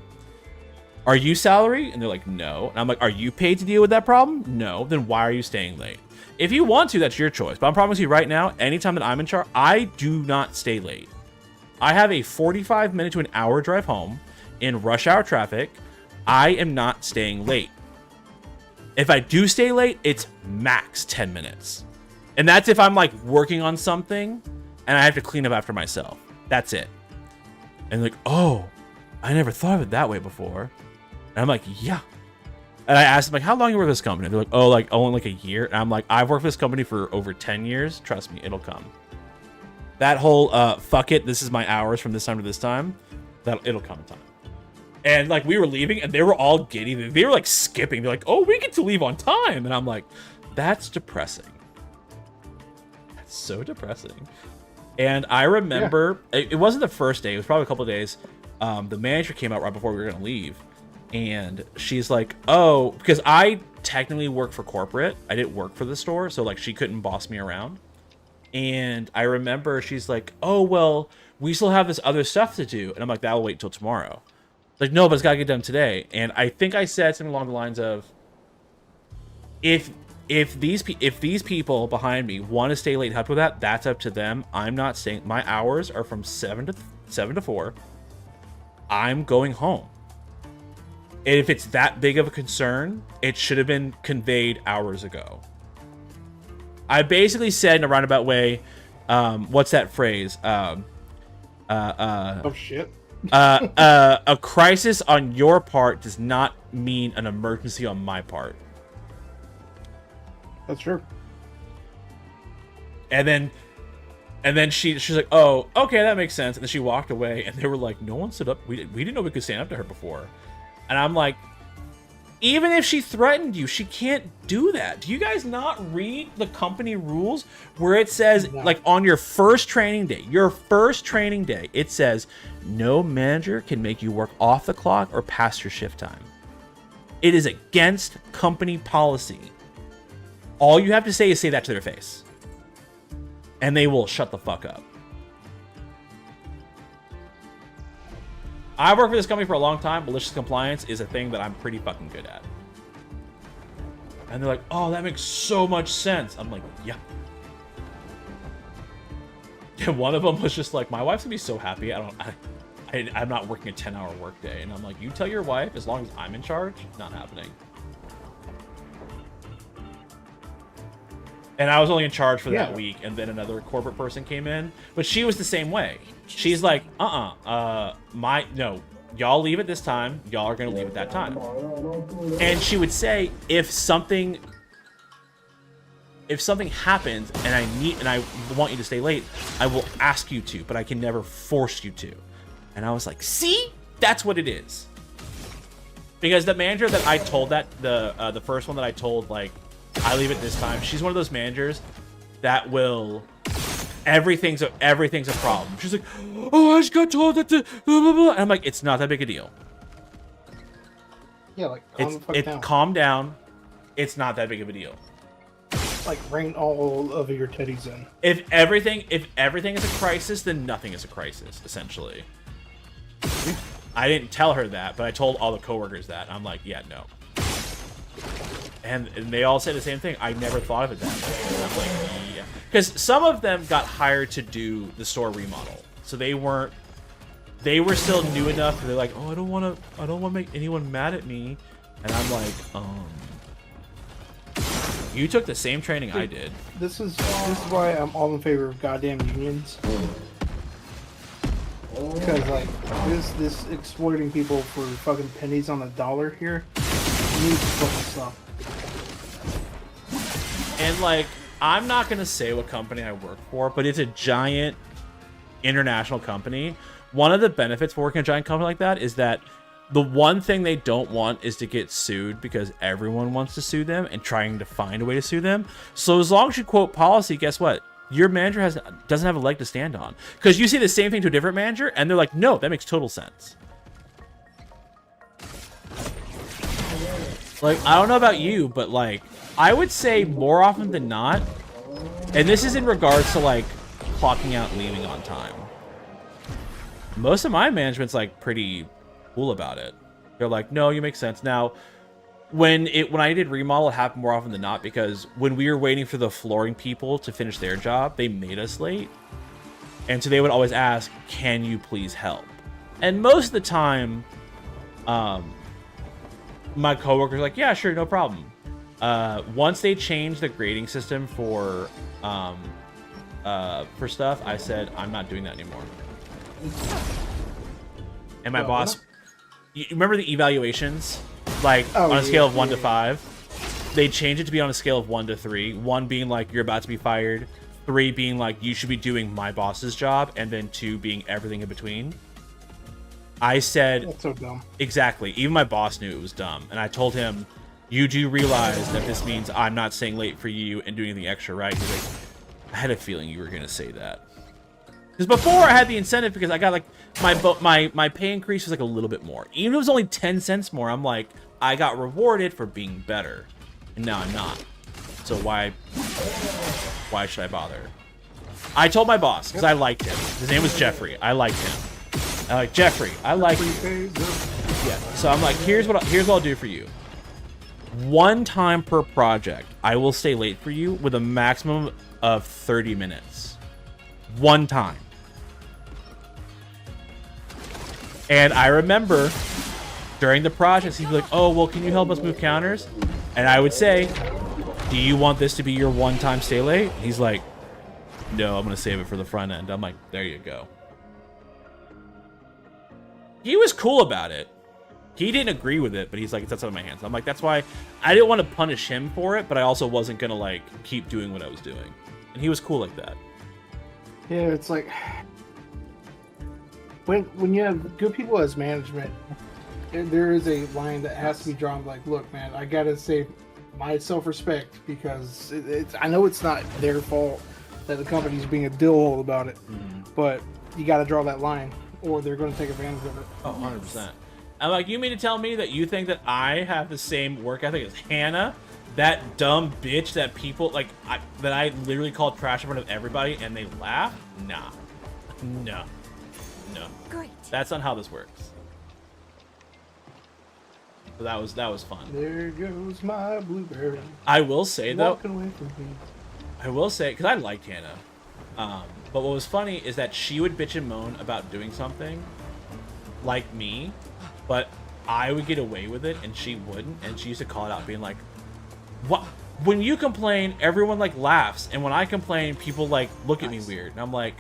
Are you salary? And they're like, no. And I'm like, are you paid to deal with that problem? No. Then why are you staying late? If you want to, that's your choice. But I'm promising you right now, anytime that I'm in charge, I do not stay late. I have a 45-minute to an hour drive home in rush hour traffic. I am not staying late. If I do stay late, it's max 10 minutes. And that's if I'm like working on something and I have to clean up after myself. That's it. And like, oh, I never thought of it that way before. And I'm like, yeah. And I asked them, like, how long you work for this company? They're like, oh, like, only like a year. And I'm like, I've worked for this company for over 10 years. Trust me, it'll come. That whole, fuck it, this is my hours from this time to this time, it'll come in time. And, like, we were leaving, and they were all giddy. They were, like, skipping. They're like, oh, we get to leave on time. And I'm like, that's depressing. That's so depressing. And I remember, it wasn't the first day. It was probably a couple of days. The manager came out right before we were going to leave. And she's like, oh, because I technically work for corporate. I didn't work for the store. So, like, she couldn't boss me around. And I remember she's like, oh, well, we still have this other stuff to do. And I'm like, that'll wait till tomorrow. Like, no, but it's got to get done today. And I think I said something along the lines of, if these people behind me want to stay late and help with that, that's up to them. I'm not staying. My hours are from 7 to 4. I'm going home. And if it's that big of a concern, it should have been conveyed hours ago. I basically said in a roundabout way, what's that phrase? Oh shit. A crisis on your part does not mean an emergency on my part. That's true. And then she's like, oh, okay, that makes sense. And then she walked away, and they were like, no one stood up. We didn't know we could stand up to her before. And I'm like, even if she threatened you, she can't do that. Do you guys not read the company rules where it says, like, on your first training day, it says no manager can make you work off the clock or past your shift time. It is against company policy. All you have to say is say that to their face, and they will shut the fuck up. I've worked for this company for a long time. Malicious compliance is a thing that I'm pretty fucking good at. And they're like, oh, that makes so much sense. I'm like, yeah. And one of them was just like, my wife's gonna be so happy. I'm not working a 10-hour workday. And I'm like, you tell your wife, as long as I'm in charge, not happening. And I was only in charge for that week, and then another corporate person came in, but she was the same way. She's like, no, y'all leave at this time, y'all are gonna leave at that time. And she would say, if something happens and I want you to stay late, I will ask you to, but I can never force you to. And I was like, see, that's what it is. Because the manager that I told that, the first one that I told, like, I leave at this time, she's one of those managers that will, everything's a problem. She's like, oh, I just got told that the blah, blah, blah. And I'm like, it's not that big a deal. Yeah, like, calm the fuck down. Calm down. It's not that big of a deal. Like, rein all of your teddies in. If everything is a crisis, then nothing is a crisis, essentially. I didn't tell her that, but I told all the coworkers that. I'm like, yeah, no. And they all say the same thing. I never thought of it that way. And I'm like, yeah. Because some of them got hired to do the store remodel. So they were still new enough. They're like, oh, I don't want to make anyone mad at me. And I'm like, you took the same training I did. This is why I'm all in favor of goddamn unions. Because, like, this exploiting people for fucking pennies on the dollar here needs to fucking stop. And, like, I'm not going to say what company I work for, but it's a giant international company. One of the benefits for working a giant company like that is that the one thing they don't want is to get sued, because everyone wants to sue them and trying to find a way to sue them. So as long as you quote policy, guess what? Your manager doesn't have a leg to stand on. Because you say the same thing to a different manager, and they're like, no, that makes total sense. Like, I don't know about you, but, like, I would say more often than not, and this is in regards to, like, clocking out and leaving on time. Most of my management's, like, pretty cool about it. They're like, no, you make sense. Now, when I did remodel, it happened more often than not, because when we were waiting for the flooring people to finish their job, they made us late. And so they would always ask, can you please help? And most of the time, my coworkers are like, yeah, sure, no problem. Once they changed the grading system for stuff, I said, I'm not doing that anymore. And my boss, you remember the evaluations? like Oh, on a scale yeah, of 1 to yeah. 5. They changed it to be on a scale of 1 to 3. 1 being like you're about to be fired, 3 being like you should be doing my boss's job, and then 2 being everything in between. I said That's so dumb. exactly. Even my boss knew it was dumb, and I told him, "You do realize that this means I'm not staying late for you and doing anything extra, right?" He's like, "I had a feeling you were gonna say that." Because before I had the incentive because I got like my pay increase was like a little bit more. Even if it was only 10 cents more, I'm like, I got rewarded for being better. And now I'm not. So why should I bother? I told my boss, because I liked him. His name was Jeffrey. I liked him. I'm like, Jeffrey, I like you. Yeah. So I'm like, here's what I'll do for you. 1 time per project, I will stay late for you with a maximum of 30 minutes. 1 time. And I remember during the projects, he'd be like, "Oh, well, can you help us move counters?" And I would say, "Do you want this to be your 1 time stay late?" He's like, "No, I'm going to save it for the front end." I'm like, there you go. He was cool about it. He didn't agree with it, but he's like, "It's outside of my hands." I'm like, that's why I didn't want to punish him for it, but I also wasn't going to like keep doing what I was doing. And he was cool like that. Yeah, it's like when you have good people as management, there is a line that has to be drawn. Like, look, man, I gotta save my self-respect because I know it's not their fault that the company's being a dillhole about it, but you got to draw that line, or they're going to take advantage of it. Oh, 100%. I'm like, you mean to tell me that you think that I have the same work ethic as Hannah? That dumb bitch that people, like, that I literally called trash in front of everybody and they laugh? Nah. No. No. Great. That's not how this works. So that was fun. There goes my blueberry. I will say, though, Walking away from me. I will say, because I liked Hannah. But what was funny is that she would bitch and moan about doing something like me, but I would get away with it and she wouldn't. And she used to call it out being like, "What? When you complain, everyone like laughs. And when I complain, people like look at me weird." And I'm like,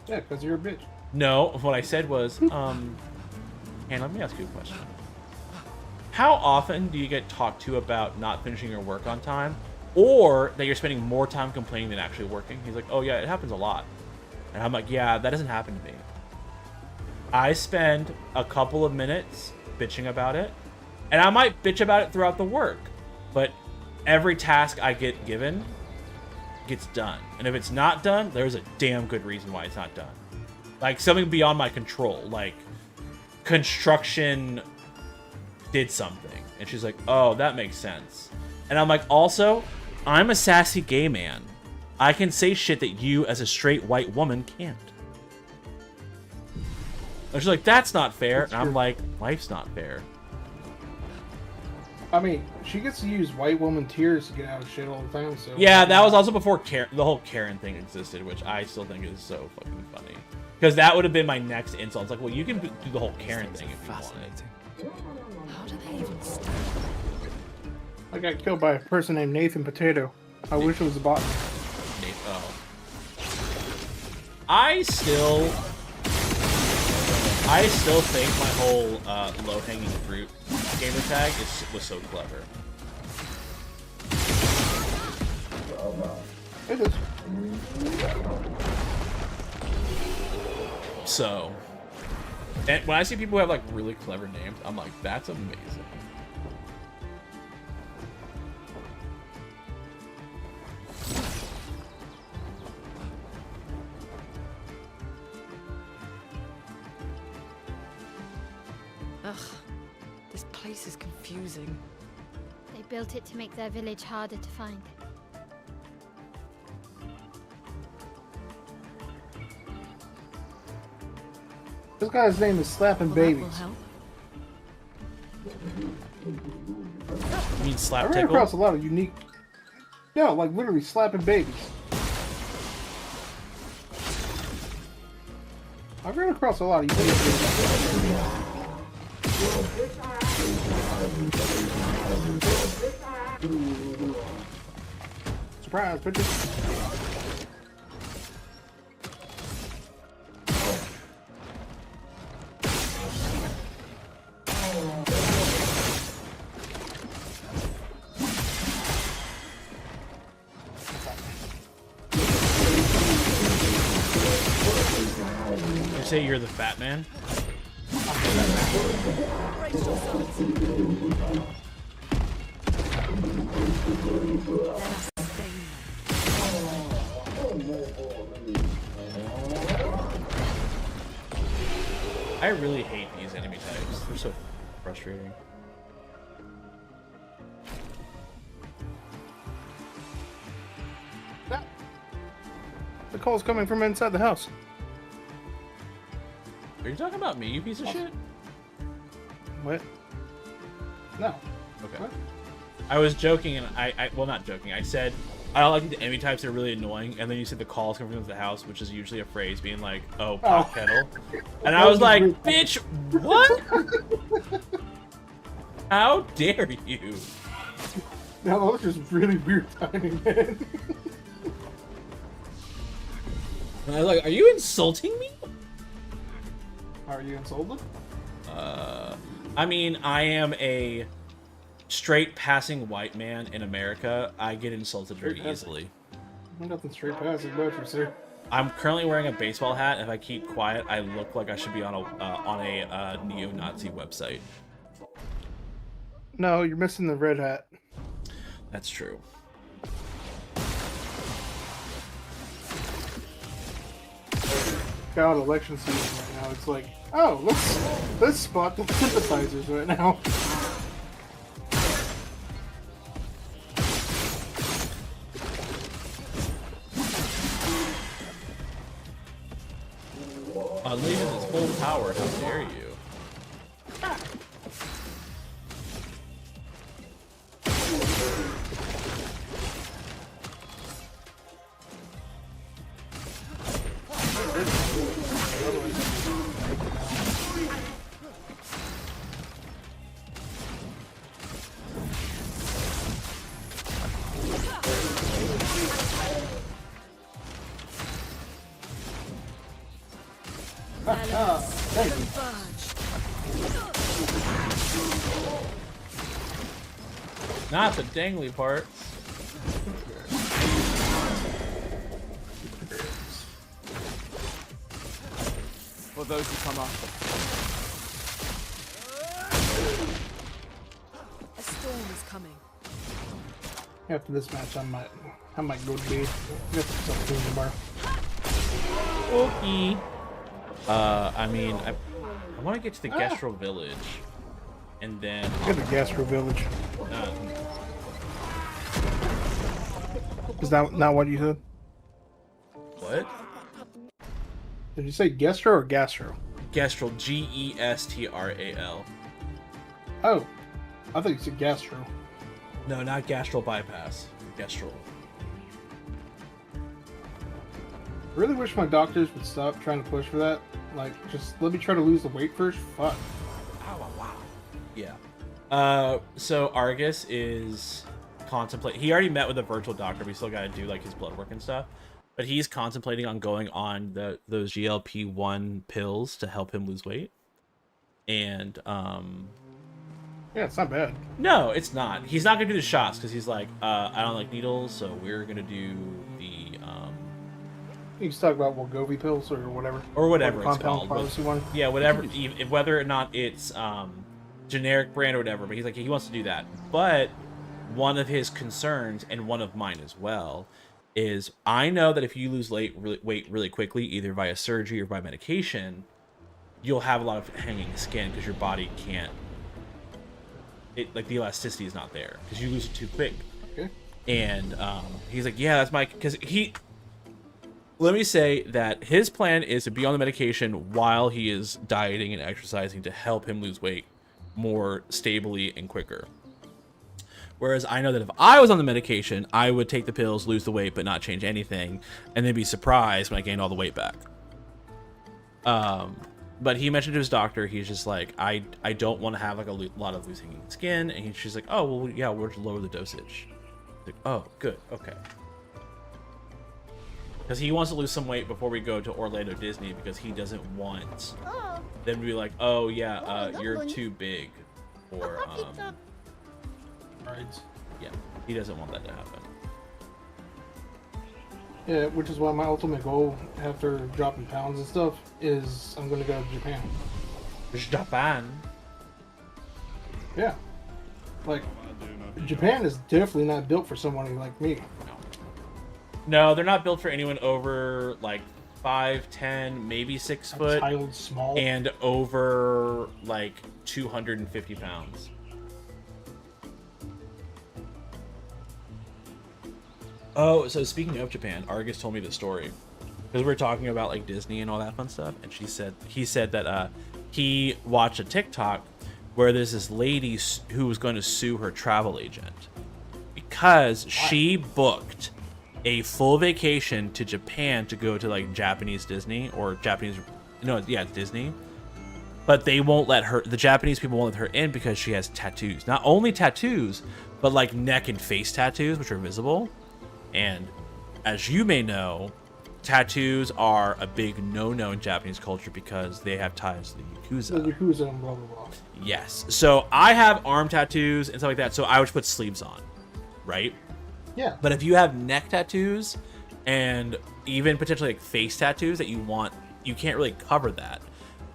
Yeah, because you're a bitch. no, what I said was, Hannah, let me ask you a question. How often do you get talked to about not finishing your work on time, or that you're spending more time complaining than actually working? He's like, "Oh yeah, it happens a lot." And I'm like, "Yeah, that doesn't happen to me. I spend a couple of minutes bitching about it, and I might bitch about it throughout the work, but every task I get given gets done. And if it's not done, there's a damn good reason why it's not done. Like something beyond my control, like construction did something." And she's like, "Oh, that makes sense." And I'm like, also, I'm a sassy gay man. I can say shit that you as a straight white woman can't. And she's like, "That's not fair." And I'm like, life's not fair. I mean, she gets to use white woman tears to get out of shit all the time. So Yeah, that was also before the whole Karen thing existed, which I still think is so fucking funny. Because that would have been my next insult. It's like, well, you can do the whole Karen thing if you wanted. How do they even start? I got killed by a person named Nathan Potato. I wish it was a bot. Oh. I still think my whole low-hanging fruit gamer tag was so clever. It is. So, and when I see people who have like really clever names, I'm like, that's amazing. Ugh, this place is confusing. They built it to make their village harder to find. This guy's name is Slapping Well, Babies. that will help. You mean I slap ran tickle? across a lot of unique. No, like literally slapping babies. I ran across a lot of unique. Surprise, bitches. say you're the fat man? Brace yourselves. Let us stay I really hate these enemy types. They're so frustrating. The call's coming from inside the house. Are you talking about me, you piece of shit? What? No. Okay. What? I was joking, and I well, not joking. I said I don't like the enemy types; they're really annoying. And then you said the calls coming from the house, which is usually a phrase being like, "Oh, pot kettle," and I was like, "Bitch, what? How dare you?" No, that was just really weird timing, man. And I was like, "Are you insulting me?" Are you insulted? I mean, I am a straight passing white man in America. I get insulted very easily. Nothing straight passing about you, sir. I'm currently wearing a baseball hat. If I keep quiet, I look like I should be on a neo-Nazi website. No, you're missing the red hat. That's true. Got election season right now. It's like, oh, let's spot the sympathizers right now. Unleashes its full power. How dare you? Not the dangly parts. For those who come after. A storm is coming. After this match, I might go to bed. Get something tomorrow. Okay. I mean, I want to get to the Gestro village, and then Get the Gastro village. uh, Is that not what you said? what? Did you say Gastro or Gastro? Gestral, Gestral. Oh, I thought you said Gastro. No, not gastral bypass. Gestral. Really wish my doctors would stop trying to push for that. Like, just let me try to lose the weight first. Fuck. Yeah. So Argus is contemplating. He already met with a virtual doctor, but he still got to do like his blood work and stuff. But he's contemplating on going on those GLP-1 pills to help him lose weight. And Yeah, it's not bad. no, it's not. He's not gonna do the shots because he's like, I don't like needles, so we're gonna do the You can talk about Wegovy pills or whatever. or whatever Or the it's compound called. pharmacy one. Yeah, whatever. Whether or not it's generic brand or whatever, but he's like he wants to do that. But one of his concerns, and one of mine as well, is I know that if you lose weight really quickly, either via surgery or by medication, you'll have a lot of hanging skin because your body can't. Like the elasticity is not there because you lose it too quick. Okay. And he's like, yeah, that's my because he. Let me say that his plan is to be on the medication while he is dieting and exercising to help him lose weight more stably and quicker. Whereas I know that if I was on the medication, I would take the pills, lose the weight, but not change anything, and then be surprised when I gained all the weight back. But he mentioned to his doctor, he's just like, I don't want to have like a lot of loose hanging skin, and she's like, oh well, yeah, we'll just lower the dosage. Like, oh, good, okay. Because he wants to lose some weight before we go to Orlando Disney because he doesn't want them to be like, oh yeah, you're too big, or Right. yeah, he doesn't want that to happen. Yeah, which is why my ultimate goal after dropping pounds and stuff is I'm gonna go to Japan. Japan. Yeah. Like, Japan is definitely not built for someone like me. No, they're not built for anyone over like 5'10", maybe 6 foot, Child small. and over like 250 pounds. Oh, so speaking of Japan, Argus told me the story because we were talking about like Disney and all that fun stuff, and he said that he watched a TikTok where there's this lady who was going to sue her travel agent because she booked a full vacation to Japan to go to like Japanese Disney or Japanese, no, yeah, it's Disney. But they won't let her, the Japanese people won't let her in because she has tattoos. Not only tattoos, but like neck and face tattoos, which are visible. And as you may know, tattoos are a big no-no in Japanese culture because they have ties to the Yakuza. The Yakuza and blah, blah, blah. Yes. So I have arm tattoos and stuff like that, so I would put sleeves on, right? Yeah. But if you have neck tattoos and even potentially like face tattoos that you want, you can't really cover that.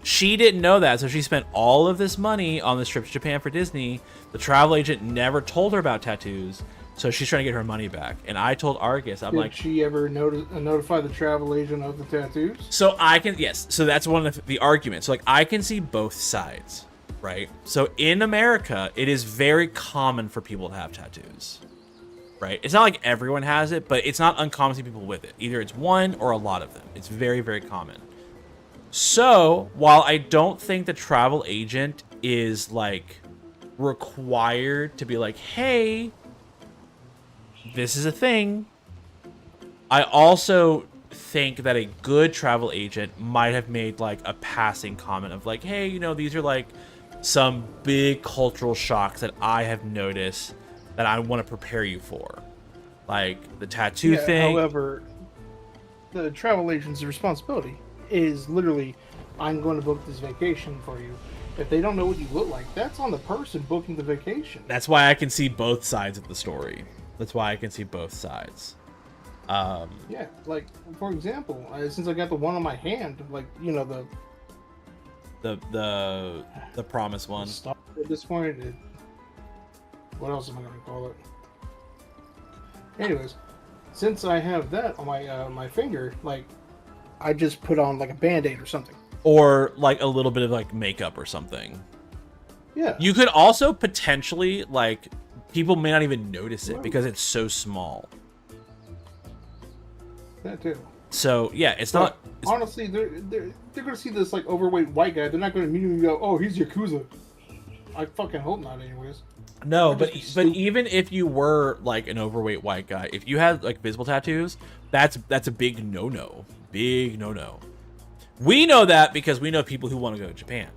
She didn't know that, so she spent all of this money on this trip to Japan for Disney. The travel agent never told her about tattoos, so she's trying to get her money back. And I told Argus, I'm like, did she ever notify the travel agent of the tattoos? So I can, yes. So that's one of the arguments. So like I can see both sides, right? So in America, it is very common for people to have tattoos, right? It's not like everyone has it, but it's not uncommon to see people with it. Either it's one or a lot of them. It's very, very common. So while I don't think the travel agent is like required to be like, hey, this is a thing, I also think that a good travel agent might have made like a passing comment of like, hey, you know, these are like some big cultural shocks that I have noticed that I want to prepare you for. Like the tattoo thing. However, the travel agent's responsibility is literally, I'm going to book this vacation for you. If they don't know what you look like, that's on the person booking the vacation. That's why I can see both sides of the story. That's why I can see both sides. Yeah, like for example, since I got the one on my hand, like, you know, the promise one. Stop at this point. What else am I going to call it? Anyways, since I have that on my finger, like, I just put on like a band-aid or something. Or like a little bit of like makeup or something. Yeah. You could also potentially, like, people may not even notice it because it's so small. That too. So yeah, it's not. Honestly, they're gonna see this like overweight white guy. They're not gonna immediately go, "Oh, he's Yakuza." I fucking hope not, anyways. No, but even if you were like an overweight white guy, if you had like visible tattoos, that's a big no-no. Big no-no. We know that because we know people who want to go to Japan.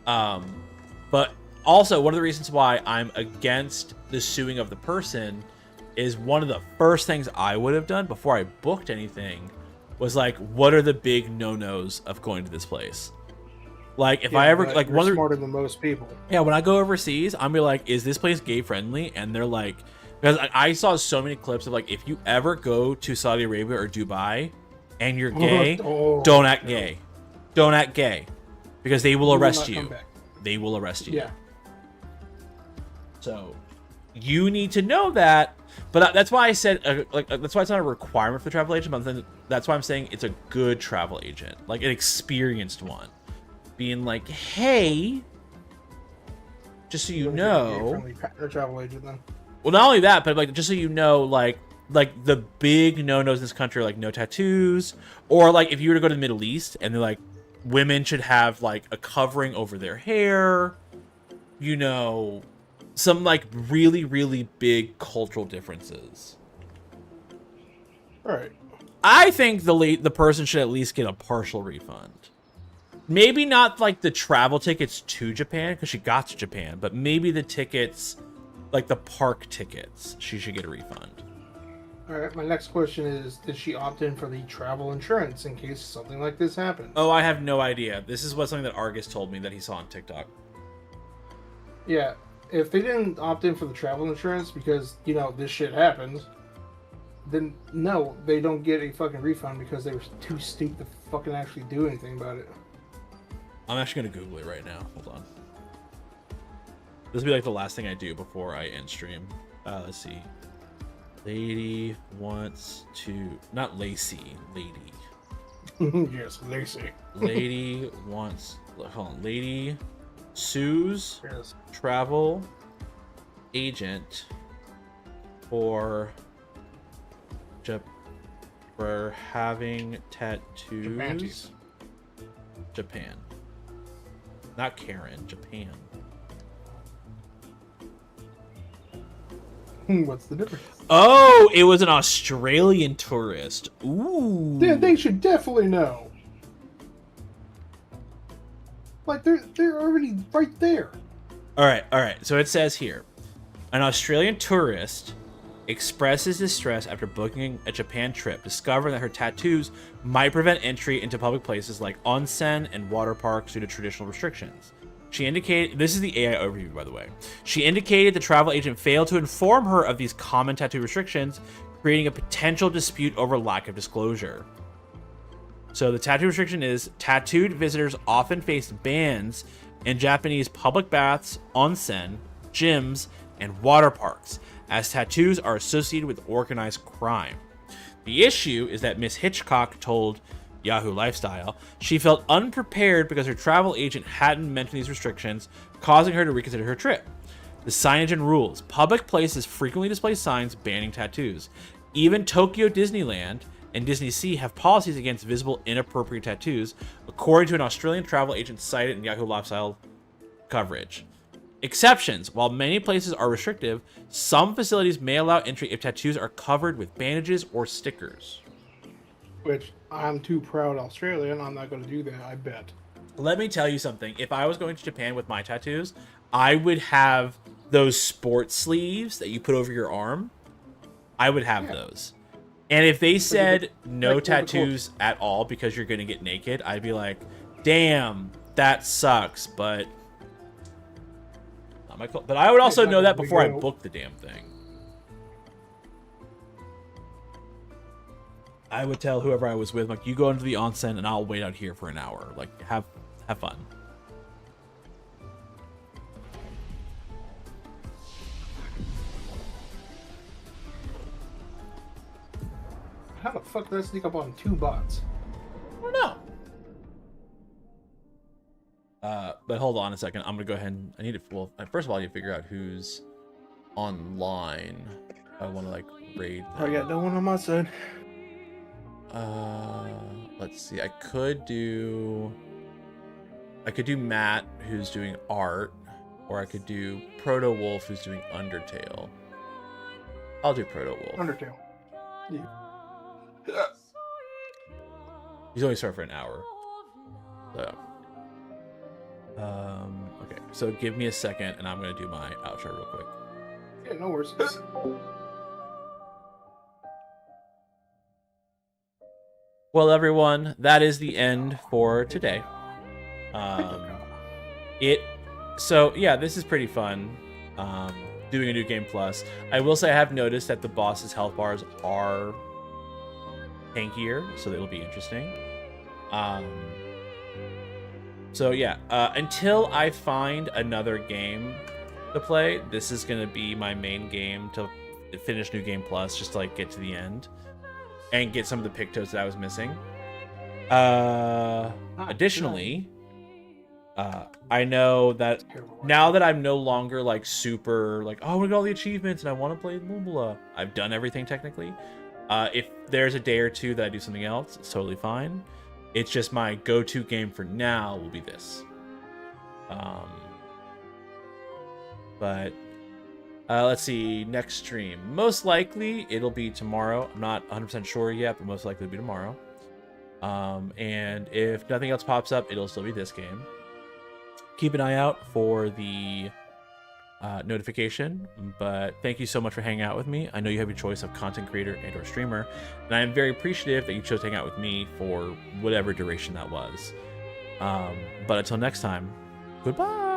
But also one of the reasons why I'm against the suing of the person is one of the first things I would have done before I booked anything was like, what are the big no-nos of going to this place? Like, if I ever like one smarter than most people. Yeah, when I go overseas, I'm be like, is this place gay friendly? And they're like, because I saw so many clips of like, if you ever go to Saudi Arabia or Dubai and you're gay, don't act gay. Don't act gay, because they will arrest you. They will arrest you. Yeah. So you need to know that. But that's why I said, that's why it's not a requirement for the travel agent. But then that's why I'm saying it's a good travel agent, like an experienced one, being like, hey, just so you know. Travel agent then. Well, not only that, but like just so you know, like the big no-nos in this country are like no tattoos, or like if you were to go to the Middle East and they're like, women should have like a covering over their hair, you know, some like really, really big cultural differences. Right. I think the person should at least get a partial refund. Maybe not like the travel tickets to Japan, because she got to Japan, but maybe the tickets, like the park tickets, she should get a refund. All right, my next question is, did she opt in for the travel insurance in case something like this happened? Oh, I have no idea. This is something that Argus told me that he saw on TikTok. Yeah, if they didn't opt in for the travel insurance because, you know, this shit happens, then no, they don't get a fucking refund because they were too stupid to fucking actually do anything about it. I'm actually gonna Google it right now. Hold on. This will be like the last thing I do before I end stream. Let's see. Lady wants to... Not Lacey. Lady. Yes, Lacey. Lady wants... Hold on. Lady sues Yes. travel agent for having tattoos. Japan. Not Karen. Japan. What's the difference? Oh, it was an Australian tourist. Ooh. They should definitely know. Like they're already right there. All right. So it says here, an Australian tourist expresses distress after booking a Japan trip, discovering that her tattoos might prevent entry into public places like onsen and water parks due to traditional restrictions. She indicated, this is the AI overview, by the way. She indicated the travel agent failed to inform her of these common tattoo restrictions, creating a potential dispute over lack of disclosure. So the tattoo restriction is tattooed visitors often face bans in Japanese public baths, onsen, gyms, and water parks, as tattoos are associated with organized crime. The issue is that Miss Hitchcock told Yahoo Lifestyle she felt unprepared because her travel agent hadn't mentioned these restrictions, causing her to reconsider her trip. The signage and rules. Public places frequently display signs banning tattoos. Even Tokyo Disneyland and Disney Sea have policies against visible inappropriate tattoos, according to an Australian travel agent cited in Yahoo Lifestyle coverage. Exceptions. While many places are restrictive, some facilities may allow entry if tattoos are covered with bandages or stickers. Which I'm too proud Australian. I'm not going to do that, I bet. Let me tell you something. If I was going to Japan with my tattoos, I would have those sports sleeves that you put over your arm. I would have those. And if they said no tattoos at all because you're going to get naked, I'd be like, damn, that sucks, but not my cult. But I would also know that before I booked the damn thing. I would tell whoever I was with, like, you go into the onsen and I'll wait out here for an hour. Like, have fun. How the fuck did I sneak up on 2 bots? I don't know. But hold on a second. I'm gonna go ahead and I need to. Well, first of all, I need to figure out who's online. I want to like raid them. I got no one on my side. Let's see. I could do Matt, who's doing art, or I could do Proto Wolf, who's doing Undertale. I'll do Proto Wolf. Undertale. Yeah. He's only starting for an hour. So, okay. So give me a second, and I'm gonna do my outro real quick. Yeah, no worries. Well, everyone, that is the end for today. So yeah, this is pretty fun. Doing a new game plus. I will say I have noticed that the boss's health bars are tankier, so that will be interesting. So yeah, until I find another game to play, this is gonna be my main game to finish New Game Plus, just to like get to the end and get some of the pictos that I was missing. Additionally, I know that now that I'm no longer like super like, oh, I want to get all the achievements and I want to play Lumbula. I've done everything technically. If there's a day or two that I do something else, it's totally fine. It's just my go-to game for now will be this. But let's see, next stream. Most likely it'll be tomorrow. I'm not 100% sure yet, but most likely it'll be tomorrow. And if nothing else pops up, it'll still be this game. Keep an eye out for the notification, but thank you so much for hanging out with me. I know you have your choice of content creator and or streamer, and I am very appreciative that you chose to hang out with me for whatever duration that was. But until next time, goodbye.